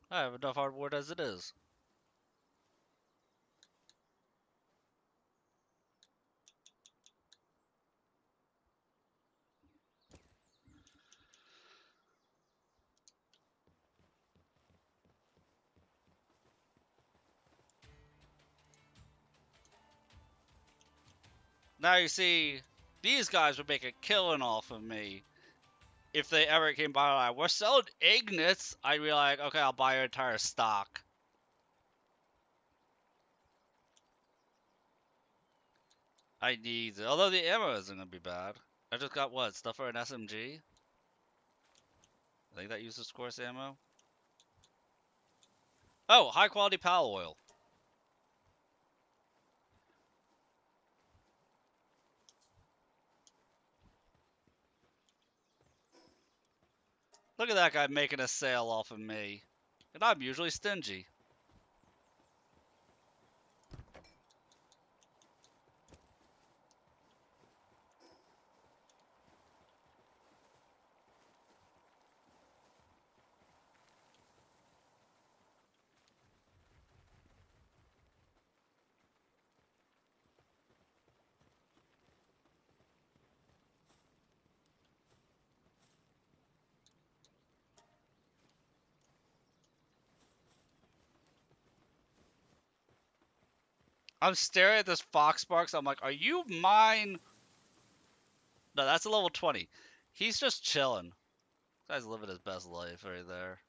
I have enough hardwood as it is. Now you see, these guys would make a killing off of me if they ever came by. Like, we're selling Ignits. I'd be like, okay, I'll buy your entire stock. I need it. Although the ammo isn't gonna be bad. I just got what? Stuff for an SMG? I think that uses course ammo. Oh, high quality pal oil. Look at that guy making a sale off of me. And I'm usually stingy. I'm staring at this Foxparks. I'm like, are you mine? No, that's a level 20. He's just chilling. This guy's living his best life right there.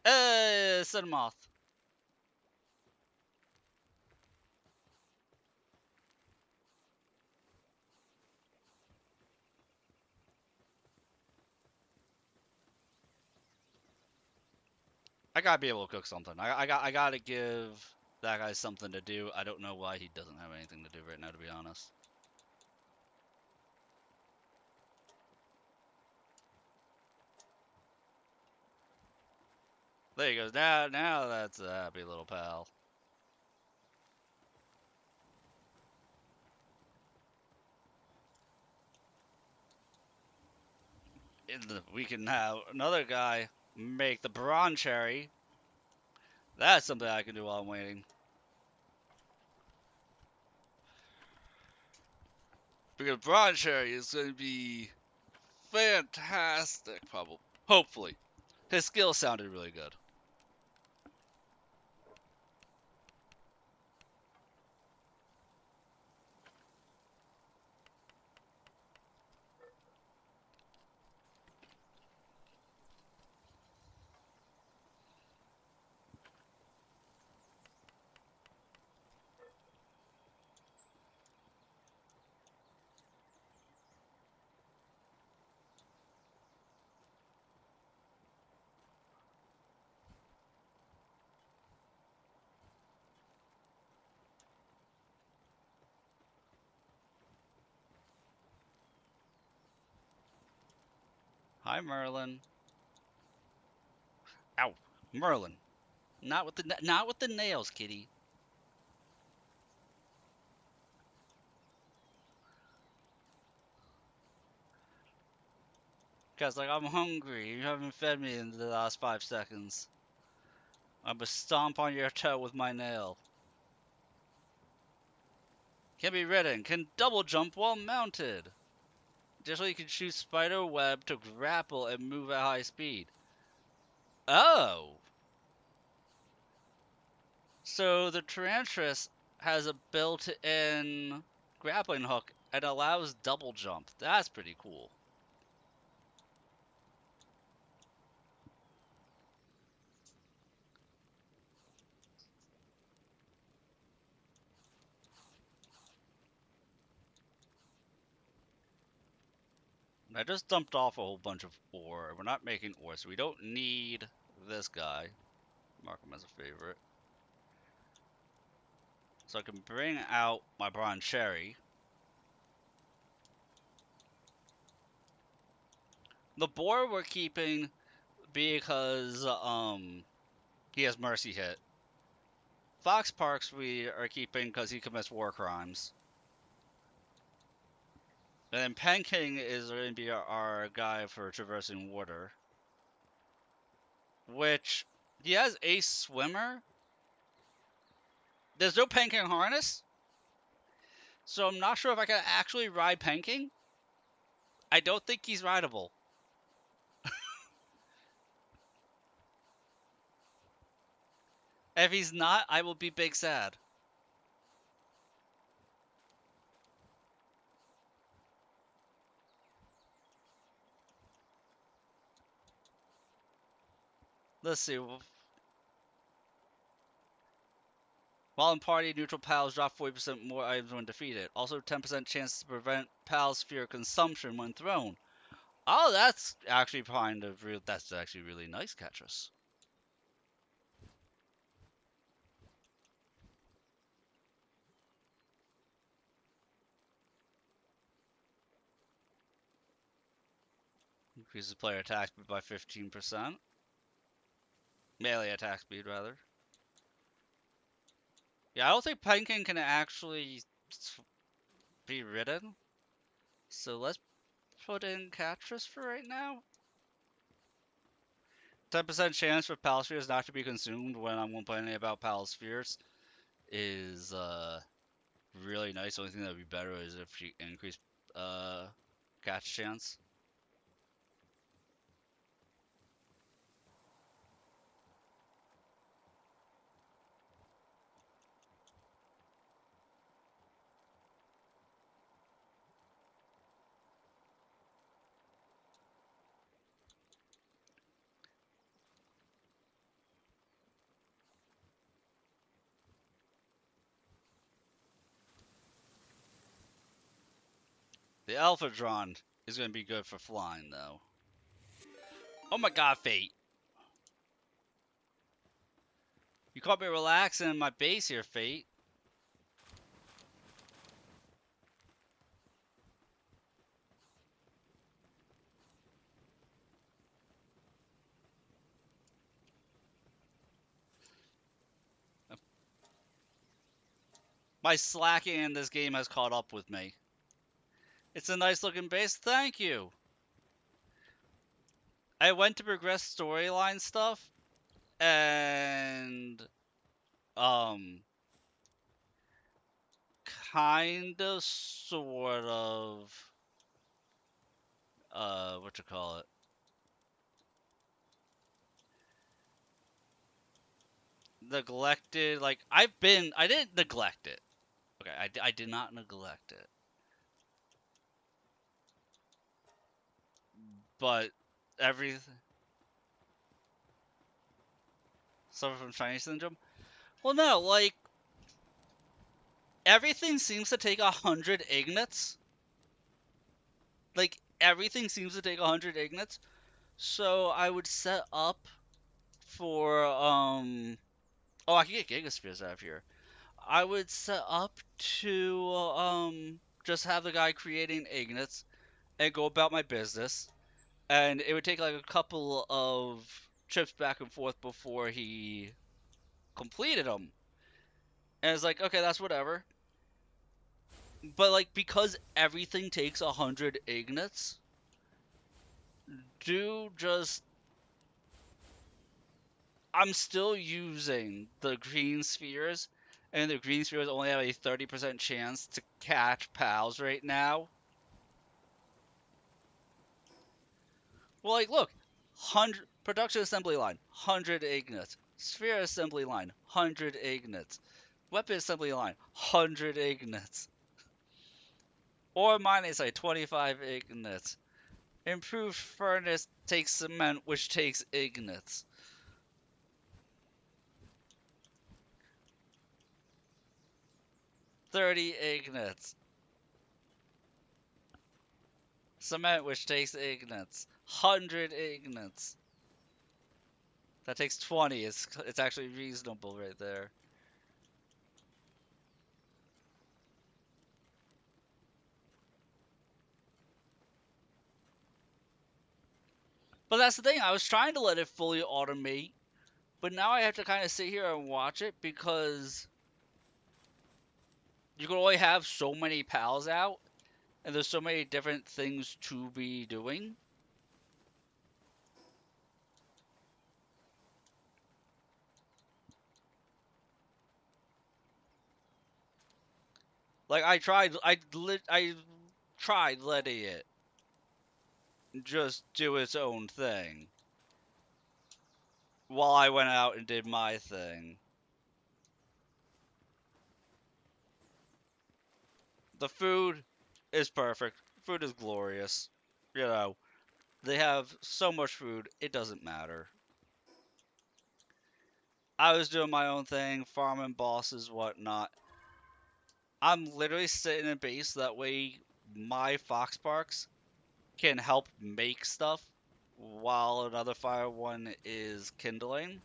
Hey, Cinnamoth. I gotta be able to cook something. I gotta give that guy something to do. I don't know why he doesn't have anything to do right now, to be honest. There he goes. Now that's a happy little pal. We can have another guy make the Bron Cherry. That's something I can do while I'm waiting. Because Bron Cherry is going to be fantastic, probably. Hopefully. His skill sounded really good. Hi, Merlin. Ow, Merlin. Not with the nails, kitty. Cause like I'm hungry. You haven't fed me in the last 5 seconds. I'm gonna stomp on your toe with my nail. Can be ridden. Can double jump while mounted. Additionally, you can shoot spider web to grapple and move at high speed. Oh! So the Tyrantrus has a built-in grappling hook and allows double jump. That's pretty cool. I just dumped off a whole bunch of ore. We're not making ore, so we don't need this guy. Mark him as a favorite. So I can bring out my Bron Cherry. The boar we're keeping because he has mercy hit. Fox Parks we are keeping because he commits war crimes. And then Penking is going to be our guy for traversing water. Which, he has Ace Swimmer. There's no Penking harness. So I'm not sure if I can actually ride Penking. I don't think he's rideable. If he's not, I will be big sad. Let's see. While in party, neutral pals drop 40% more items when defeated. Also 10% chance to prevent pal sphere consumption when thrown. Oh, that's actually that's actually really nice, Ketris. Increases player attack speed by 15%. Melee attack speed, rather. Yeah, I don't think Penkin can actually be ridden. So let's put in Catris for right now. 10% chance for Palaspheres not to be consumed when I'm complaining about Palaspheres is really nice. The only thing that would be better is if she increased catch chance. The Alphadron is going to be good for flying, though. Oh my god, Fate! You caught me relaxing in my base here, Fate. My slacking in this game has caught up with me. It's a nice looking base, thank you! I went to progress storyline stuff, and kind of, sort of, what you call it? Neglected, like, I didn't neglect it. Okay, I did not neglect it. But, everything, suffer from Chinese syndrome? Well, no, like, everything seems to take 100 Ignits. Like, everything seems to take 100 Ignits. So, I would set up for, oh, I can get Gigaspheres out of here. I would set up to just have the guy creating Ignits and go about my business, and it would take like a couple of trips back and forth before he completed them. And it's like, okay, that's whatever. But like, because everything takes 100 Ignits, do just I'm still using the green spheres, and the green spheres only have a 30% chance to catch pals right now. Well, like, look, 100 production assembly line, 100 Ignits. Sphere assembly line, 100 Ignits. Weapon assembly line, 100 Ignits. Ore mining site, 25 Ignits. Improved furnace takes cement, which takes Ignits. $30 Ignits. Cement, which takes Ignits. 100 Ignits. That takes 20. It's actually reasonable right there. But that's the thing. I was trying to let it fully automate But now I have to kind of sit here and watch it because you can only have so many pals out, and there's so many different things to be doing. Like I tried letting it just do its own thing while I went out and did my thing. The food is perfect. Food is glorious. You know, they have so much food, it doesn't matter. I was doing my own thing, farming bosses, whatnot. I'm literally sitting in base, that way my Foxparks can help make stuff while another fire one is kindling.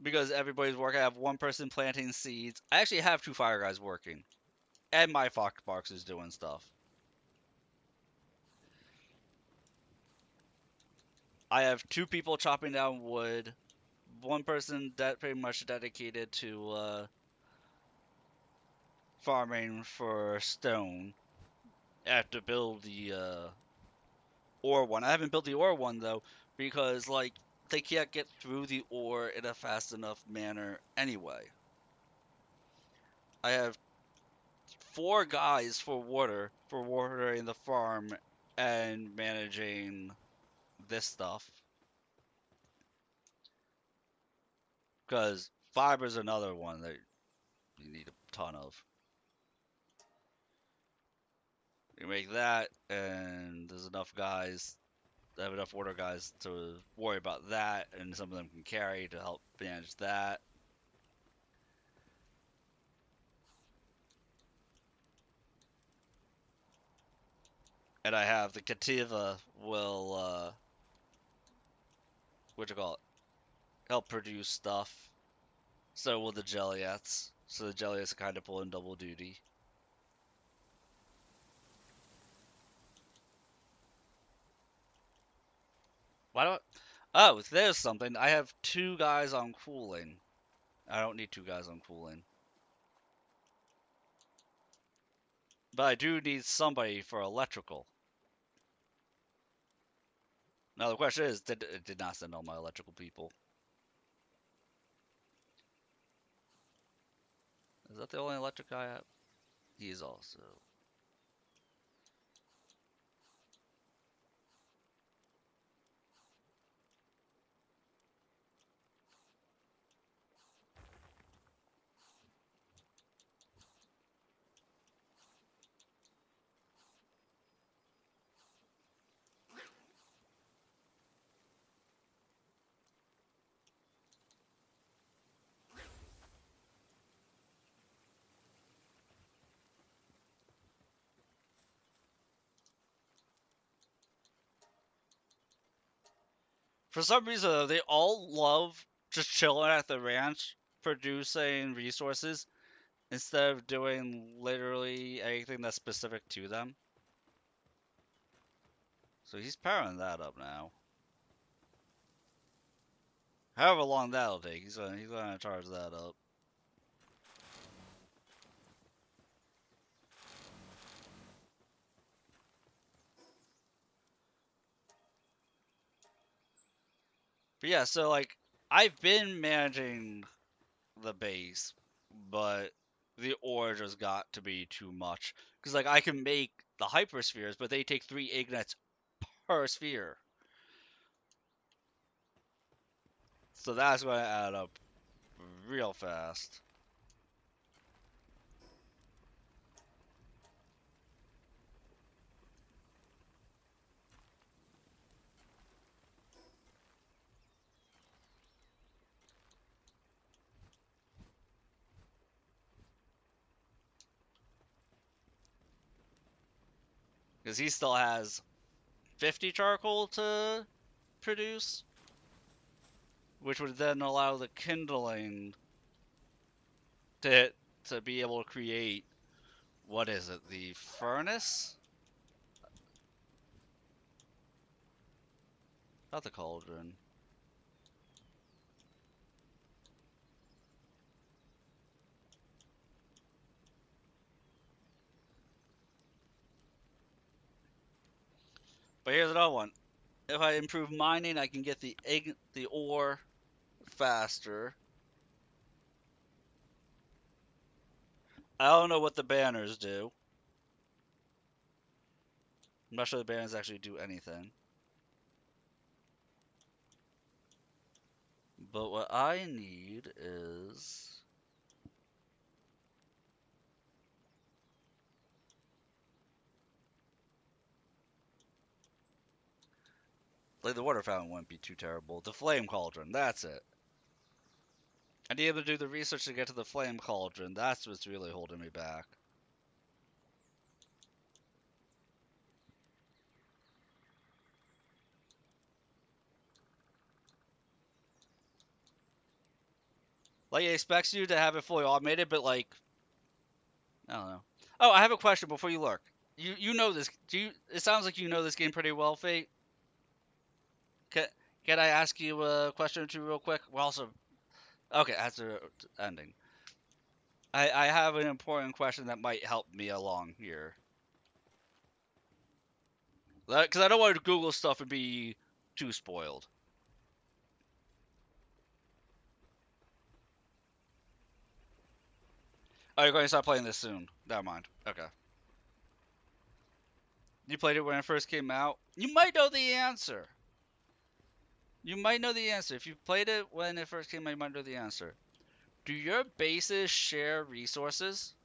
Because everybody's working, I have one person planting seeds. I actually have two fire guys working. And my Foxparks is doing stuff. I have two people chopping down wood. One person that pretty much dedicated to farming for stone. I have to build the ore one. I haven't built the ore one though because like they can't get through the ore in a fast enough manner anyway. I have four guys for watering the farm and managing this stuff because fiber's another one that you need a ton of. You make that, and there's enough guys. I have enough water guys to worry about that, and some of them can carry to help manage that. And I have the Kativa will, what you call it, help produce stuff. So will the Jellyettes. So the Jellyettes are kind of pulling double duty. Why do I... Oh, there's something. I have two guys on cooling. I don't need two guys on cooling. But I do need somebody for electrical. Now the question is, it did not send all my electrical people. Is that the only electric guy I have? He is also. For some reason, though, they all love just chilling at the ranch, producing resources, instead of doing literally anything that's specific to them. So he's powering that up now. However long that'll take, he's gonna charge that up. But yeah, so like I've been managing the base, but the ore just got to be too much. Because like I can make the hyperspheres, but they take 3 ignits per sphere. So that's going to add up real fast. Because he still has 50 charcoal to produce, which would then allow the kindling to be able to create, what is it, the furnace? Not the cauldron. But here's another one. If I improve mining, I can get the ore faster. I don't know what the banners do. I'm not sure the banners actually do anything. But what I need is... like, the water fountain wouldn't be too terrible. The flame cauldron, that's it. I need to do the research to get to the flame cauldron. That's what's really holding me back. Like, it expects you to have it fully automated, but like, I don't know. Oh, I have a question before you look. You know this. It sounds like you know this game pretty well, Fate. Can, can I ask you a question or two real quick? We're also okay after ending. I have an important question that might help me along here. Because I don't want to Google stuff and be too spoiled. Oh, you're going to start playing this soon. Never mind. Okay. You played it when it first came out. You might know the answer. You might know the answer. If you played it when it first came out, you might know the answer. Do your bases share resources?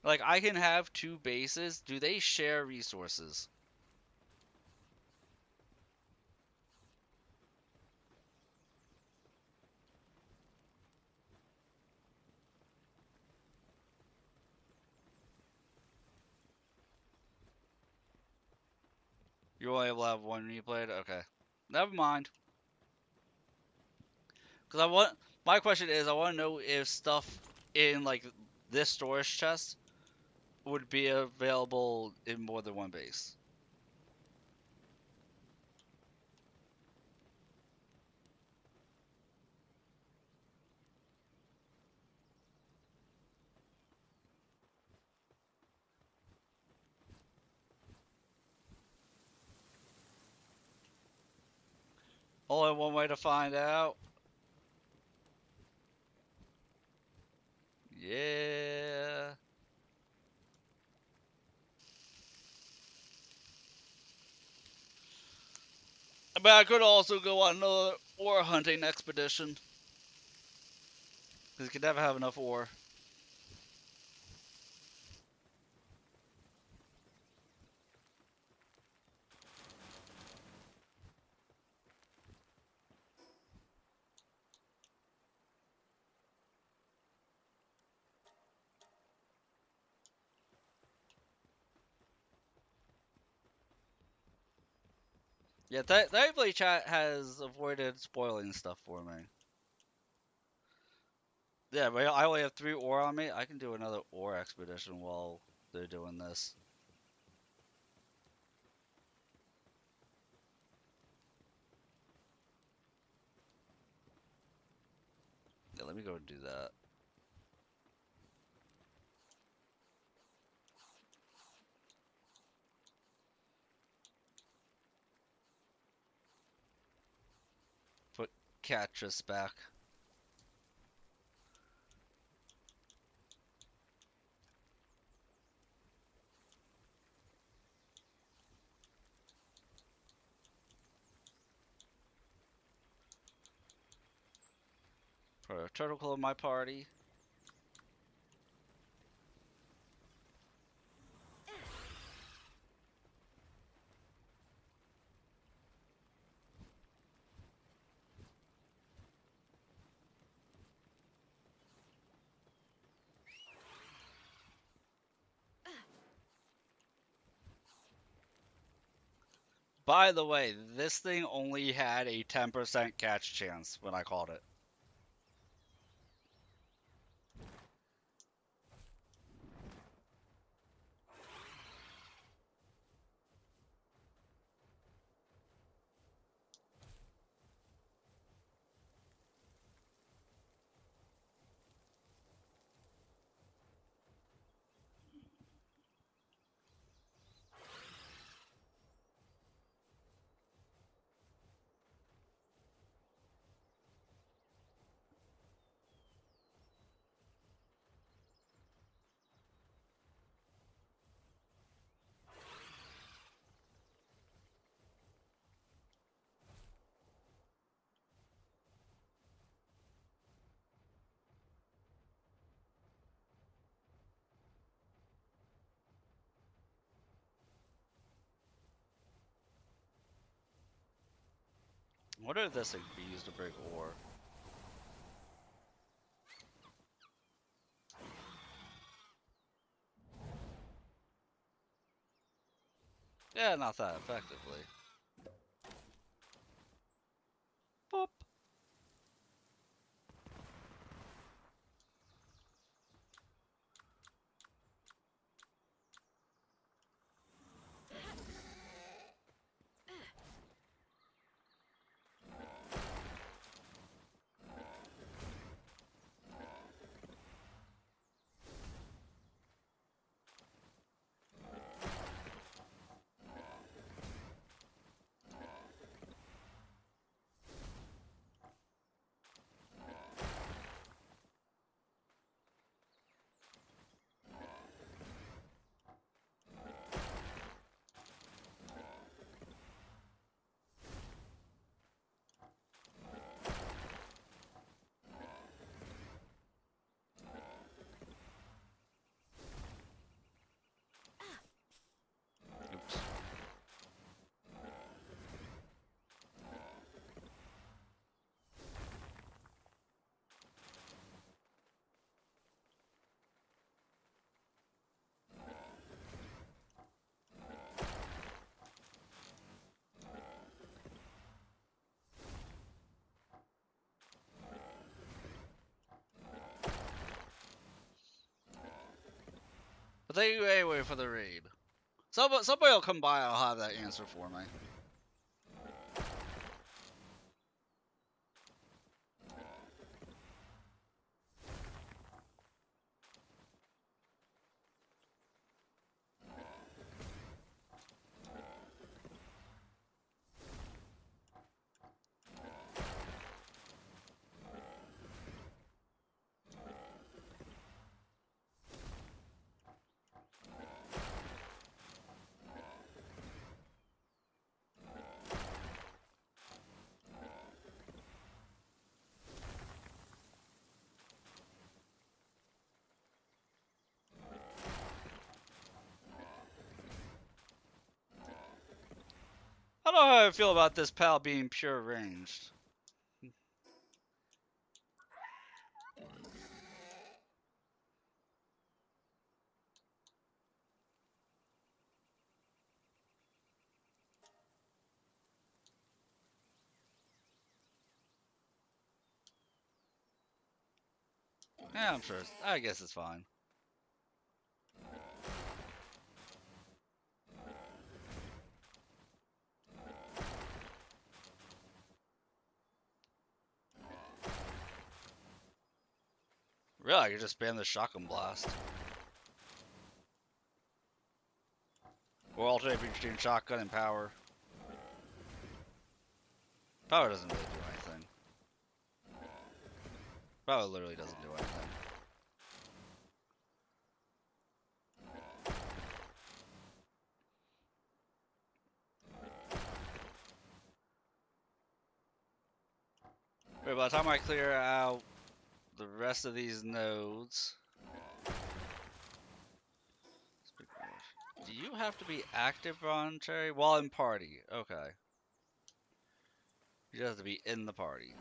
Like, I can have two bases. Do they share resources? You only able to have one when you played? Okay. Never mind. Because I want... my question is, I want to know if stuff in, like, this storage chest would be available in more than one base. Only one way to find out. Yeah. But I could also go on another ore hunting expedition. Because you could never have enough ore. Yeah, thankfully chat has avoided spoiling stuff for me. Yeah, but I only have 3 ore on me. I can do another ore expedition while they're doing this. Yeah, let me go and do that. Put Catris back. Put a turtle in my party. By the way, this thing only had a 10% catch chance when I called it. What if this thing could be used to break ore? Yeah, not that effectively. Boop. Oops. But thank you anyway for the raid. Somebody will come by, I'll have that answer for me. I don't know how I feel about this pal being pure ranged. Yeah, I'm sure. I guess it's fine. Really, I could just spam the shotgun blast. Or alternate between shotgun and power. Power doesn't really do anything. Power literally doesn't do anything. Wait, by the time I clear out the rest of these nodes... Do you have to be active voluntary? While in party. Okay. You have to be in the party.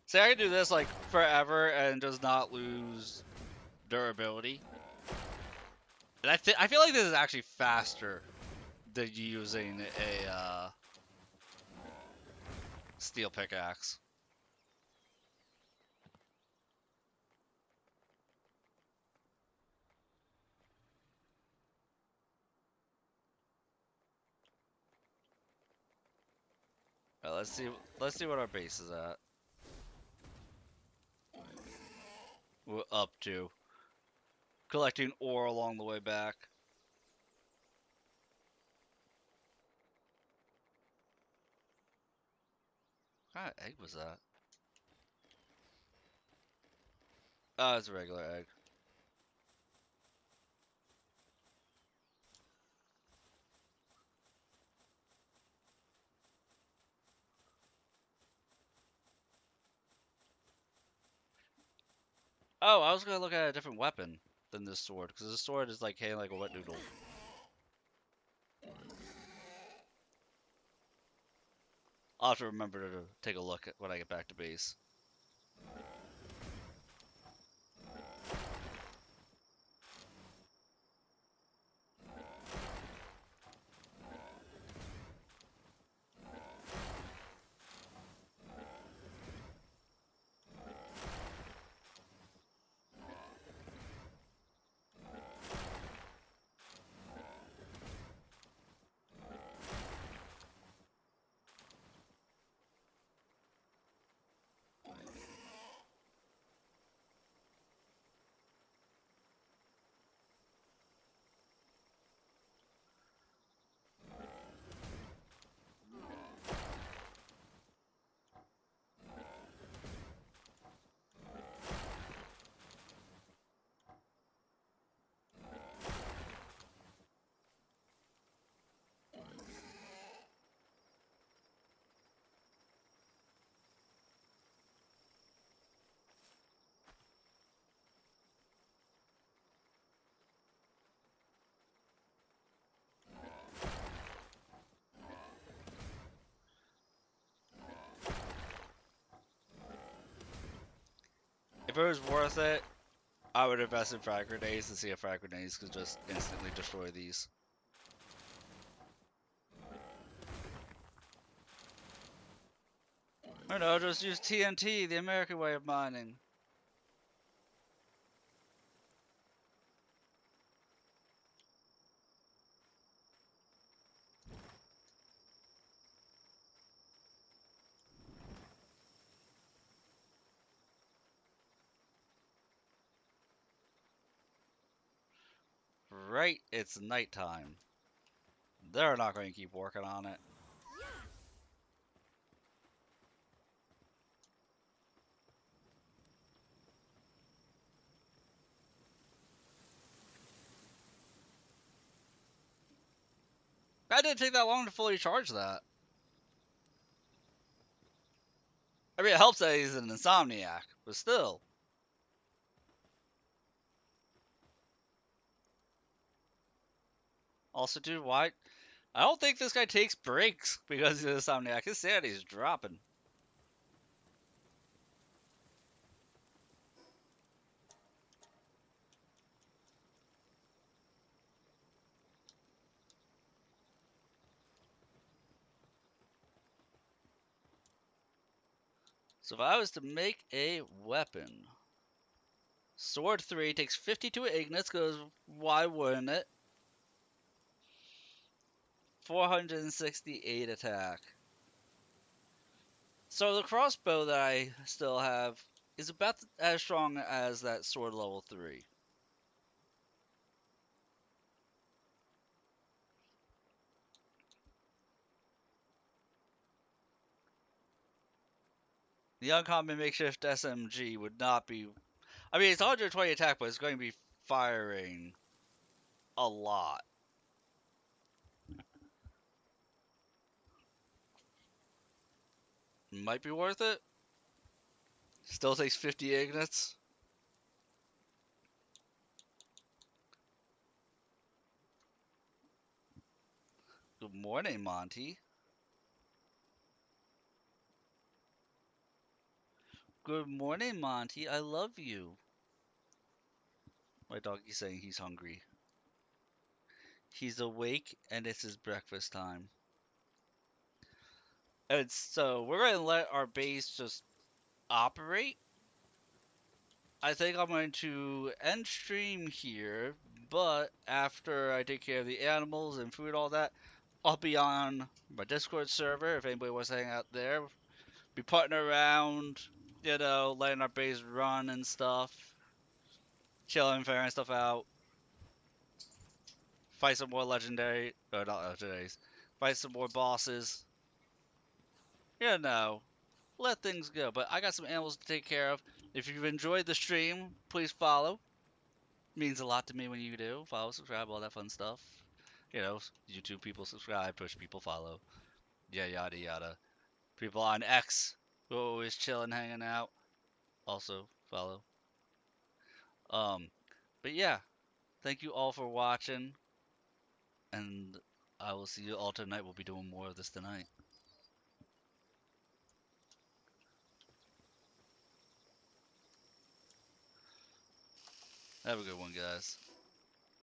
See, I can do this like forever and does not lose durability. And I feel like this is actually faster than using a steel pickaxe. Let's see what our base is at. We're up to collecting ore along the way back. What kind of egg was that? Oh, it's a regular egg. Oh, I was gonna look at a different weapon than this sword, because this sword is like hitting like a wet noodle. I'll have to remember to take a look at when I get back to base. If it was worth it, I would invest in frag grenades and see if frag grenades could just instantly destroy these. Or no, just use TNT, the American way of mining. Right, it's nighttime. They're not going to keep working on it. That didn't take that long to fully charge that. I mean, it helps that he's an insomniac, but still. Also, dude, why? I don't think this guy takes breaks because he's an insomniac. His sanity's dropping. So if I was to make a weapon, Sword 3 takes 52 Ignits, because why wouldn't it? 468 attack. So the crossbow that I still have is about as strong as that sword level 3. The uncommon makeshift SMG would not be. I mean, it's 120 attack, but it's going to be firing a lot. Might be worth it. Still takes 50 Ignits. Good morning, Monty. Good morning, Monty. I love you. My doggy's saying he's hungry. He's awake and it's his breakfast time. And so we're going to let our base just operate. I think I'm going to end stream here, but after I take care of the animals and food, all that, I'll be on my Discord server if anybody wants to hang out there. Be putting around, letting our base run and stuff, chilling, figuring stuff out, fight some more legendary, or not legendaries, fight some more bosses. Let things go. But I got some animals to take care of. If you've enjoyed the stream, please follow. It means a lot to me when you do. Follow, subscribe, all that fun stuff. YouTube people subscribe, Twitch people follow. Yeah, yada yada. People on X who are always chilling, hanging out. Also follow. Um, but yeah, thank you all for watching, and I will see you all tonight. We'll be doing more of this tonight. Have a good one, guys.